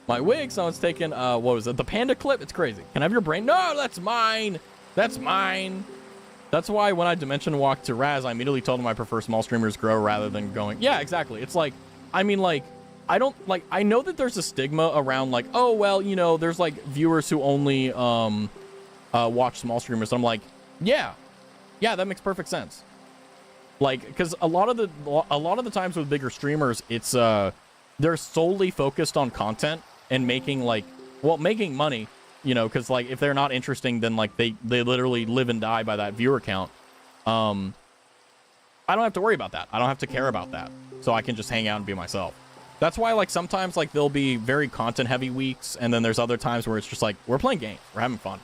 my wig. Someone's taken what was it? The panda clip. It's crazy. Can I have your brain? No, that's mine. That's why when I dimension walked to Raz, I immediately told him I prefer small streamers grow rather than going. Yeah, exactly. It's like, I mean, like, I don't, like, I know that there's a stigma around, like, oh, well, you know, there's, like, viewers who only watch small streamers. And I'm like, yeah, that makes perfect sense. Like, because a lot of the times with bigger streamers, it's they're solely focused on content and making, like, well, making money, you know, because, like, if they're not interesting, then, like, they literally live and die by that viewer count. I don't have to worry about that. I don't have to care about that. so I can just hang out and be myself. That's why, like, sometimes, like, there'll be very content-heavy weeks, and then there's other times where it's just like, we're playing games, we're having fun.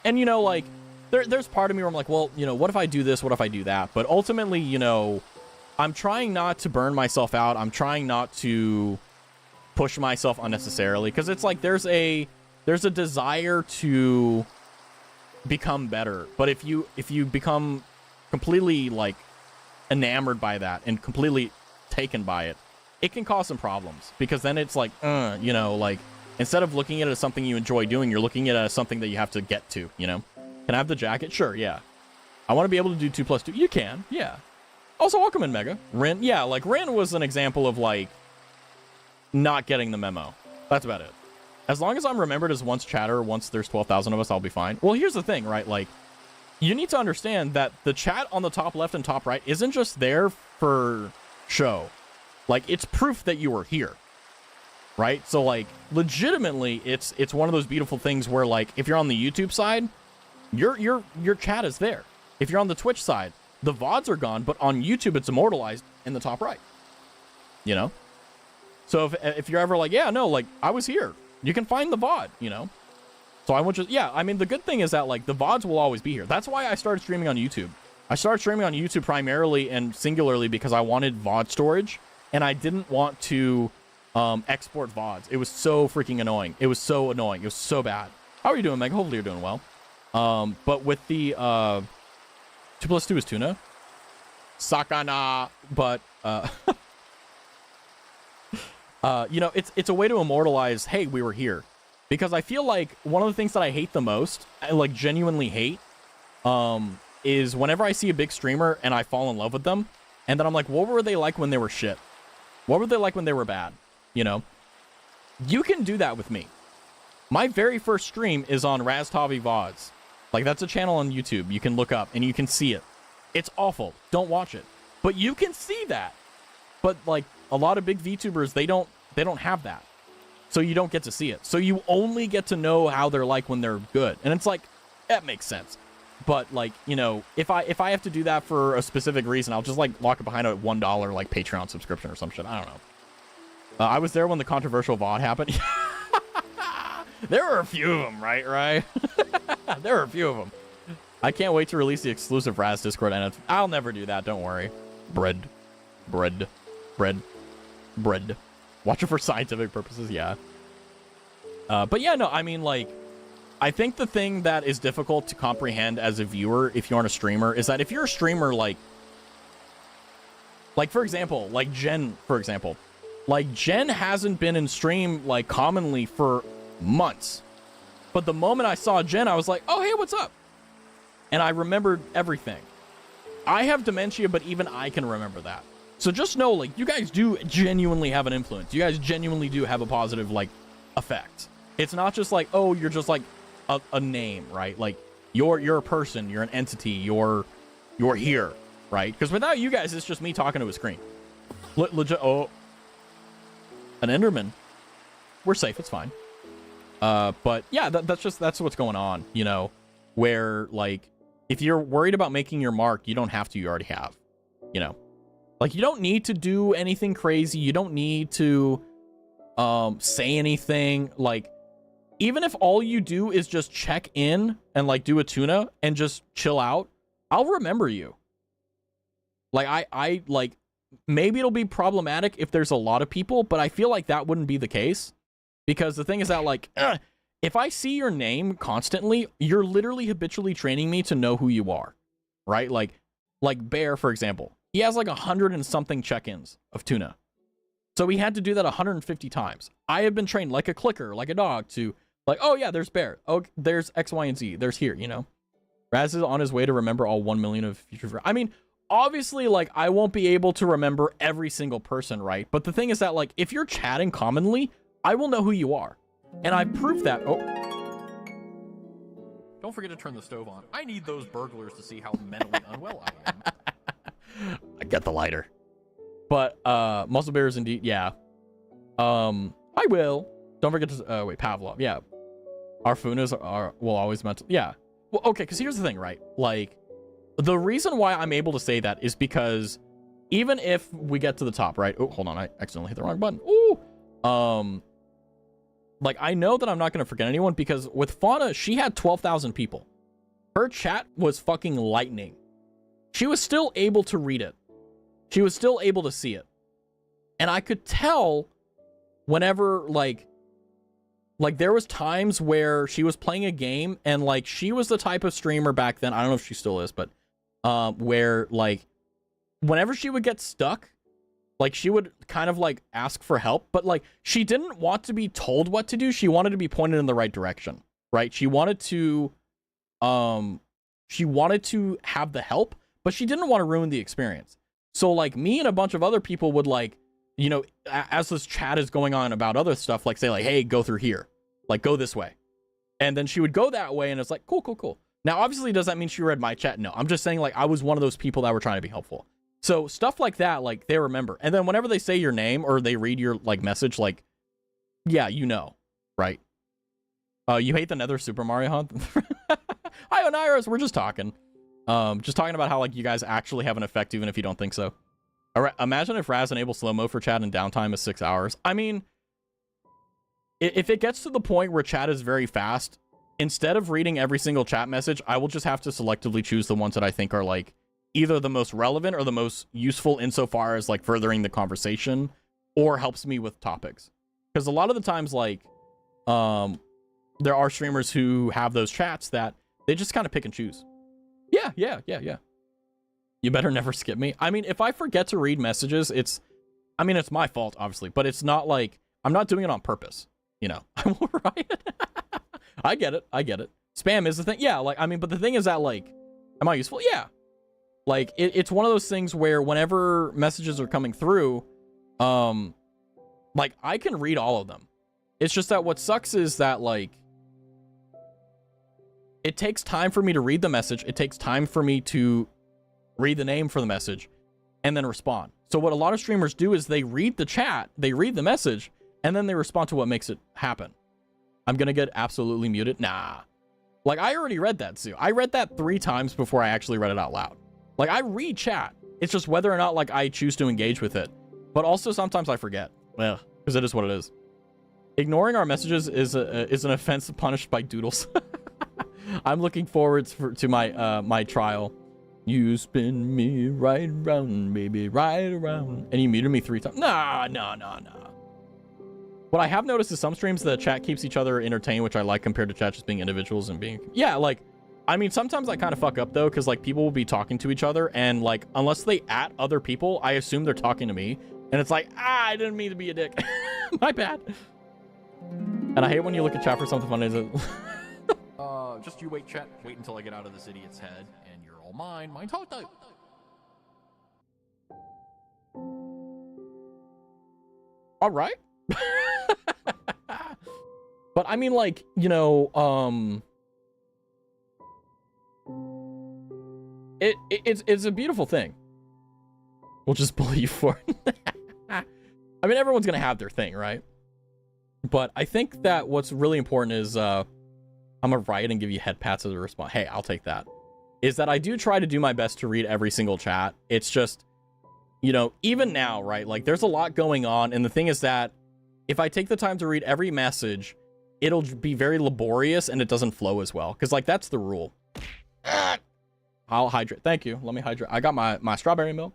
And, you know, like, there's part of me where I'm like, well, you know, what if I do this, what if I do that? But ultimately, you know, I'm trying not to burn myself out. I'm trying not to push myself unnecessarily, because it's like there's a desire to become better. But if you become completely, like, enamored by that and completely taken by it, it can cause some problems, because then it's like, you know, like, instead of looking at it as something you enjoy doing, you're looking at it as something that you have to get to, you know? Can I have the jacket? Sure, yeah. I want to be able to do 2 plus 2. You can, yeah. Also, welcome in, Mega. Rin, yeah, like, Rin was an example of, like, not getting the memo. That's about it. As long as I'm remembered as once chatter, once there's 12,000 of us, I'll be fine. Well, here's the thing, right? Like, you need to understand that the chat on the top left and top right isn't just there for show. Like, it's proof that you were here, right? So, like, legitimately, it's one of those beautiful things where, like, if you're on the YouTube side, your chat is there. If you're on the Twitch side, the VODs are gone, but on YouTube, it's immortalized in the top right, you know? So if you're ever like, yeah, no, like, I was here, you can find the VOD, you know? So I want you, yeah, I mean, the good thing is that, like, the VODs will always be here. That's why I started streaming on YouTube. I started streaming on YouTube primarily and singularly because I wanted VOD storage, and I didn't want to export VODs. It was so freaking annoying. It was so annoying. It was so bad. How are you doing, Meg? Hopefully you're doing well. But with the 2 plus 2 is tuna. Sakana. But you know, it's a way to immortalize, hey, we were here. Because I feel like one of the things that I hate the most, I like genuinely hate, is whenever I see a big streamer and I fall in love with them, and then I'm like, what were they like when they were shit? What were they like when they were bad? You know? You can do that with me. My very first stream is on Raztavi VODs. Like, that's a channel on YouTube you can look up and you can see it. It's awful. Don't watch it. But you can see that. But, like, a lot of big VTubers, they don't have that. So you don't get to see it. So you only get to know how they're like when they're good. And it's like, that makes sense. But, like, you know, if I have to do that for a specific reason, I'll just, like, lock it behind a $1, like, Patreon subscription or some shit. I don't know. I was there when the controversial VOD happened. There were a few of them, right? There were a few of them. I can't wait to release the exclusive Raz Discord, and I'll never do that. Don't worry. Bread. Watch it for scientific purposes, yeah. But yeah, no, I mean, like, I think the thing that is difficult to comprehend as a viewer, if you aren't a streamer, is that if you're a streamer, like, for example, like Jen, for example, like, Jen hasn't been in stream, like, commonly for months. But the moment I saw Jen, I was like, oh, hey, what's up? And I remembered everything. I have dementia, but even I can remember that. So just know, like, you guys do genuinely have an influence. You guys genuinely do have a positive, like, effect. It's not just like, oh, you're just, like, a name, right? Like, you're a person, you're an entity, you're here, right? Because without you guys, it's just me talking to a screen. Legit. Oh, an Enderman. We're safe. It's fine. But yeah, that's what's going on. You know, where, like, if you're worried about making your mark, you don't have to. You already have. You know, like, you don't need to do anything crazy. You don't need to say anything. Like, even if all you do is just check in and, like, do a tuna and just chill out, I'll remember you. Like, I like, maybe it'll be problematic if there's a lot of people, but I feel like that wouldn't be the case. Because the thing is that, like, if I see your name constantly, you're literally habitually training me to know who you are, right? Like Bear, for example, he has like 100 and something check-ins of tuna. So he had to do that 150 times. I have been trained like a clicker, like a dog, to, like, oh yeah, there's Bear. Oh, there's X, Y, and Z. There's here, you know? Raz is on his way to remember all 1 million of future. I mean, obviously, like, I won't be able to remember every single person, right? But the thing is that, like, if you're chatting commonly, I will know who you are. And I proved that. Oh. Don't forget to turn the stove on. I need those burglars to see how mentally unwell I am. I get the lighter. But, muscle bears indeed, yeah. I will. Don't forget to, wait, Pavlov, yeah. Our funas will always mental, yeah. Well, okay, because here's the thing, right? Like, the reason why I'm able to say that is because even if we get to the top, right? Oh, hold on, I accidentally hit the wrong button. Ooh. Like, I know that I'm not going to forget anyone because with Fauna, she had 12,000 people. Her chat was fucking lightning. She was still able to read it. She was still able to see it. And I could tell whenever, like there was times where she was playing a game and, like, she was the type of streamer back then, I don't know if she still is, but, where, like, whenever she would get stuck, like, she would kind of, like, ask for help, but, like, she didn't want to be told what to do. She wanted to be pointed in the right direction, right? She wanted to have the help, but she didn't want to ruin the experience. So, like, me and a bunch of other people would, like, you know, as this chat is going on about other stuff, like, say, like, hey, go through here. Like, go this way. And then she would go that way, and it's like, cool, cool, cool. Now, obviously, does that mean she read my chat? No. I'm just saying, like, I was one of those people that were trying to be helpful. So stuff like that, like, they remember. And then whenever they say your name or they read your, like, message, like, yeah, you know, right? You hate the Nether Super Mario Hunt? Hi, Oniris, we're just talking. Just talking about how, like, you guys actually have an effect even if you don't think so. All right, imagine if Raz enables slow-mo for chat and downtime is 6 hours. I mean, if it gets to the point where chat is very fast, instead of reading every single chat message, I will just have to selectively choose the ones that I think are, like, either the most relevant or the most useful insofar as, like, furthering the conversation or helps me with topics. Because a lot of the times, like, there are streamers who have those chats that they just kind of pick and choose. Yeah. You better never skip me. I mean, if I forget to read messages, it's my fault, obviously, but it's not like, I'm not doing it on purpose, you know? I'm all right. I get it. Spam is the thing. Yeah, like, I mean, but the thing is that, like, am I useful? Yeah. Like, it's one of those things where whenever messages are coming through, like, I can read all of them. It's just that what sucks is that, like, it takes time for me to read the message. It takes time for me to read the name for the message and then respond. So what a lot of streamers do is they read the chat, they read the message, and then they respond to what makes it happen. I'm gonna get absolutely muted. Nah. Like, I already read that, Sue. I read that 3 times before I actually read it out loud. Like, I read chat. It's just whether or not, like, I choose to engage with it. But also sometimes I forget. Well, because it is what it is. Ignoring our messages is an offense punished by doodles. I'm looking forward to my my trial. You spin me right round, baby, right around. And you muted me 3 times. Nah. What I have noticed is some streams, the chat keeps each other entertained, which I like compared to chat just being individuals and being... Yeah, like, I mean, sometimes I kind of fuck up, though, because, like, people will be talking to each other, and, like, unless they at other people, I assume they're talking to me. And it's like, I didn't mean to be a dick. My bad. And I hate when you look at chat for something funny. Just you wait, chat. Wait until I get out of this idiot's head, and you're all mine. Mine talk time. All right. But I mean, like, you know, it's a beautiful thing. We'll just bully you for it. I mean, everyone's gonna have their thing, right? But I think that what's really important is I'm gonna write and give you head pats as a response. Hey, I'll take that. Is that I do try to do my best to read every single chat. It's just, you know, even now, right? Like, there's a lot going on, and the thing is that if I take the time to read every message, it'll be very laborious and it doesn't flow as well. Because, like, that's the rule. I'll hydrate. Thank you. Let me hydrate. I got my strawberry milk.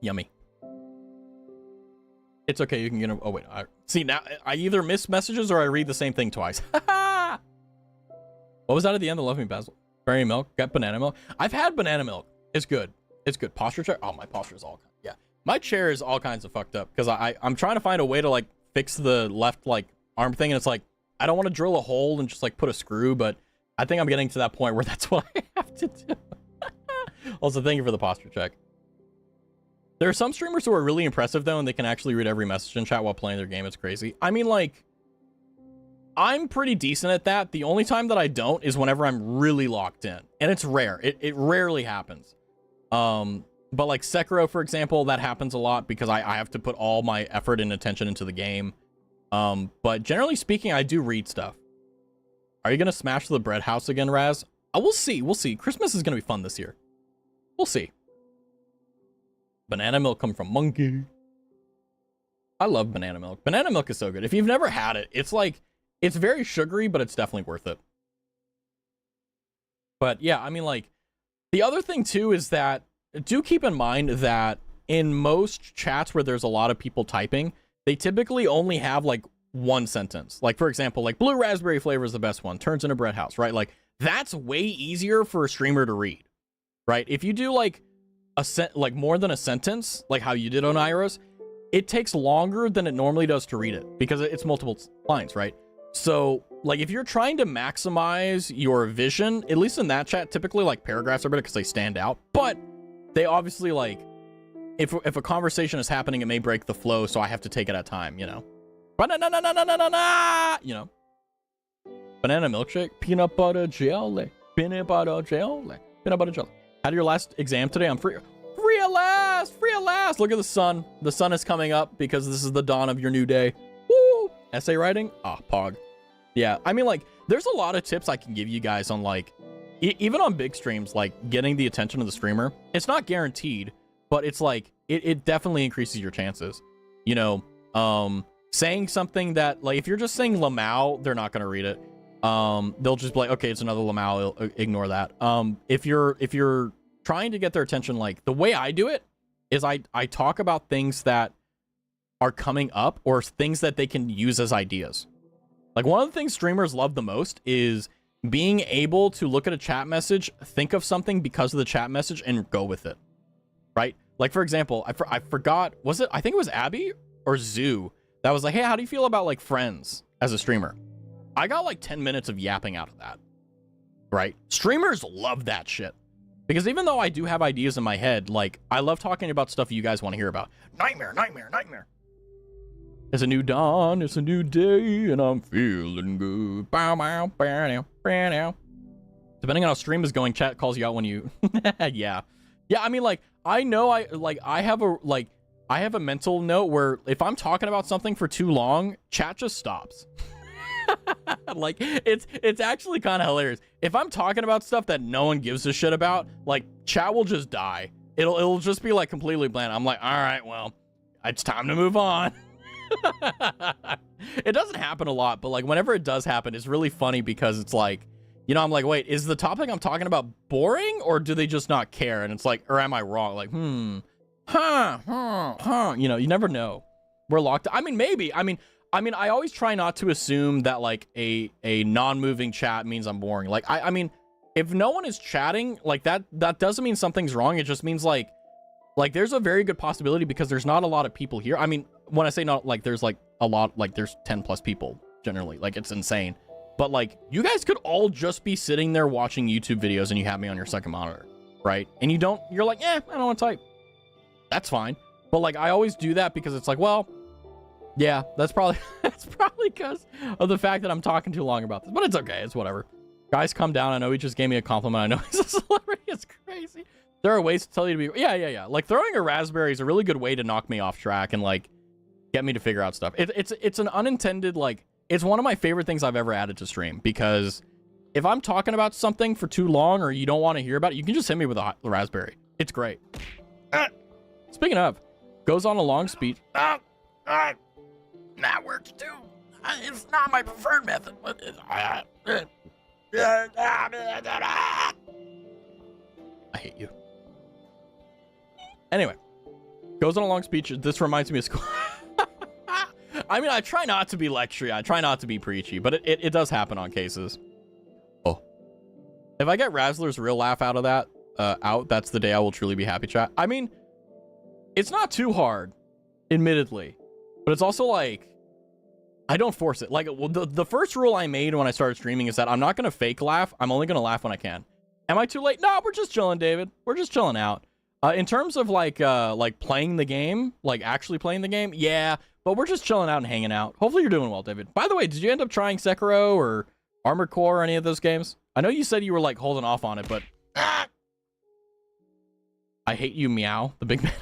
Yummy. It's okay. You can get them. Oh, wait. See, now I either miss messages or I read the same thing twice. What was that at the end of Love Me Basil? Berry milk. Got banana milk. I've had banana milk. It's good. It's good. Posture chair. Oh, my posture is all kinds. Yeah. My chair is all kinds of fucked up because I'm trying to find a way to, like, fix the left, like, arm thing. And it's like, I don't want to drill a hole and just, like, put a screw, but I think I'm getting to that point where that's what I have to do. Also, thank you for the posture check. There are some streamers who are really impressive, though, and they can actually read every message in chat while playing their game. It's crazy. I mean, like, I'm pretty decent at that. The only time that I don't is whenever I'm really locked in. And it's rare. It rarely happens. But, like, Sekiro, for example, that happens a lot because I have to put all my effort and attention into the game. But generally speaking, I do read stuff. Are you going to smash the bread house again, Raz? We'll see. We'll see. Christmas is gonna be fun this year. We'll see. Banana milk come from monkey. I love banana milk. Banana milk is so good. If you've never had it, it's like, it's very sugary, but it's definitely worth it. But yeah, I mean, like, the other thing too is that, do keep in mind that in most chats where there's a lot of people typing, they typically only have like one sentence. Like, for example, like blue raspberry flavor is the best one, turns into bread house, right? Like, that's way easier for a streamer to read, right? If you do like like more than a sentence, like how you did on Iris, it takes longer than it normally does to read it because it's multiple lines, right? So like if you're trying to maximize your vision, at least in that chat, typically like paragraphs are better because they stand out, but they obviously like, if a conversation is happening, it may break the flow, so I have to take it at time, you know? You know? Banana milkshake, peanut butter jelly, peanut butter jelly, peanut butter jelly. Had your last exam today? I'm free. Free at last! Free at last! Look at the sun. The sun is coming up because this is the dawn of your new day. Woo! Essay writing? Ah, pog. Yeah, I mean, like, there's a lot of tips I can give you guys on, like, even on big streams, like, getting the attention of the streamer. It's not guaranteed, but it's like, it definitely increases your chances. You know, saying something that, like, if you're just saying Lamau, they're not going to read it. They'll just be like, okay, it's another Lamau, ignore that. If you're trying to get their attention, like, the way I do it is I talk about things that are coming up or things that they can use as ideas. Like, one of the things streamers love the most is being able to look at a chat message, think of something because of the chat message, and go with it, right? Like, for example, I forgot, was it, I think it was Abby or Zoo that was like, hey, how do you feel about, like, Friends as a streamer? I got, like, 10 minutes of yapping out of that, right? Streamers love that shit. Because even though I do have ideas in my head, like, I love talking about stuff you guys want to hear about. Nightmare, nightmare, nightmare. It's a new dawn, it's a new day, and I'm feeling good. Bow, bow, bow, now, bow, now. Depending on how stream is going, chat calls you out when you... Yeah. Yeah, I mean, like, I know I have a mental note where if I'm talking about something for too long, chat just stops. Like, it's actually kind of hilarious. If I'm talking about stuff that no one gives a shit about, like, chat will just die. It'll just be, like, completely bland. I'm like, all right, well, it's time to move on. It doesn't happen a lot, but, like, whenever it does happen, it's really funny because it's like, you know, I'm like, wait, is the topic I'm talking about boring, or do they just not care? And it's like, or am I wrong? Like, you know, you never know. We're locked. I mean, maybe. I mean, I always try not to assume that, like, a non-moving chat means I'm boring. Like, I mean, if no one is chatting, like, that doesn't mean something's wrong. It just means, like, there's a very good possibility because there's not a lot of people here. I mean, when I say not, like, there's, like, a lot, like, there's 10 plus people generally. Like, it's insane. But, like, you guys could all just be sitting there watching YouTube videos and you have me on your second monitor, right? And you're like, I don't want to type. That's fine. But, like, I always do that because it's like, well, yeah, that's probably because of the fact that I'm talking too long about this. But it's okay. It's whatever. Guys, come down. I know he just gave me a compliment. I know he's a celebrity. It's crazy. There are ways to tell you to be... Yeah. Like, throwing a raspberry is a really good way to knock me off track and, like, get me to figure out stuff. It's an unintended, like... It's one of my favorite things I've ever added to stream, because if I'm talking about something for too long or you don't want to hear about it, you can just hit me with a raspberry. It's great. Speaking of, goes on a long speech. That works too. It's not my preferred method, but I hate you. Anyway, goes on a long speech. This reminds me of school. I mean, I try not to be lectury. I try not to be preachy, but it does happen on cases. Oh. If I get Razzler's real laugh out of that, that's the day I will truly be happy, chat. I mean, it's not too hard, admittedly, but it's also like, I don't force it. Like, well, the first rule I made when I started streaming is that I'm not going to fake laugh. I'm only going to laugh when I can. Am I too late? No, we're just chilling, David. We're just chilling out. In terms of like playing the game, like actually playing the game, yeah, but we're just chilling out and hanging out. Hopefully you're doing well, David. By the way, did you end up trying Sekiro or Armored Core or any of those games? I know you said you were like holding off on it, but I hate you, meow, the big man.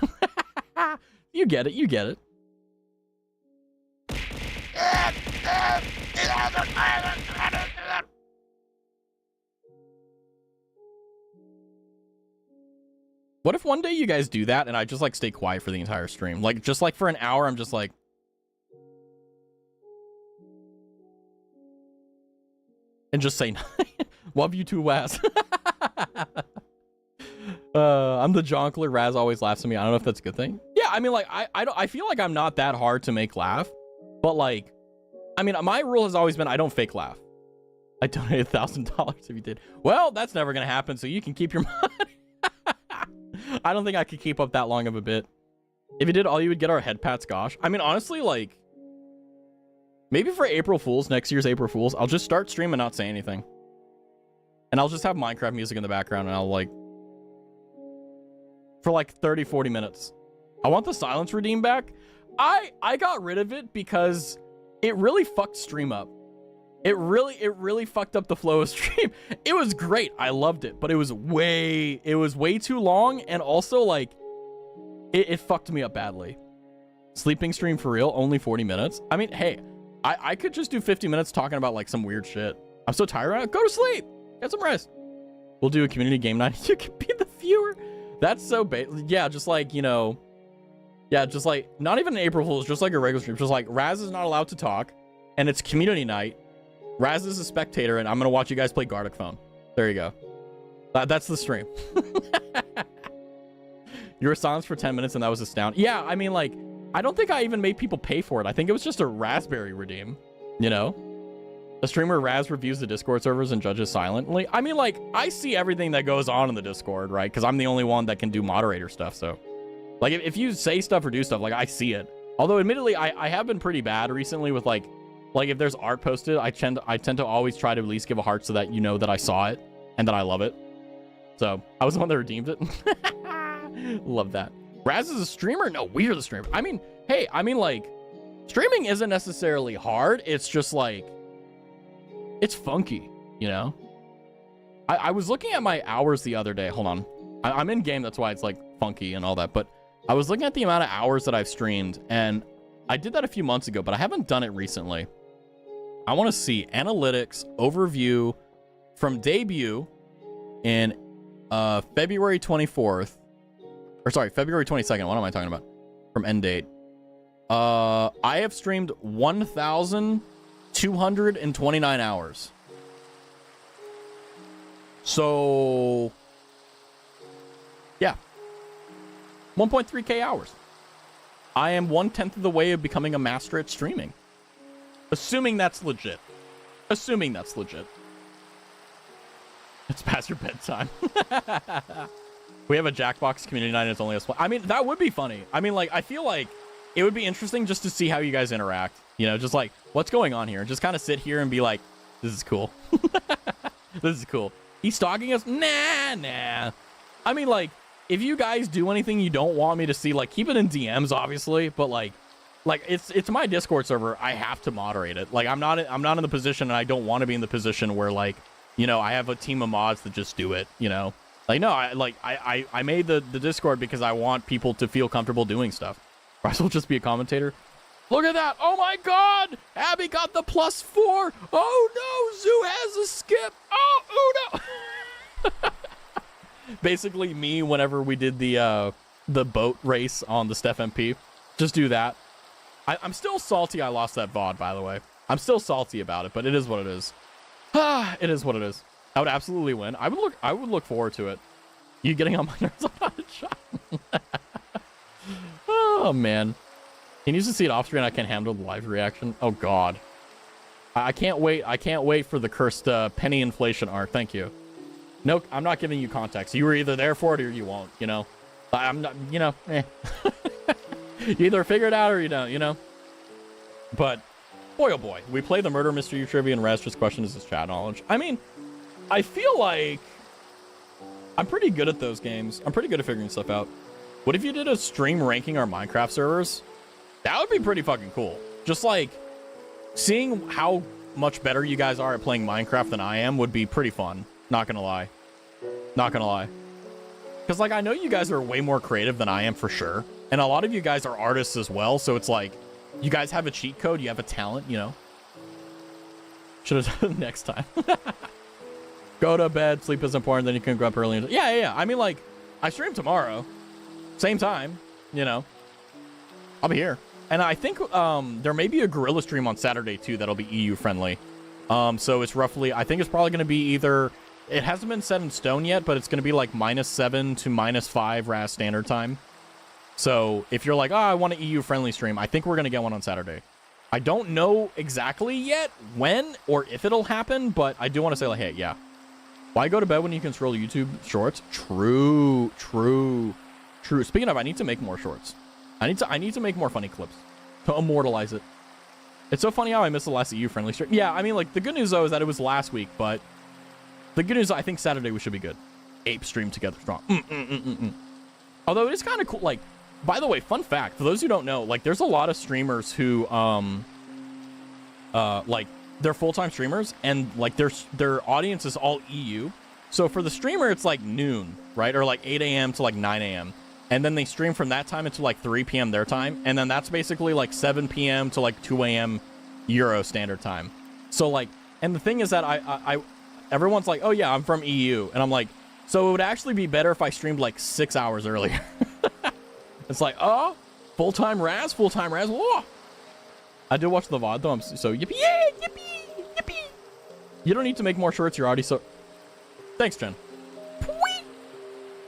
You get it, you get it. What if one day you guys do that and I just like stay quiet for the entire stream? Like just like for an hour, I'm just like, and just say, love you too, Waz. I'm the jonkler. Raz always laughs at me. I don't know if that's a good thing. Yeah, I mean, like, I feel like I'm not that hard to make laugh, but like, I mean, my rule has always been I don't fake laugh. I donated $1,000 if you did. Well, that's never gonna happen, so you can keep your money. I don't think I could keep up that long of a bit. If you did all, you would get our head pats. Gosh, I mean, honestly, like, maybe for April Fools, next year's April Fools, I'll just start streaming and not say anything, and I'll just have Minecraft music in the background, and I'll like, for like 30-40 minutes. I want the silence redeem back. I got rid of it because it really fucked stream up. It really fucked up the flow of stream. It was great. I loved it, but it was way too long, and also like it fucked me up badly. Sleeping stream for real, only 40 minutes. I mean, hey, I could just do 50 minutes talking about like some weird shit. I'm so tired right now. Go to sleep. Get some rest. We'll do a community game night. You can be the viewer. That's so yeah, just like, you know, yeah, just like not even an April Fool's, just like a regular stream. Just like Raz is not allowed to talk, and it's community night. Raz is a spectator, and I'm gonna watch you guys play Gartic Phone. There you go. That's the stream. You were silenced for 10 minutes, and that was astounding. Yeah, I mean, like, I don't think I even made people pay for it. I think it was just a Raspberry redeem, you know? A streamer Raz reviews the Discord servers and judges silently. I mean, like, I see everything that goes on in the Discord, right? Because I'm the only one that can do moderator stuff, so. Like, if you say stuff or do stuff, like, I see it. Although, admittedly, I have been pretty bad recently with, like if there's art posted, I tend to always try to at least give a heart so that you know that I saw it and that I love it. So, I was the one that redeemed it. Love that. Raz is a streamer? No, we're the streamer. I mean, hey, I mean, like, streaming isn't necessarily hard. It's just, like, it's funky, you know? I was looking at my hours the other day. Hold on. I'm in game, that's why it's, like, funky and all that. But I was looking at the amount of hours that I've streamed, and I did that a few months ago, but I haven't done it recently. I want to see analytics, overview from debut in February 24th. Or sorry, February 22nd. What am I talking about? From end date. I have streamed 1,229 hours. So, yeah. 1.3k hours. I am 1/10 of the way of becoming a master at streaming. Assuming that's legit. Assuming that's legit. It's past your bedtime. We have a Jackbox community night and it's only us. I mean, that would be funny. I mean, like, I feel like it would be interesting just to see how you guys interact. You know, just like, what's going on here? Just kind of sit here and be like, this is cool. This is cool. He's stalking us? Nah. I mean, like, if you guys do anything you don't want me to see, like, keep it in DMs, obviously. But, like it's my Discord server. I have to moderate it. Like, I'm not in the position, and I don't want to be in the position where, like, you know, I have a team of mods that just do it, you know? Like, no, I made the Discord because I want people to feel comfortable doing stuff. Or else I'll just be a commentator. Look at that. Oh, my God. Abby got the +4. Oh, no. Zoo has a skip. Oh, no. Basically, me, whenever we did the boat race on the Steph MP, just do that. I'm still salty I lost that VOD, by the way. I'm still salty about it, but it is what it is. It is what it is. I would absolutely win. I would look forward to it. You getting on my nerves? I'm not a shot. Oh, man. He needs to see it off screen. I can't handle the live reaction. Oh, God. I can't wait. I can't wait for the cursed penny inflation arc. Thank you. No, I'm not giving you context. You were either there for it or you won't, you know? I'm not, you know, You either figure it out or you don't, you know? But, boy, oh boy. We play the murder mystery trivia and Raz just question is his chat knowledge. I mean, I feel like I'm pretty good at those games. I'm pretty good at figuring stuff out. What if you did a stream ranking our Minecraft servers? That would be pretty fucking cool. Just like seeing how much better you guys are at playing Minecraft than I am would be pretty fun. Not gonna lie. Not gonna lie. Because, like, I know you guys are way more creative than I am for sure. And a lot of you guys are artists as well. So it's like, you guys have a cheat code. You have a talent, you know. Should have done it next time. Go to bed. Sleep is important. Then you can go up early. Yeah. I mean, like, I stream tomorrow. Same time, you know. I'll be here. And I think there may be a gorilla stream on Saturday, too, that'll be EU friendly. So it's roughly, I think it's probably going to be either, it hasn't been set in stone yet, but it's going to be like -7 to -5 RAS standard time. So if you're like, oh, I want an EU friendly stream, I think we're going to get one on Saturday. I don't know exactly yet when or if it'll happen, but I do want to say, like, hey, yeah. Why go to bed when you can scroll YouTube shorts? True. Speaking of, I need to make more shorts. I need to make more funny clips to immortalize it. It's so funny how I missed the last EU friendly stream. Yeah, I mean, like, the good news though is that it was last week, but the good news, I think Saturday we should be good. Ape stream together strong. Although it is kind of cool. Like, by the way, fun fact for those who don't know, like, there's a lot of streamers who like, they're full-time streamers and like their audience is all EU. So for the streamer, it's like noon, right? Or like 8 a.m. to like 9 a.m. And then they stream from that time until like 3 p.m. their time. And then that's basically like 7 p.m. to like 2 a.m. Euro standard time. So like, and the thing is that I everyone's like, oh yeah, I'm from EU. And I'm like, so it would actually be better if I streamed like 6 hours earlier. It's like, oh, full-time Raz. Whoa. I did watch the VOD though. So yippee, yippee. You don't need to make more shorts. You're already so. Thanks, Jen.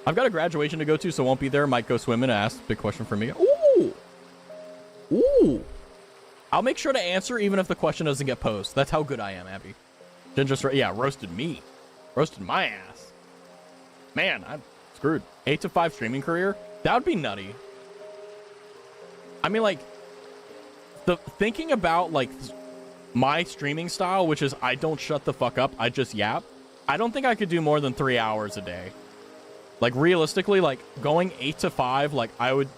I've got a graduation to go to, so won't be there. Might go swimming. Ask. Big question for me. Ooh. I'll make sure to answer even if the question doesn't get posed. That's how good I am, Abby. Jen just roasted me. Roasted my ass. Man, I'm screwed. 8 to 5 streaming career. That would be nutty. I mean, like, thinking about like my streaming style, which is I don't shut the fuck up, I just yap. I don't think I could do more than 3 hours a day. Like, realistically, like, going 8 to 5, like, I would,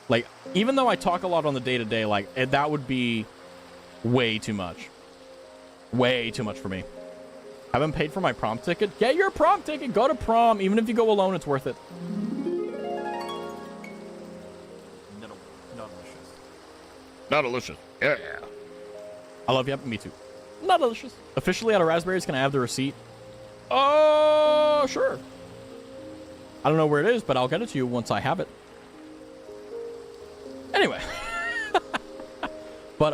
like, even though I talk a lot on the day-to-day, like, that would be way too much. Way too much for me. Haven't paid for my prom ticket? Get your prom ticket! Go to prom! Even if you go alone, it's worth it. Not delicious. Yeah. I love you. Me too. Not delicious. Officially out of raspberries. Can I have the receipt? Oh, sure. I don't know where it is, but I'll get it to you once I have it. Anyway. But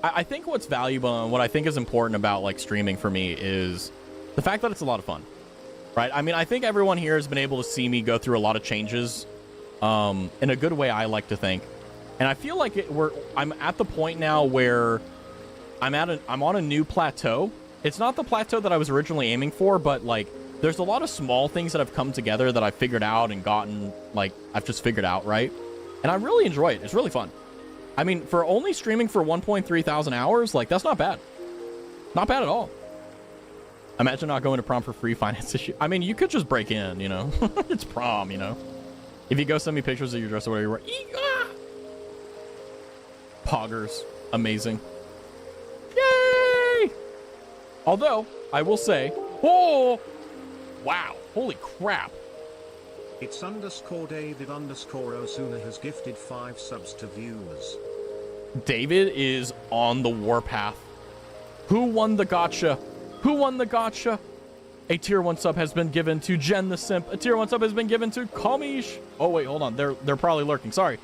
I think what's valuable and what I think is important about like streaming for me is the fact that it's a lot of fun. Right? I mean, I think everyone here has been able to see me go through a lot of changes in a good way, I like to think. And I feel like I'm at the point now where I'm on a new plateau. It's not the plateau that I was originally aiming for, but like there's a lot of small things that have come together that I've figured out and gotten, like, I've just figured out, right? And I really enjoy it. It's really fun. I mean, for only streaming for 1.3 thousand hours, like, that's not bad. Not bad at all. Imagine not going to prom for free finance issue. I mean, you could just break in, you know? It's prom, you know? If you go send me pictures of your dress or whatever you wear. Poggers. Amazing. Yay! Although, I will say, oh, wow, holy crap. It's _David _Osuna has gifted 5 subs to viewers. David is on the warpath. Who won the gotcha? Who won the gotcha? A tier 1 sub has been given to Jen the Simp. A tier 1 sub has been given to Kamish. Oh, wait, hold on. They're probably lurking. Sorry.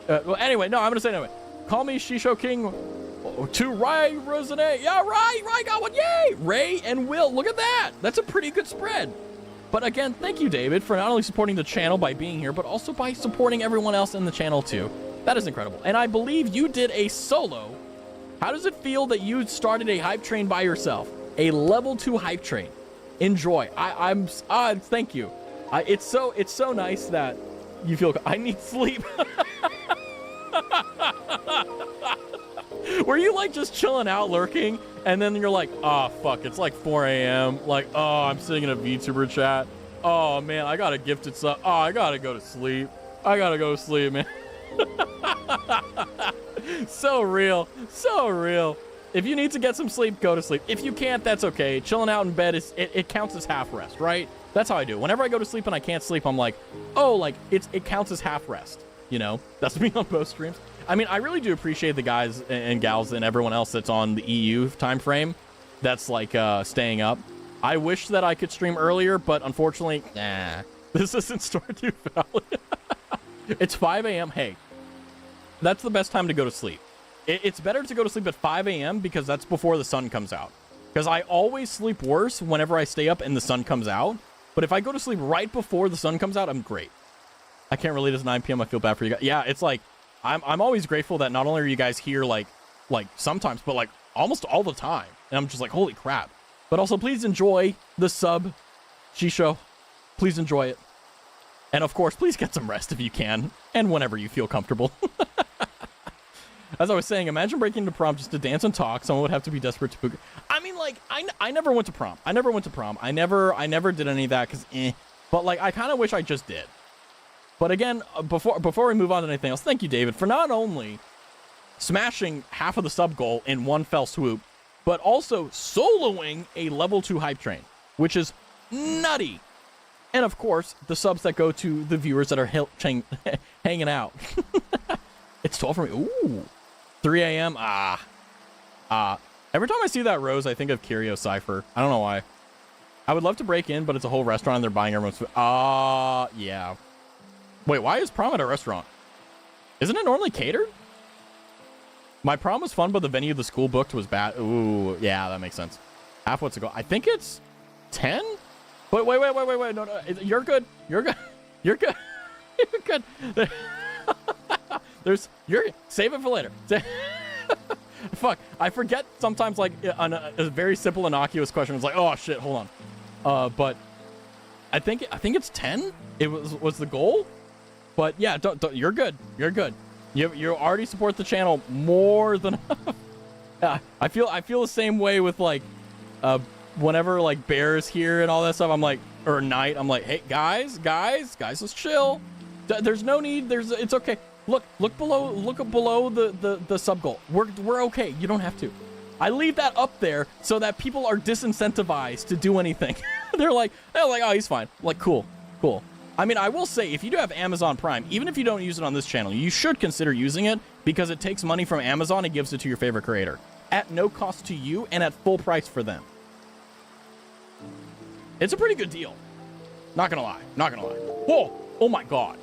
Well, anyway, no, I'm going to say it anyway. Call me Shisho King to Ray Rosane. Yeah, Ray got one. Yay! Ray and Will. Look at that. That's a pretty good spread. But again, thank you, David, for not only supporting the channel by being here, but also by supporting everyone else in the channel, too. That is incredible. And I believe you did a solo. How does it feel that you started a hype train by yourself? A level 2 hype train. Enjoy. Thank you. It's so nice that you feel. I need sleep. Were you like just chilling out, lurking, and then you're like, oh fuck, it's like 4 a.m. Like, oh, I'm sitting in a VTuber chat. Oh man, I got a gifted sub. Oh, I gotta go to sleep. I gotta go to sleep, man. So real, so real. If you need to get some sleep, go to sleep. If you can't, that's okay. Chilling out in bed it counts as half rest, right? That's how I do. Whenever I go to sleep and I can't sleep, I'm like, oh, like it counts as half rest. You know, that's me on both streams. I mean, I really do appreciate the guys and gals and everyone else that's on the EU time frame that's like staying up. I wish that I could stream earlier, but unfortunately, This isn't Stardew Valley. It's 5 a.m. Hey, that's the best time to go to sleep. It's better to go to sleep at 5 a.m. because that's before the sun comes out. Because I always sleep worse whenever I stay up and the sun comes out. But if I go to sleep right before the sun comes out, I'm great. I can't relate. It's 9 p.m. I feel bad for you guys. Yeah, it's like I'm always grateful that not only are you guys here like sometimes, but like almost all the time. And I'm just like, holy crap. But also, please enjoy the sub, Shisho. Please enjoy it. And of course, please get some rest if you can, and whenever you feel comfortable. As I was saying, imagine breaking into prom just to dance and talk. Someone would have to be desperate to book. I mean, like, I never went to prom. I never I never did any of that because But like, I kind of wish I just did. But again, before we move on to anything else, thank you, David, for not only smashing half of the sub goal in one fell swoop, but also soloing a level 2 hype train, which is nutty. And of course, the subs that go to the viewers that are hanging out. It's 12 for me. Ooh. 3 a.m. Every time I see that rose, I think of Curio Cypher. I don't know why. I would love to break in, but it's a whole restaurant and they're buying everyone's food. Yeah. Wait, why is prom at a restaurant? Isn't it normally catered? My prom was fun, but the venue the school booked was bad. Ooh, yeah, that makes sense. Half what's to go. I think it's 10? But wait. No. You're good. You're good. You're good. You're good. Save it for later. Fuck, I forget sometimes, like, a very simple, innocuous question was like, oh shit, hold on. But I think it's 10. It was the goal. But yeah, don't you're good. You're good. You already support the channel more than I feel the same way with like whenever like Bear's here and all that stuff. I'm like, or Night, I'm like, hey guys, let's chill. There's no need. It's okay. Look below the sub goal. We're okay. You don't have to. I leave that up there so that people are disincentivized to do anything. they're like, oh, he's fine. Like, cool. I mean, I will say, if you do have Amazon Prime, even if you don't use it on this channel, you should consider using it because it takes money from Amazon and gives it to your favorite creator at no cost to you and at full price for them. It's a pretty good deal. Not gonna lie. Whoa! Oh my god.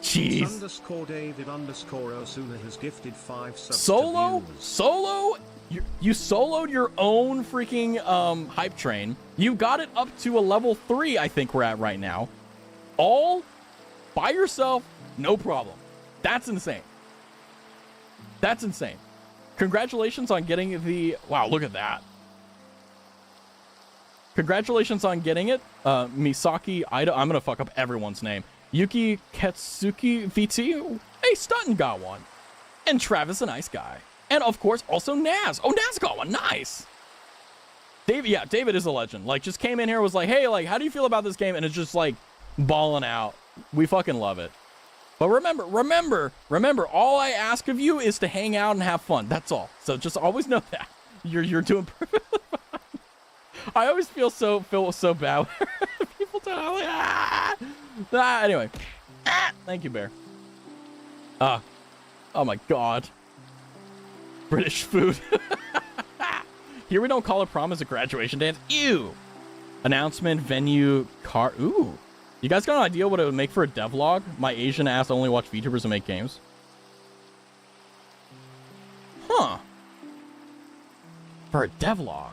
Jeez. _David_Osuna has gifted 5 subs. Solo? You soloed your own freaking hype train. You got it up to a level 3, I think we're at right now. All by yourself, no problem. That's insane. Congratulations on getting the... Wow, look at that. Congratulations on getting it. Misaki Ida. I'm going to fuck up everyone's name. Yuki Ketsuki VT. Hey, Stutton got one. And Travis, a nice guy. And of course, also Naz. Oh, Naz got one. Nice. David is a legend. Like, just came in here, was like, hey, like, how do you feel about this game? And it's just like balling out. We fucking love it. But remember, all I ask of you is to hang out and have fun. That's all. So just always know that. You're doing perfectly fine. I always feel so bad when people tell me, anyway. Thank you, Bear. Oh my god. British food. Here we don't call it prom as a graduation dance. Ew. Announcement, venue, car. Ooh. You guys got an idea what it would make for a devlog? My Asian ass only watch VTubers and make games. Huh. For a devlog.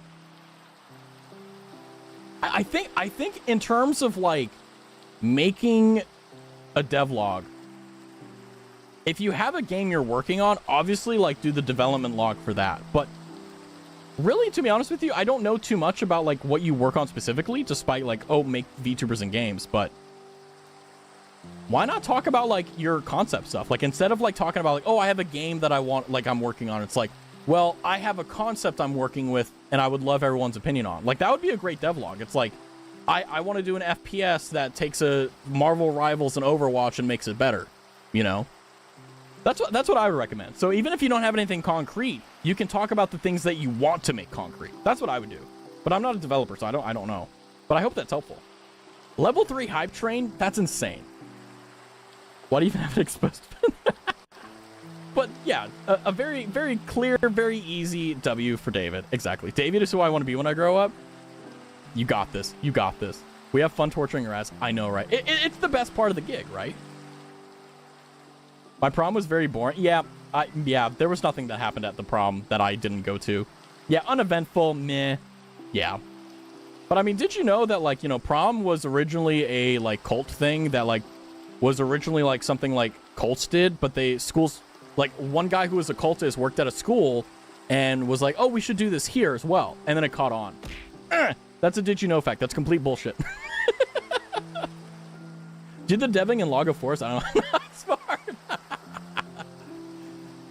I think in terms of like making a devlog, if you have a game you're working on, obviously like do the development log for that. But really, to be honest with you, I don't know too much about like what you work on specifically, despite like, oh, make VTubers and games. But why not talk about like your concept stuff? Like instead of like talking about like, oh, I have a game that I want, like I'm working on. It's like, well, I have a concept I'm working with and I would love everyone's opinion on. Like that would be a great devlog. It's like, I want to do an FPS that takes a Marvel Rivals and Overwatch and makes it better, you know? That's what I would recommend. So even if you don't have anything concrete, you can talk about the things that you want to make concrete. That's what I would do. But I'm not a developer, so I don't know. But I hope that's helpful. Level 3 hype train, that's insane. Why do you even have it exposed? But yeah, a very, very clear, very easy W for David. Exactly. David is who I want to be when I grow up. You got this. You got this. We have fun torturing your ass. I know, right? It's the best part of the gig, right? My prom was very boring. Yeah, there was nothing that happened at the prom that I didn't go to. Yeah, uneventful, meh. Yeah. But I mean, did you know that, like, you know, prom was originally a, like, cult thing that, like, was originally, like, something, like, cults did, but schools, like, one guy who was a cultist worked at a school and was like, oh, we should do this here as well. And then it caught on. That's a did you know fact. That's complete bullshit. Did the deving in Log of Forest? I don't know. Smart.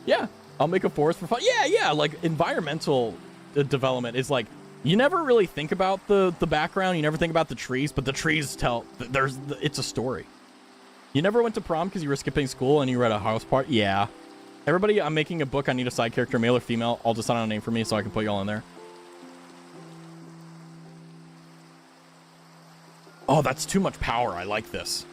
Yeah, I'll make a forest for fun. Yeah, like, environmental development is, like, you never really think about the background. You never think about the trees, but the trees tell, it's a story. You never went to prom because you were skipping school and you were at a house party? Yeah. Everybody, I'm making a book. I need a side character, male or female. I'll decide on a name for me so I can put you all in there. Oh, that's too much power. I like this.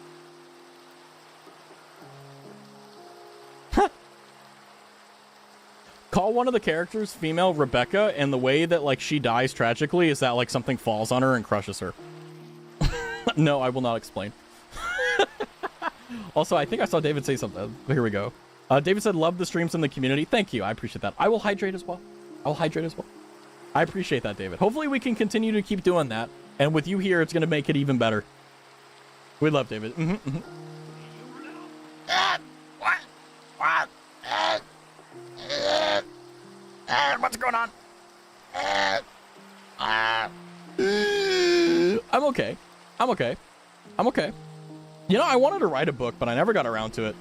Call one of the characters female Rebecca, and the way that, like, she dies tragically is that, like, something falls on her and crushes her. No, I will not explain. Also, I think I saw David say something. Here we go. David said, love the streams in the community. Thank you. I appreciate that. I will hydrate as well. I appreciate that, David. Hopefully we can continue to keep doing that. And with you here, it's going to make it even better. We love David. What's going on? I'm okay. You know, I wanted to write a book, but I never got around to it.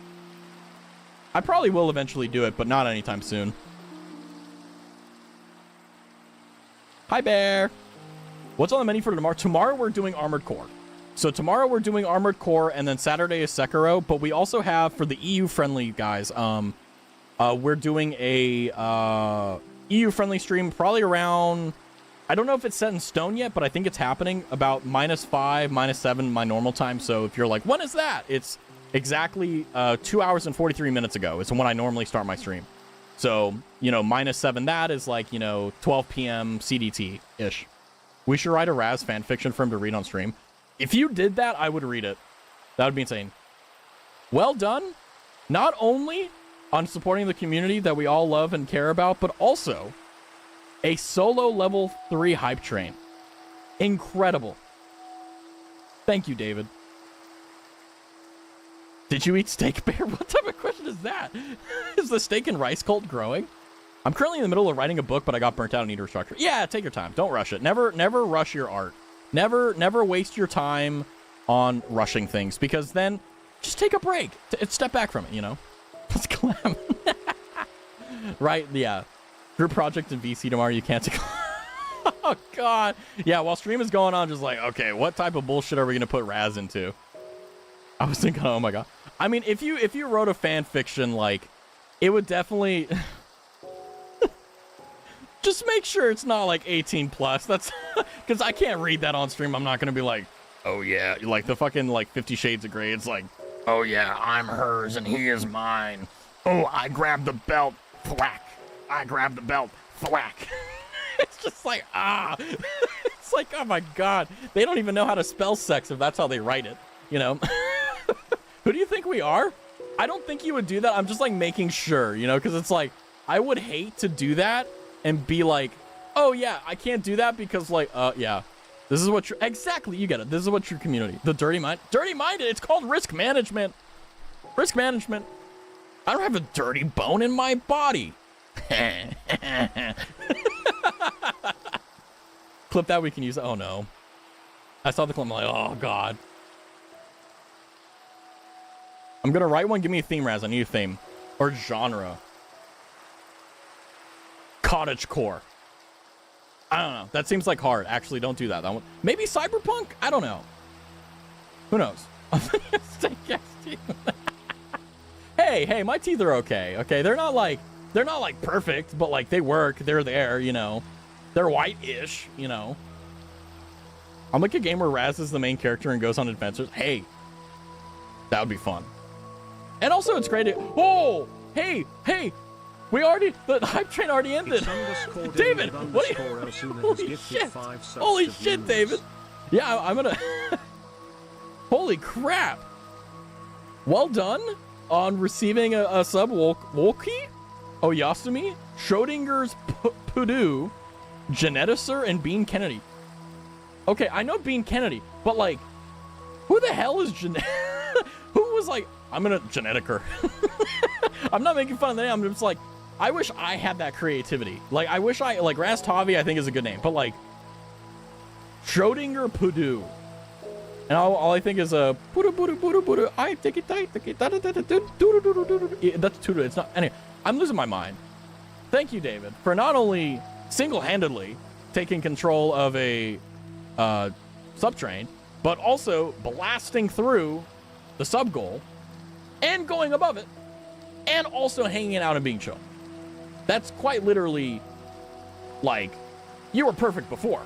I probably will eventually do it, but not anytime soon. Hi, Bear. What's on the menu for tomorrow? Tomorrow we're doing Armored Core. So tomorrow we're doing Armored Core, and then Saturday is Sekiro. But we also have, for the EU-friendly guys, we're doing a EU-friendly stream probably around... I don't know if it's set in stone yet, but I think it's happening about -5, -7 my normal time. So if you're like, when is that? It's exactly 2 hours and 43 minutes ago. It's when I normally start my stream. So, you know, -7, that is like, you know, 12 p.m. CDT-ish. We should write a Raz fanfiction for him to read on stream. If you did that, I would read it. That would be insane. Well done. Not only on supporting the community that we all love and care about, but also a solo level 3 hype train. Incredible. Thank you, David. Did you eat steak, Bear? What type of question is that? Is the steak and rice cult growing? I'm currently in the middle of writing a book, but I got burnt out and need to restructure. Yeah, take your time. Don't rush it. Never rush your art. Never waste your time on rushing things, because then just take a break. Step back from it, you know? Let's clam. Right? Yeah. Group project in VC tomorrow. You can't take... Oh, God. Yeah, while stream is going on, just like, okay, what type of bullshit are we going to put Raz into? I was thinking, oh, my God. I mean, if you wrote a fan fiction, like, it would definitely... Just make sure it's not, like, 18 plus. That's... Because I can't read that on stream. I'm not going to be like, oh, yeah. Like, the fucking, like, 50 Shades of Grey. It's like, oh, yeah, I'm hers and he is mine. Oh, I grabbed the belt. Thwack. I grabbed the belt. Thwack. It's just like, ah. It's like, oh, my God. They don't even know how to spell sex if that's how they write it, you know? Who do you think we are? I don't think you would do that. I'm just, like, making sure, you know? Because it's like, I would hate to do that and be like, oh, yeah, I can't do that because, like, yeah. This is what you're... Exactly, you get it. This is what your community... The dirty mind... Dirty-minded! It's called risk management. Risk management. I don't have a dirty bone in my body. Clip that, we can use it. Oh, no. I saw the clip, I'm like, oh, God. I'm gonna write one. Give me a theme, Raz. I need a theme. Or genre. Cottagecore. I don't know. That seems like hard. Actually, don't do that. That one. Maybe cyberpunk? I don't know. Who knows? Hey, my teeth are okay. Okay, they're not like perfect, but like they work. They're there, you know. They're white-ish, you know. I'm like a game where Raz is the main character and goes on adventures. Hey, that would be fun. And also, it's great. Oh, hey. The hype train already ended. David, what are you... Holy shit, David. Yeah, I'm gonna. Holy crap! Well done on receiving a sub Wolkie, Oyasumi, Schrodinger's Pudu, Geneticer, and Bean Kennedy. Okay, I know Bean Kennedy, but like, who the hell is who was like, I'm gonna genetic her? I'm not making fun of the name. I'm just like, I wish I had that creativity. Like, I wish I, like, Raztavi, I think is a good name, but like, Schrodinger Pudu. And all I think is a Pudu. I take it tight. That's Tudu. It's not. Anyway, I'm losing my mind. Thank you, David, for not only single-handedly taking control of a subtrain, but also blasting through the sub goal and going above it, and also hanging out and being chill. That's quite literally like, you were perfect before.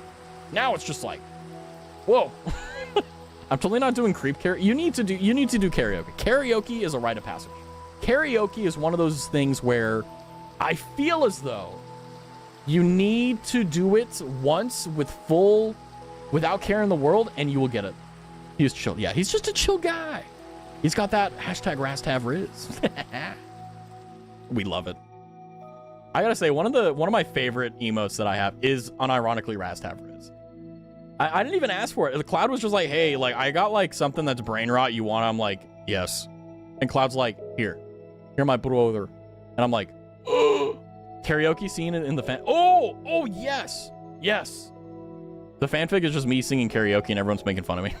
Now it's just like, whoa. I'm totally not doing creep karaoke. You need to do karaoke. Karaoke is a rite of passage. Karaoke is one of those things where I feel as though you need to do it once without care in the world, and you will get it. He's chill. Yeah, he's just a chill guy. He's got that hashtag RastHaveRiz. We love it. I gotta say, one of my favorite emotes that I have is unironically RastHaveRiz. I didn't even ask for it. The Cloud was just like, hey, like, I got like something that's brain rot. You want it? I'm like, yes. And Cloud's like, here my brother. And I'm like, oh, karaoke scene in the fan. Oh, yes. The fanfic is just me singing karaoke and everyone's making fun of me.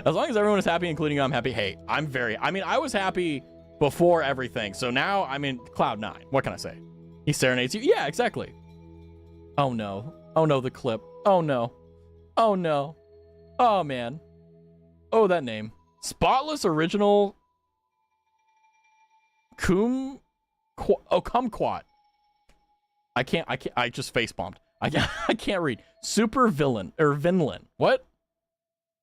As long as everyone is happy, including you, I'm happy. Hey, I was happy before everything. So now I'm in Cloud 9. What can I say? He serenades you. Yeah, exactly. Oh no, the clip. Oh no. Oh man. Oh, that name. Spotless original Kumquat. I just face bombed. I can't read. Super villain or Vinland. What?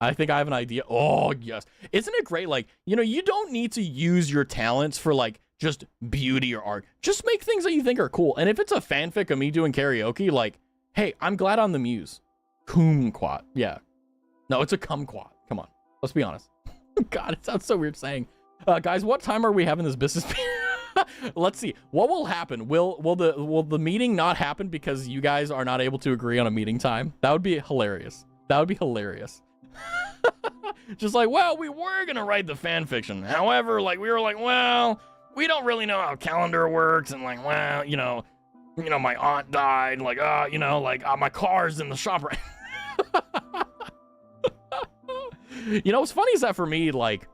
I think I have an idea. Oh, yes. Isn't it great? Like, you don't need to use your talents for like just beauty or art. Just make things that you think are cool. And if it's a fanfic of me doing karaoke, like, hey, I'm glad I'm the muse. Kumquat. Yeah. No, it's a kumquat. Come on. Let's be honest. God, it sounds so weird saying. Guys, what time are we having this business meeting? Let's see. What will happen? Will the meeting not happen because you guys are not able to agree on a meeting time? That would be hilarious. Just like, well, we were gonna write the fan fiction. However, like, we were like, well, we don't really know how calendar works, and like, well, my aunt died, like, my car's in the shop right. What's funny is that for me, like,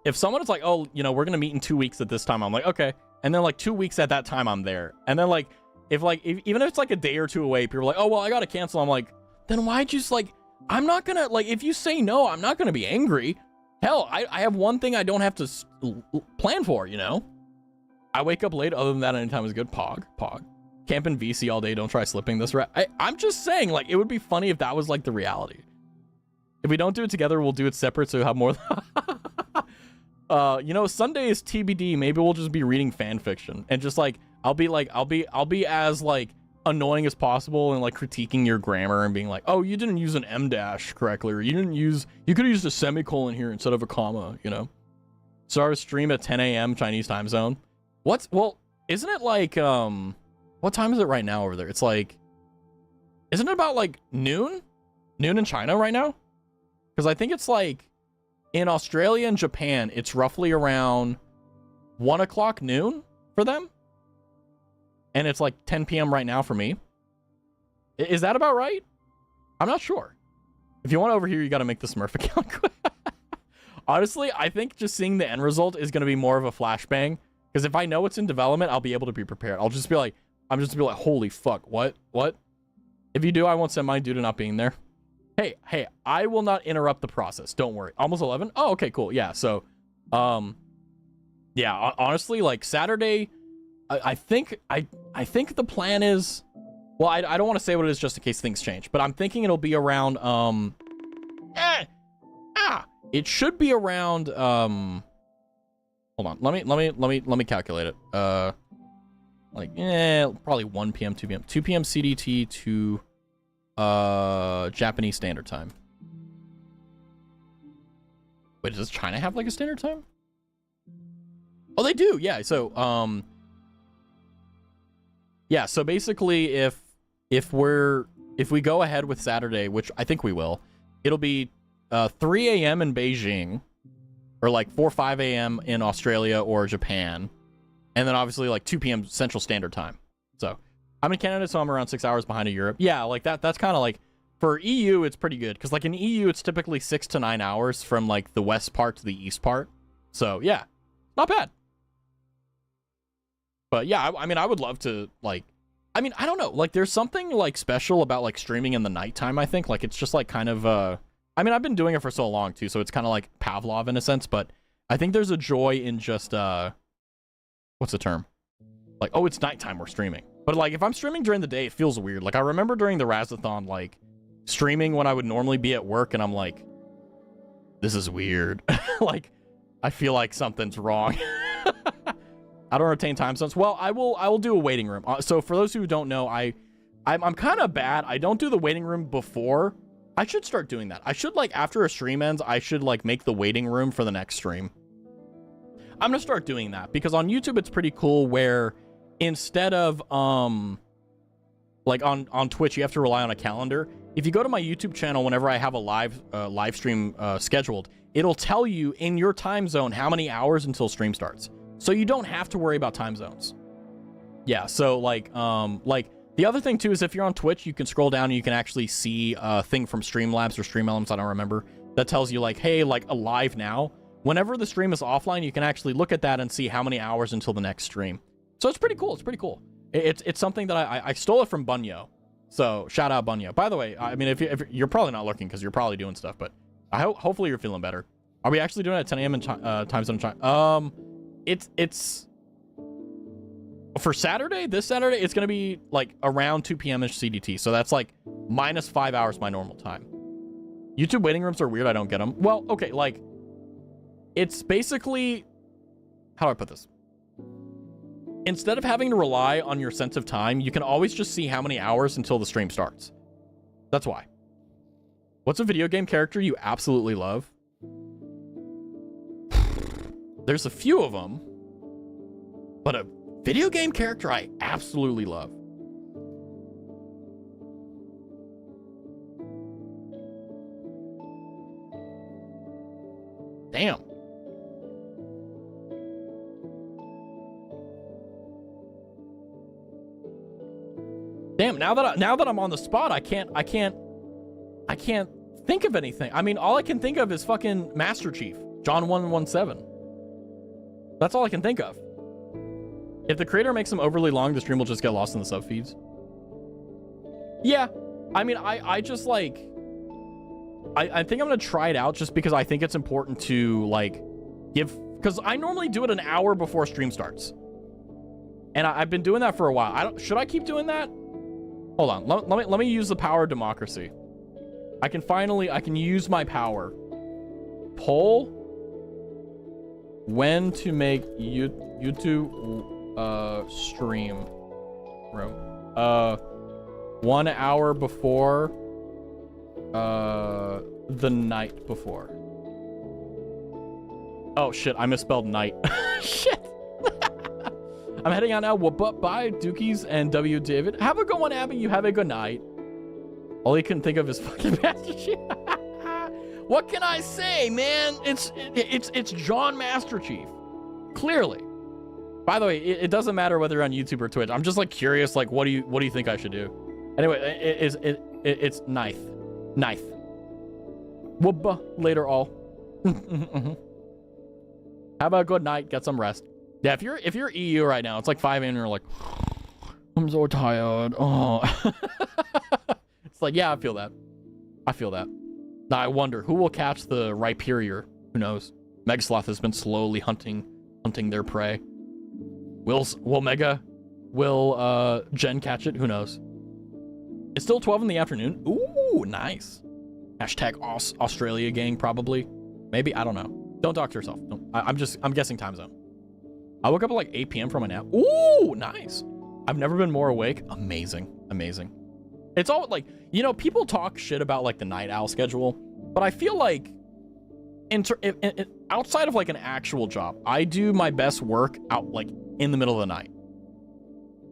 if someone is like, oh, we're gonna meet in 2 weeks at this time, I'm like, okay. And then like 2 weeks at that time, I'm there. And then like, even if it's like a day or two away, people are like, oh, well, I gotta cancel. I'm like, then why'd you just like, I'm not gonna, like, if you say no, I'm not gonna be angry. Hell, I have one thing I don't have to plan for, I wake up late. Other than that, anytime is good. Pog. Camping VC all day. Don't try slipping this. I'm just saying, like, it would be funny if that was like the reality. If we don't do it together, we'll do it separate, so we'll have more. Sunday is TBD. Maybe we'll just be reading fan fiction and just like, I'll be as like annoying as possible and like critiquing your grammar and being like, oh, you didn't use an M dash correctly, or you could have used a semicolon here instead of a comma, So our stream at 10 a.m. Chinese time zone. Isn't it like, what time is it right now over there? It's like, isn't it about like noon in China right now? Because I think it's like in Australia and Japan, it's roughly around 1 o'clock noon for them. And it's like 10 p.m. right now for me. Is that about right? I'm not sure. If you want over here, you got to make the Smurf account. Honestly, I think just seeing the end result is going to be more of a flashbang. Because if I know it's in development, I'll be able to be prepared. I'm just be like, holy fuck, what? If you do, I won't send mine due to not being there. Hey, I will not interrupt the process. Don't worry. Almost 11? Oh, okay, cool. Yeah, so, yeah, honestly, like, Saturday, I think the plan is, well, I don't want to say what it is just in case things change, but I'm thinking it'll be around, it should be around, hold on, let me calculate it. Probably 1 p.m., 2 p.m. 2 p.m. CDT to Japanese Standard Time. Wait, does China have like a standard time? Oh, they do. Yeah. So, yeah. So basically, if we go ahead with Saturday, which I think we will, it'll be 3 a.m. in Beijing, or like 4 or 5 a.m. in Australia or Japan, and then obviously like 2 p.m. Central Standard Time. So I'm in Canada, so I'm around 6 hours behind of Europe. Yeah, like that's kind of like, for EU, it's pretty good, because like in EU, it's typically 6 to 9 hours from like the west part to the east part. So yeah, not bad. But yeah, I mean, I would love to, like, I mean, I don't know, like there's something like special about like streaming in the nighttime. I think like it's just like kind of I mean, I've been doing it for so long too, so it's kind of like Pavlov in a sense, but I think there's a joy in just what's the term? Like, oh, it's nighttime, we're streaming. But like if I'm streaming during the day, it feels weird. Like I remember during the Raztathon, like streaming when I would normally be at work, and I'm like, this is weird. Like I feel like something's wrong. I don't retain time zones. Well, I will do a waiting room. So for those who don't know, I'm kind of bad. I don't do the waiting room before. I should start doing that. I should, like, after a stream ends, I should like make the waiting room for the next stream. I'm gonna start doing that, because on YouTube it's pretty cool where instead of like on Twitch you have to rely on a calendar. If you go to my YouTube channel whenever I have a live stream scheduled, it'll tell you in your time zone how many hours until stream starts. So you don't have to worry about time zones. Yeah, so like the other thing too is if you're on Twitch, you can scroll down and you can actually see a thing from Streamlabs or Streamelements, I don't remember, that tells you like, hey, like alive now. Whenever the stream is offline, you can actually look at that and see how many hours until the next stream. So it's pretty cool. It's pretty cool. It's something that I stole it from Bunyo. So shout out Bunyo. By the way, I mean, if you're probably not looking because you're probably doing stuff, but hopefully you're feeling better. Are we actually doing it at 10 a.m. in time zone China? It's for Saturday, this Saturday, it's going to be like around 2 p.m.-ish CDT. So that's like minus 5 hours my normal time. YouTube waiting rooms are weird. I don't get them. Well, okay, like it's basically, how do I put this? Instead of having to rely on your sense of time, you can always just see how many hours until the stream starts. That's why. What's a video game character you absolutely love? There's a few of them, but a video game character I absolutely love. Damn. Damn, now that I'm on the spot, I can't think of anything. I mean, all I can think of is fucking Master Chief, John 117. That's all I can think of. If the creator makes them overly long, the stream will just get lost in the sub feeds. Yeah, I mean, I just like, I think I'm gonna try it out just because I think it's important to like give, because I normally do it an hour before stream starts, and I've been doing that for a while. Should I keep doing that? Hold on, let me use the power of democracy. I can use my power. Poll when to make YouTube stream room. 1 hour before the night before. Oh shit, I misspelled night. Shit. I'm heading out now. Well, bye, Dookies and W. David. Have a good one, Abby. You have a good night. All he couldn't think of is fucking Master Chief. What can I say, man? It's John Master Chief. Clearly. By the way, it doesn't matter whether you're on YouTube or Twitch. I'm just like curious, like what do you think I should do? Anyway, it's knife. Wubba later all. Have a good night. Get some rest. Yeah, if you're EU right now, it's like 5 a.m. and you're like, I'm so tired. Oh. It's like, yeah, I feel that. Now I wonder who will catch the Rhyperior. Who knows? Megasloth has been slowly hunting their prey. Will Jen catch it? Who knows? It's still 12 in the afternoon. Ooh, nice. Hashtag Australia gang, probably. Maybe, I don't know. Don't talk to yourself. I'm guessing time zone. I woke up at like 8 p.m. from a nap. Ooh, nice. I've never been more awake. Amazing. It's all like, you know, people talk shit about like the night owl schedule, but I feel like outside of like an actual job, I do my best work out like in the middle of the night.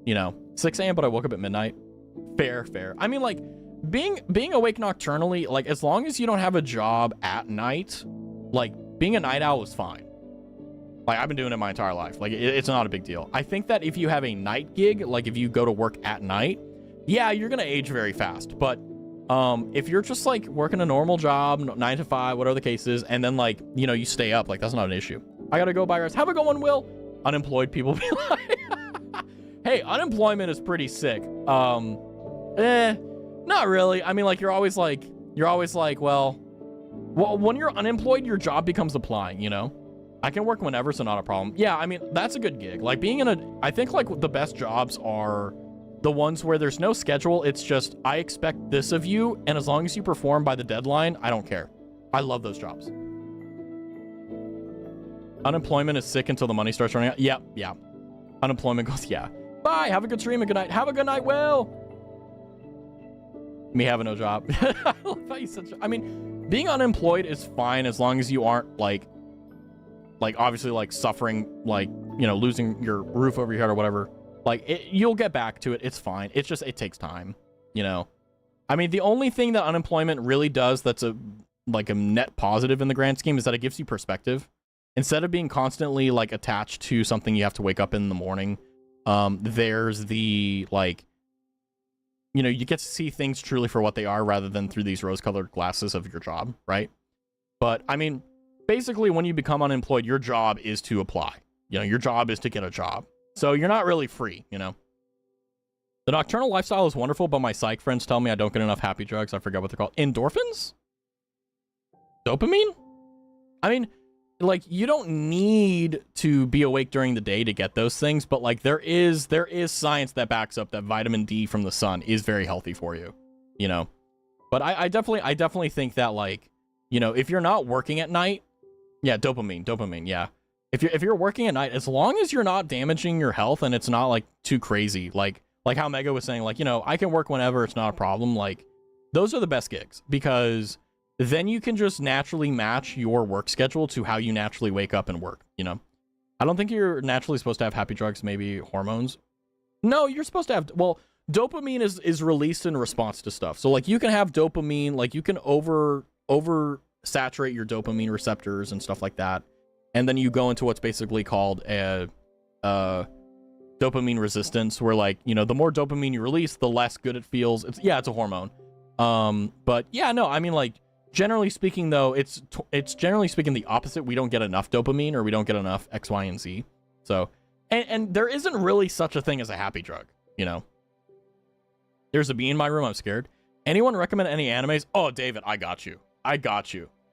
You know, 6 a.m., but I woke up at midnight. Fair. I mean, like, being awake nocturnally, like, as long as you don't have a job at night, like, being a night owl is fine. Like, I've been doing it my entire life. Like, it's not a big deal. I think that if you have a night gig, like, if you go to work at night, yeah, you're gonna age very fast. But if you're just, like, working a normal job, 9 to 5, whatever the case is, and then, like, you know, you stay up, like, that's not an issue. I gotta go, bye, guys. Have a good one, Will. Unemployed people be like... Hey, unemployment is pretty sick. Not really. I mean, like, you're always like, well, when you're unemployed, your job becomes applying, you know? I can work whenever, so not a problem. Yeah, I mean, that's a good gig. Like, I think, like, the best jobs are the ones where there's no schedule. It's just, I expect this of you, and as long as you perform by the deadline, I don't care. I love those jobs. Unemployment is sick until the money starts running out. Yeah. Unemployment goes, yeah. Bye. Have a good stream and good night. Have a good night, Will. Me having no job. I love how you said, I mean, being unemployed is fine as long as you aren't like obviously like suffering, like, you know, losing your roof over your head or whatever. Like, you'll get back to it. It's fine. It's just, it takes time, you know? I mean, the only thing that unemployment really does that's a net positive in the grand scheme is that it gives you perspective. Instead of being constantly like attached to something you have to wake up in the morning, there's the, like, you know, you get to see things truly for what they are rather than through these rose-colored glasses of your job, right? But, I mean, basically, when you become unemployed, your job is to apply. You know, your job is to get a job. So you're not really free, you know? The nocturnal lifestyle is wonderful, but my psych friends tell me I don't get enough happy drugs. I forgot what they're called. Endorphins? Dopamine? I mean... like, you don't need to be awake during the day to get those things, but like there is science that backs up that vitamin D from the sun is very healthy for you, you know. But I definitely think that, like, you know, if you're not working at night, yeah, dopamine, yeah. If you're working at night, as long as you're not damaging your health and it's not like too crazy, like how Mega was saying, like, you know, I can work whenever, it's not a problem. Like, those are the best gigs because then you can just naturally match your work schedule to how you naturally wake up and work, you know? I don't think you're naturally supposed to have happy drugs, maybe hormones. No, you're supposed to have, well, dopamine is released in response to stuff. So, like, you can have dopamine, like, you can over saturate your dopamine receptors and stuff like that. And then you go into what's basically called a dopamine resistance, where, like, you know, the more dopamine you release, the less good it feels. It's a hormone. But yeah, no, I mean, like, generally speaking, though, it's generally speaking the opposite. We don't get enough dopamine, or we don't get enough X, Y, and Z. So, and there isn't really such a thing as a happy drug, you know? There's a bee in my room. I'm scared. Anyone recommend any animes? Oh, David, I got you.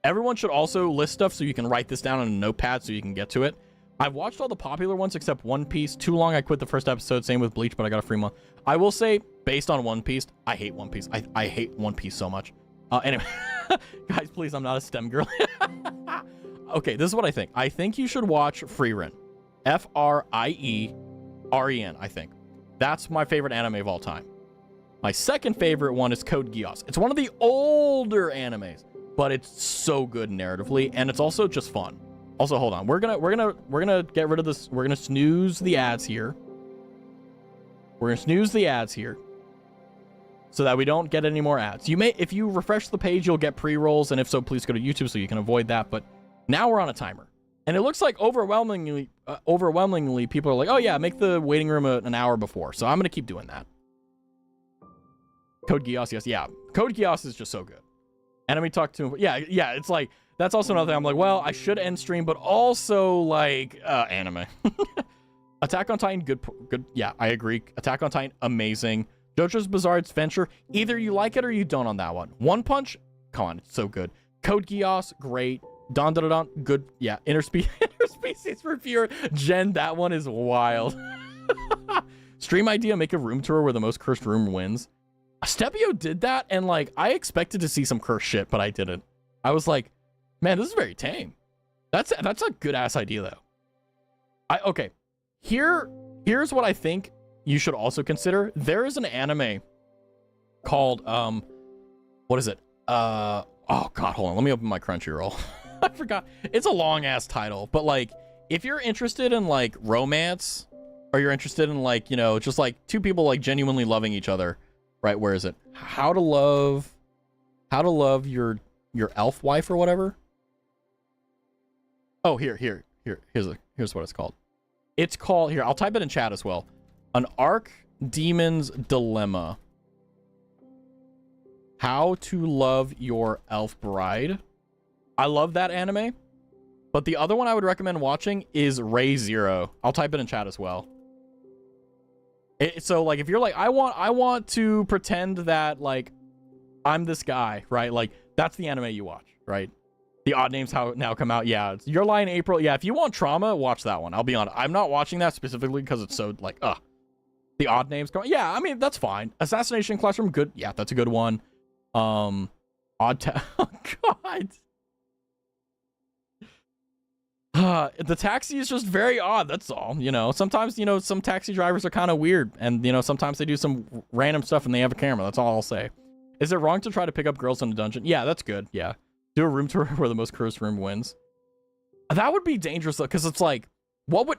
Everyone should also list stuff so you can write this down on a notepad so you can get to it. I've watched all the popular ones except One Piece. Too long, I quit the first episode. Same with Bleach, but I got a free month. I will say, based on One Piece, I hate One Piece. I hate One Piece so much. Anyway, guys, please, I'm not a STEM girl. Okay, this is what I think. I think you should watch Frieren. F-R-I-E-R-E-N, I think. That's my favorite anime of all time. My second favorite one is Code Geass. It's one of the older animes, but it's so good narratively, and it's also just fun. Also, hold on. We're gonna get rid of this. We're gonna snooze the ads here. So that we don't get any more ads. You may, if you refresh the page, you'll get pre-rolls, and if so, please go to YouTube so you can avoid that. But now we're on a timer, and it looks like overwhelmingly people are like, oh yeah, make the waiting room an hour before. So I'm gonna keep doing that. Code Geass, yes, yeah. Code Geass is just so good. Enemy talk to him, yeah. It's like, that's also another thing. I'm like, well, I should end stream, but also like anime. Attack on Titan, good. Yeah, I agree. Attack on Titan, amazing. JoJo's Bizarre Adventure, either you like it or you don't on that one. One Punch, come on, it's so good. Code Geass, great. Don, good. Yeah, Interspecies Reviewer, Jen, that one is wild. Stream idea, make a room tour where the most cursed room wins. Stepio did that, and like, I expected to see some cursed shit, but I didn't. I was like, man, this is very tame. That's a good ass idea though. Okay. Here's what I think you should also consider. There is an anime called what is it? Oh god, hold on. Let me open my Crunchyroll. I forgot. It's a long ass title, but like if you're interested in like romance, or you're interested in like, you know, just like two people like genuinely loving each other, right? Where is it? How to love your elf wife or whatever. Oh, here's what it's called. It's called, here, I'll type it in chat as well. An Archdemon's Dilemma. How to Love Your Elf Bride. I love that anime. But the other one I would recommend watching is Ray Zero. I'll type it in chat as well. So like if you're like, I want to pretend that like I'm this guy, right? Like that's the anime you watch, right? The Odd Names now come out. Yeah, it's Your Lie in April. Yeah, if you want trauma, watch that one. I'll be honest. I'm not watching that specifically because it's so like, the Odd Names come. Yeah, I mean that's fine. Assassination Classroom, good. Yeah, that's a good one. Oh God. The taxi is just very odd. That's all. You know, sometimes, you know, some taxi drivers are kind of weird, and you know, sometimes they do some random stuff and they have a camera. That's all I'll say. Is it wrong to try to pick up girls in a dungeon? Yeah, that's good. Yeah. Do a room tour where the most cursed room wins. That would be dangerous though, because it's like, what would...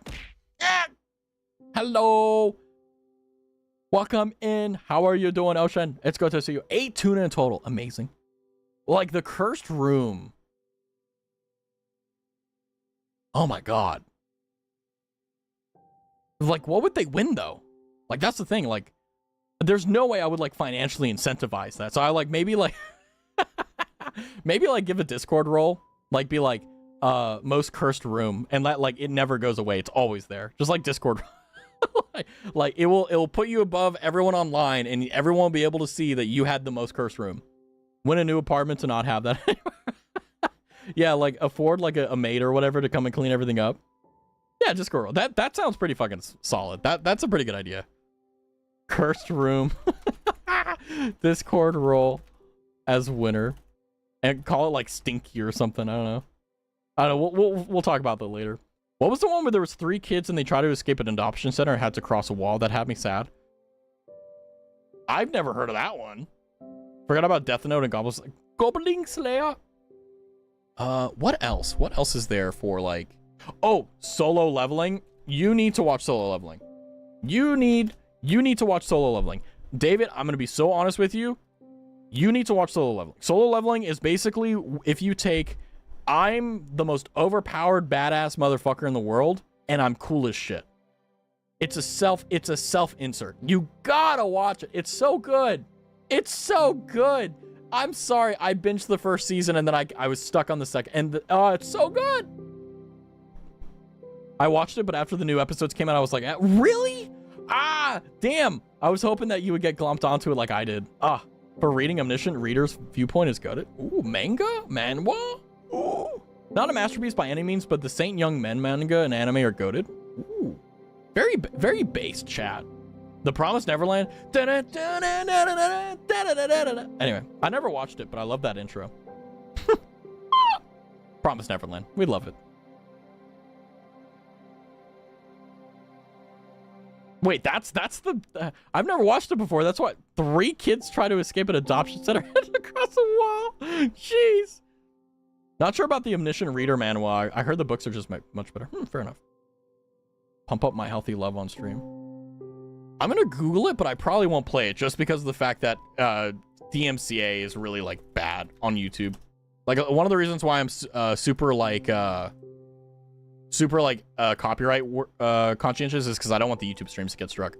Hello. Welcome in. How are you doing, Ocean? It's good to see you. 8 tuna in total. Amazing. Like the cursed room. Oh my God. Like, what would they win though? Like, that's the thing. Like, there's no way I would like financially incentivize that. So I like maybe like... maybe like give a Discord role, like be like most cursed room, and that like it never goes away, it's always there, just like Discord. like it will put you above everyone online, and everyone will be able to see that you had the most cursed room. Win a new apartment to not have that anymore. Yeah, like afford like a maid or whatever to come and clean everything up. Yeah, Discord role. That sounds pretty fucking solid. That's a pretty good idea. Cursed room. Discord role as winner. And call it like Stinky or something. I don't know. We'll talk about that later. What was the one where there was 3 kids and they tried to escape an adoption center and had to cross a wall? That had me sad. I've never heard of that one. Forgot about Death Note and Goblin Slayer. What else? What else is there for like... Oh, Solo Leveling. You need to watch Solo Leveling. You need to watch Solo Leveling. David, I'm gonna be so honest with you. You need to watch Solo Leveling. Solo Leveling is basically if you take, I'm the most overpowered badass motherfucker in the world, and I'm cool as shit. It's a self-insert. You gotta watch it. It's so good. It's so good. I'm sorry, I binged the first season and then I was stuck on the second. And it's so good. I watched it, but after the new episodes came out, I was like, really? Ah, damn. I was hoping that you would get glomped onto it like I did. For reading, omniscient reader's viewpoint is good. Ooh, manga? Manhwa? Ooh. Not a masterpiece by any means, but the Saint Young Men manga and anime are goated. Ooh. Very, very base chat. The Promised Neverland. Anyway, I never watched it, but I love that intro. Promised Neverland. We love it. Wait, that's the... I've never watched it before. That's what 3 kids try to escape an adoption center across a wall. Jeez. Not sure about the omniscient reader manhwa. I heard the books are just much better. Fair enough. Pump up my healthy love on stream. I'm gonna Google it, but I probably won't play it just because of the fact that DMCA is really like bad on YouTube. Like one of the reasons why I'm super copyright conscientious is because I don't want the YouTube streams to get struck.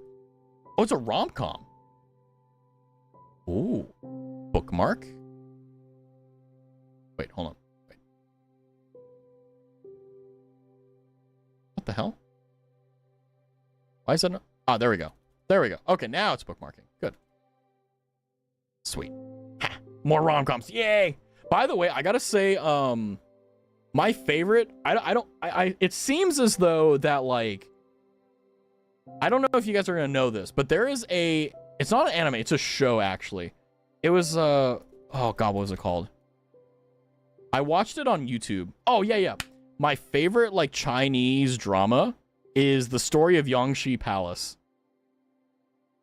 Oh, it's a rom-com. Ooh. Bookmark? Wait, hold on. Wait. What the hell? Why is that not... Ah, there we go. There we go. Okay, now it's bookmarking. Good. Sweet. Ha! More rom-coms. Yay! By the way, I gotta say, my favorite, it seems as though that, like, I don't know if you guys are gonna know this, but there is it's not an anime, it's a show, actually. It was, oh god, what was it called? I watched it on YouTube. Oh, yeah. My favorite, like, Chinese drama is The Story of Yangshi Palace.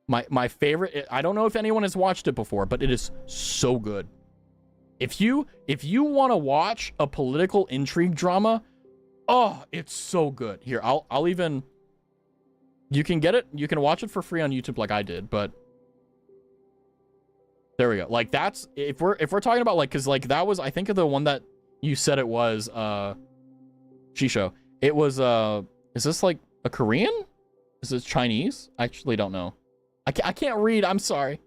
My favorite, I don't know if anyone has watched it before, but it is so good. If you want to watch a political intrigue drama, oh, it's so good. Here, I'll even, you can get it, you can watch it for free on YouTube like I did, but there we go. Like that's, if we're talking about like, cause like that was, I think of the one that you said it was, Shisho. It was, is this like a Korean? Is this Chinese? I actually don't know. I can't read. I'm sorry.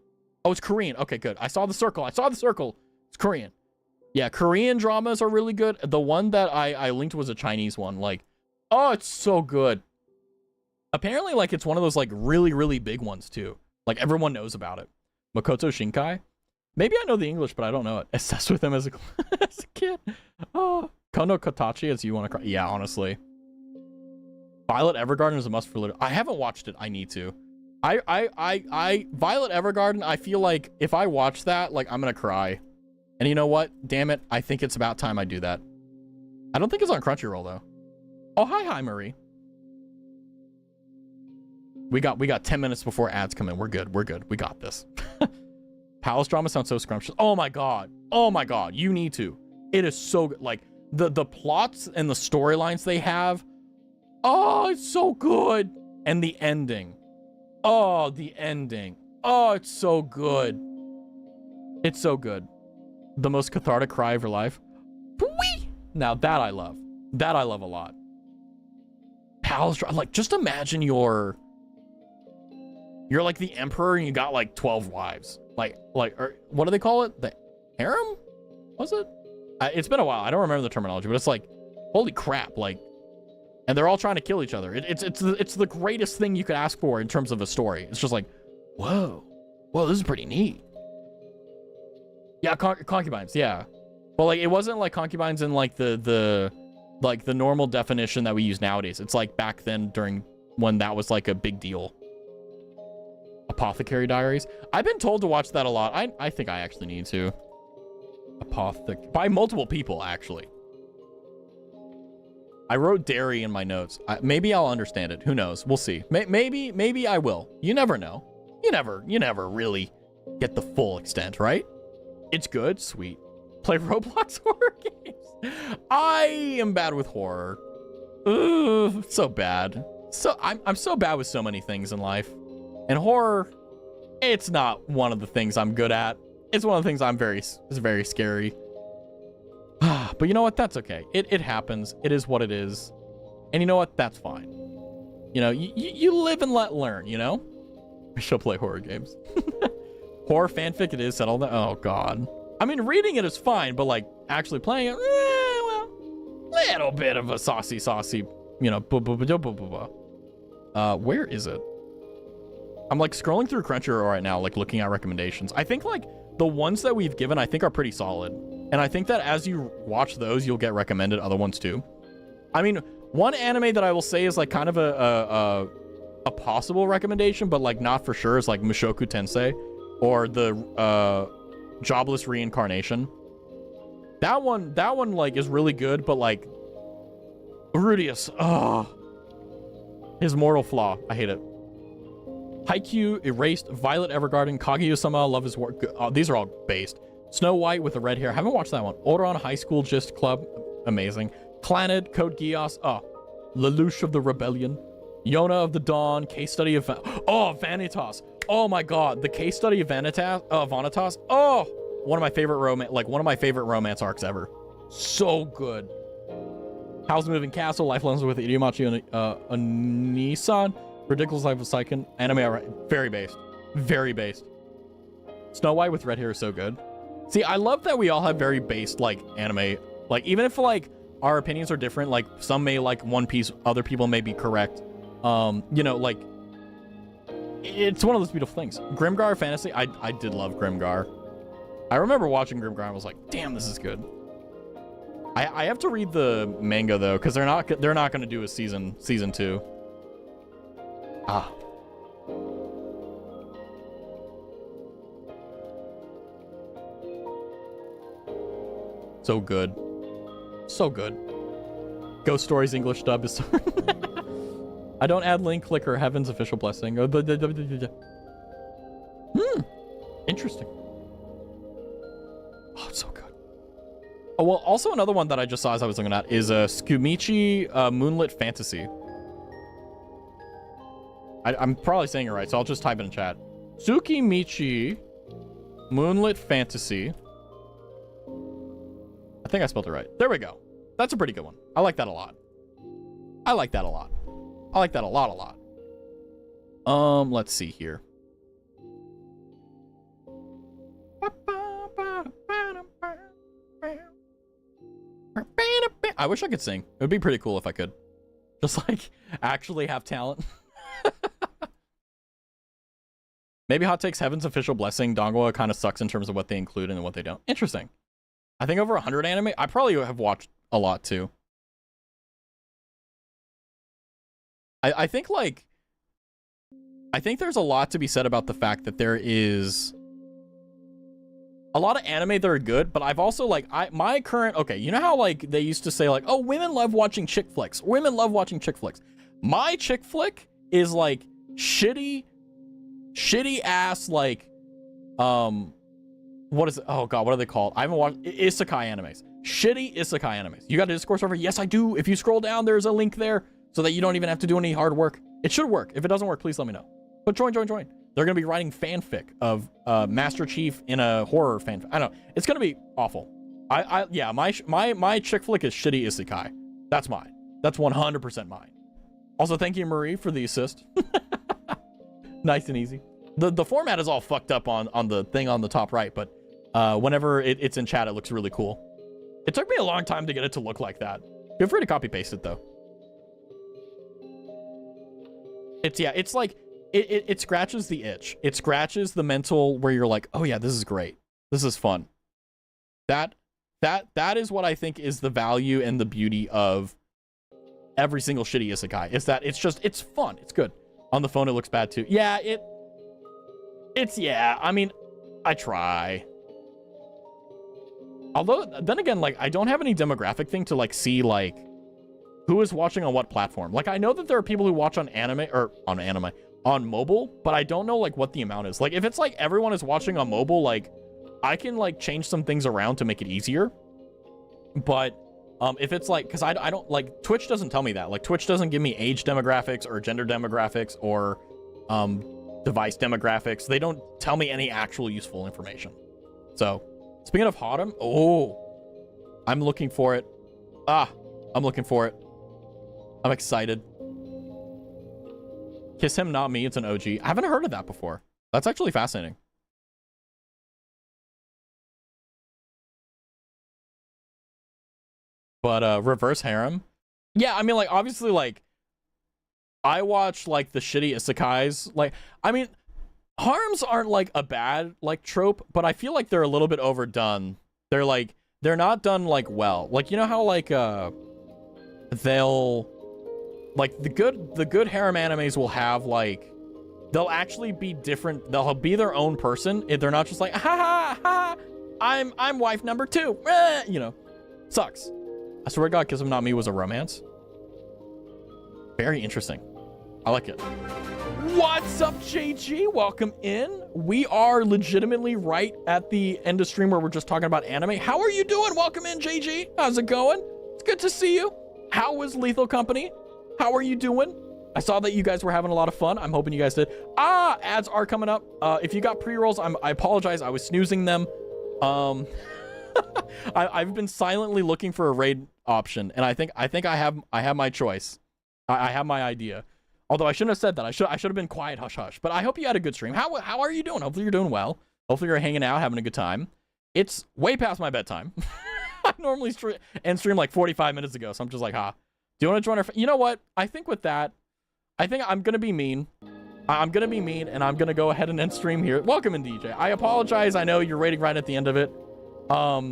Oh, it's Korean. Okay, good. I saw the circle. It's Korean. Yeah, Korean dramas are really good. The one that I linked was a Chinese one. Like, oh, it's so good. Apparently, like, it's one of those, like, really, really big ones, too. Like, everyone knows about it. Makoto Shinkai. Maybe I know the English, but I don't know it. Obsessed with him as a kid. Oh, Kono Katachi, as you want to cry. Yeah, honestly. Violet Evergarden is a must for little. I haven't watched it. I need to. Violet Evergarden, I feel like if I watch that, like, I'm gonna cry. And you know what? Damn it. I think it's about time I do that. I don't think it's on Crunchyroll, though. Oh, hi, Marie. We got 10 minutes before ads come in. We're good. We got this. Palace drama sounds so scrumptious. Oh my god. You need to. It is so good. Like, the plots and the storylines they have. Oh, it's so good. And the ending. Oh, the ending. Oh, it's so good. It's so good. The most cathartic cry of your life. Whee! Now that I love. That I love a lot. Palace drama. Like, just imagine you're like the emperor and you got like 12 wives. Like, or what do they call it? The harem? Was it? It's been a while. I don't remember the terminology, but it's like, holy crap. Like, and they're all trying to kill each other. It's the greatest thing you could ask for in terms of a story. It's just like, whoa, this is pretty neat. Yeah, concubines, yeah. But like, it wasn't like concubines in like the normal definition that we use nowadays. It's like back then during when that was like a big deal. Apothecary Diaries. I've been told to watch that a lot. I think I actually need to. By multiple people, actually. I wrote dairy in my notes. Maybe I'll understand it. Who knows? We'll see. Maybe I will. You never know. You never really get the full extent, right? It's good. Sweet. Play Roblox horror games. I am bad with horror. Ugh, so bad. So I'm so bad with so many things in life. And horror, it's not one of the things I'm good at. It's one of the things it's very scary. But you know what? That's okay. It happens. It is what it is. And you know what? That's fine. You know, you live and let learn, you know? I shall play horror games. Horror fanfic it is, said all that. Oh, God. I mean, reading it is fine, but, like, actually playing it, well, little bit of a saucy, you know, where is it? I'm, like, scrolling through Crunchyroll right now, like, looking at recommendations. I think, like, the ones that we've given, I think, are pretty solid. And I think that as you watch those, you'll get recommended other ones, too. I mean, one anime that I will say is, like, kind of a possible recommendation, but, like, not for sure, is, like, Mushoku Tensei. Or the, Jobless Reincarnation. That one, like, is really good, but, like, Rudius, his mortal flaw. I hate it. Haikyuu, Erased, Violet Evergarden, Kaguya-sama, Love is War. These are all based. Snow White with the red hair. Haven't watched that one. Oran High School Gist Club. Amazing. Clannad, Code Geass. Lelouch of the Rebellion. Yona of the Dawn. Case Study of... Vanitas. Oh my god. The Case Study of Vanitas. Oh! One of my favorite romance arcs ever. So good. Howl's Moving Castle. Life Lessons with Idimachi Onisan. Ridiculous Life of Saiken. Anime, very based. Very based. Snow White with red hair is so good. See, I love that we all have very based, like, anime. Like, even if, like, our opinions are different, like, some may like One Piece, other people may be correct. You know, like, it's one of those beautiful things. Grimgar Fantasy, I did love Grimgar. I remember watching Grimgar and was like, damn, this is good. I have to read the manga, though, because they're not going to do a season 2. So good. So good. Ghost Stories English dub is so... I don't add link, click, or Heaven's official blessing. Interesting. Oh, it's so good. Oh, well, also another one that I just saw as I was looking at is Skumichi Moonlit Fantasy. I'm probably saying it right, so I'll just type it in chat. Tsukimichi Moonlit Fantasy. I think I spelled it right. There we go. That's a pretty good one. I like that a lot. I like that a lot. I like that a lot. Let's see here. I wish I could sing. It would be pretty cool if I could. Just like actually have talent. Maybe Hot Takes Heaven's official blessing. Dongwa kind of sucks in terms of what they include and what they don't. Interesting. I think over 100 anime. I probably have watched a lot too. I think like... I think there's a lot to be said about the fact that there is a lot of anime that are good, but I've also like, my current, okay, you know how like they used to say like, oh, women love watching chick flicks. Women love watching chick flicks. My chick flick is like shitty ass like, what is it? Oh God, what are they called? I haven't watched isekai animes. Shitty isekai animes. You got a Discord server? Yes, I do. If you scroll down, there's a link there so that you don't even have to do any hard work. It should work. If it doesn't work, please let me know. But join. They're going to be writing fanfic of Master Chief in a horror fanfic. I don't know. It's going to be awful. Yeah, my chick flick is shitty isekai. That's mine. That's 100% mine. Also, thank you, Marie, for the assist. Nice and easy. The format is all fucked up on the thing on the top right, but whenever it's in chat, it looks really cool. It took me a long time to get it to look like that. Feel free to copy paste it though. It's like it scratches the itch. It scratches the mental where you're like, oh yeah, this is great. This is fun. That is what I think is the value and the beauty of every single shitty isekai. Is that it's fun. It's good. On the phone, it looks bad too. Yeah, yeah. I mean, I try. Although, then again, like, I don't have any demographic thing to, like, see, like, who is watching on what platform. Like, I know that there are people who watch on on mobile, but I don't know, like, what the amount is. Like, if it's, like, everyone is watching on mobile, like, I can, like, change some things around to make it easier. But, if it's, like, because I don't, like, Twitch doesn't tell me that. Like, Twitch doesn't give me age demographics or gender demographics or, device demographics. They don't tell me any actual useful information. So... Speaking of Hotum, I'm looking for it. I'm looking for it. I'm excited. Kiss Him, Not Me. It's an OG. I haven't heard of that before. That's actually fascinating. But Reverse Harem. Yeah, I mean, like, obviously, like, I watch, like, the shitty isekais. Like, I mean... Harems aren't like a bad like trope, but I feel like they're a little bit overdone. They're not done like well. Like, you know how like they'll like the good harem animes will have like they'll actually be different. They'll be their own person. They're not just like ha ha ha. I'm wife number 2. You know, sucks. I swear to God, Kiss Him Not Me was a romance. Very interesting. I like it. What's up, JG? Welcome in. We are legitimately right at the end of stream where we're just talking about anime. How are you doing? Welcome in, JG. How's it going? It's good to see you. How was Lethal Company? How are you doing? I saw that you guys were having a lot of fun. I'm hoping you guys did. Ads are coming up. If you got pre-rolls, I apologize. I was snoozing them. I've been silently looking for a raid option, and I think I have my choice. I have my idea. Although I shouldn't have said that. I should have been quiet, hush hush. But I hope you had a good stream. How are you doing? Hopefully you're doing well. Hopefully you're hanging out, having a good time. It's way past my bedtime. I normally stream like 45 minutes ago, so I'm just like, do you want to join our... You know what? I think with that, I think I'm gonna be mean. I'm gonna be mean, and I'm gonna go ahead and end stream here. Welcome in, DJ. I apologize. I know you're raiding right at the end of it. But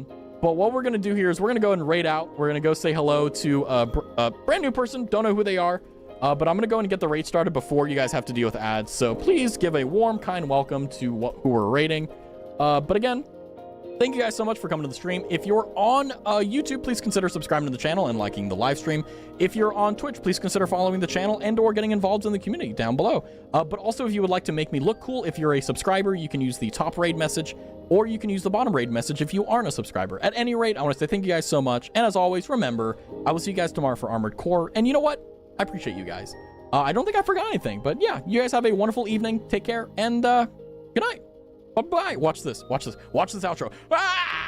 what we're gonna do here is we're gonna go and raid out. We're gonna go say hello to a brand new person. Don't know who they are. But I'm going to go and get the raid started before you guys have to deal with ads. So please give a warm, kind welcome to who we're raiding. But again, thank you guys so much for coming to the stream. If you're on YouTube, please consider subscribing to the channel and liking the live stream. If you're on Twitch, please consider following the channel and or getting involved in the community down below. But also, if you would like to make me look cool, if you're a subscriber, you can use the top raid message, or you can use the bottom raid message if you aren't a subscriber. At any rate, I want to say thank you guys so much. And as always, remember, I will see you guys tomorrow for Armored Core. And you know what? I appreciate you guys. I don't think I forgot anything, but yeah, you guys have a wonderful evening. Take care, and good night. Bye-bye. Watch this. Watch this. Watch this outro. Ah!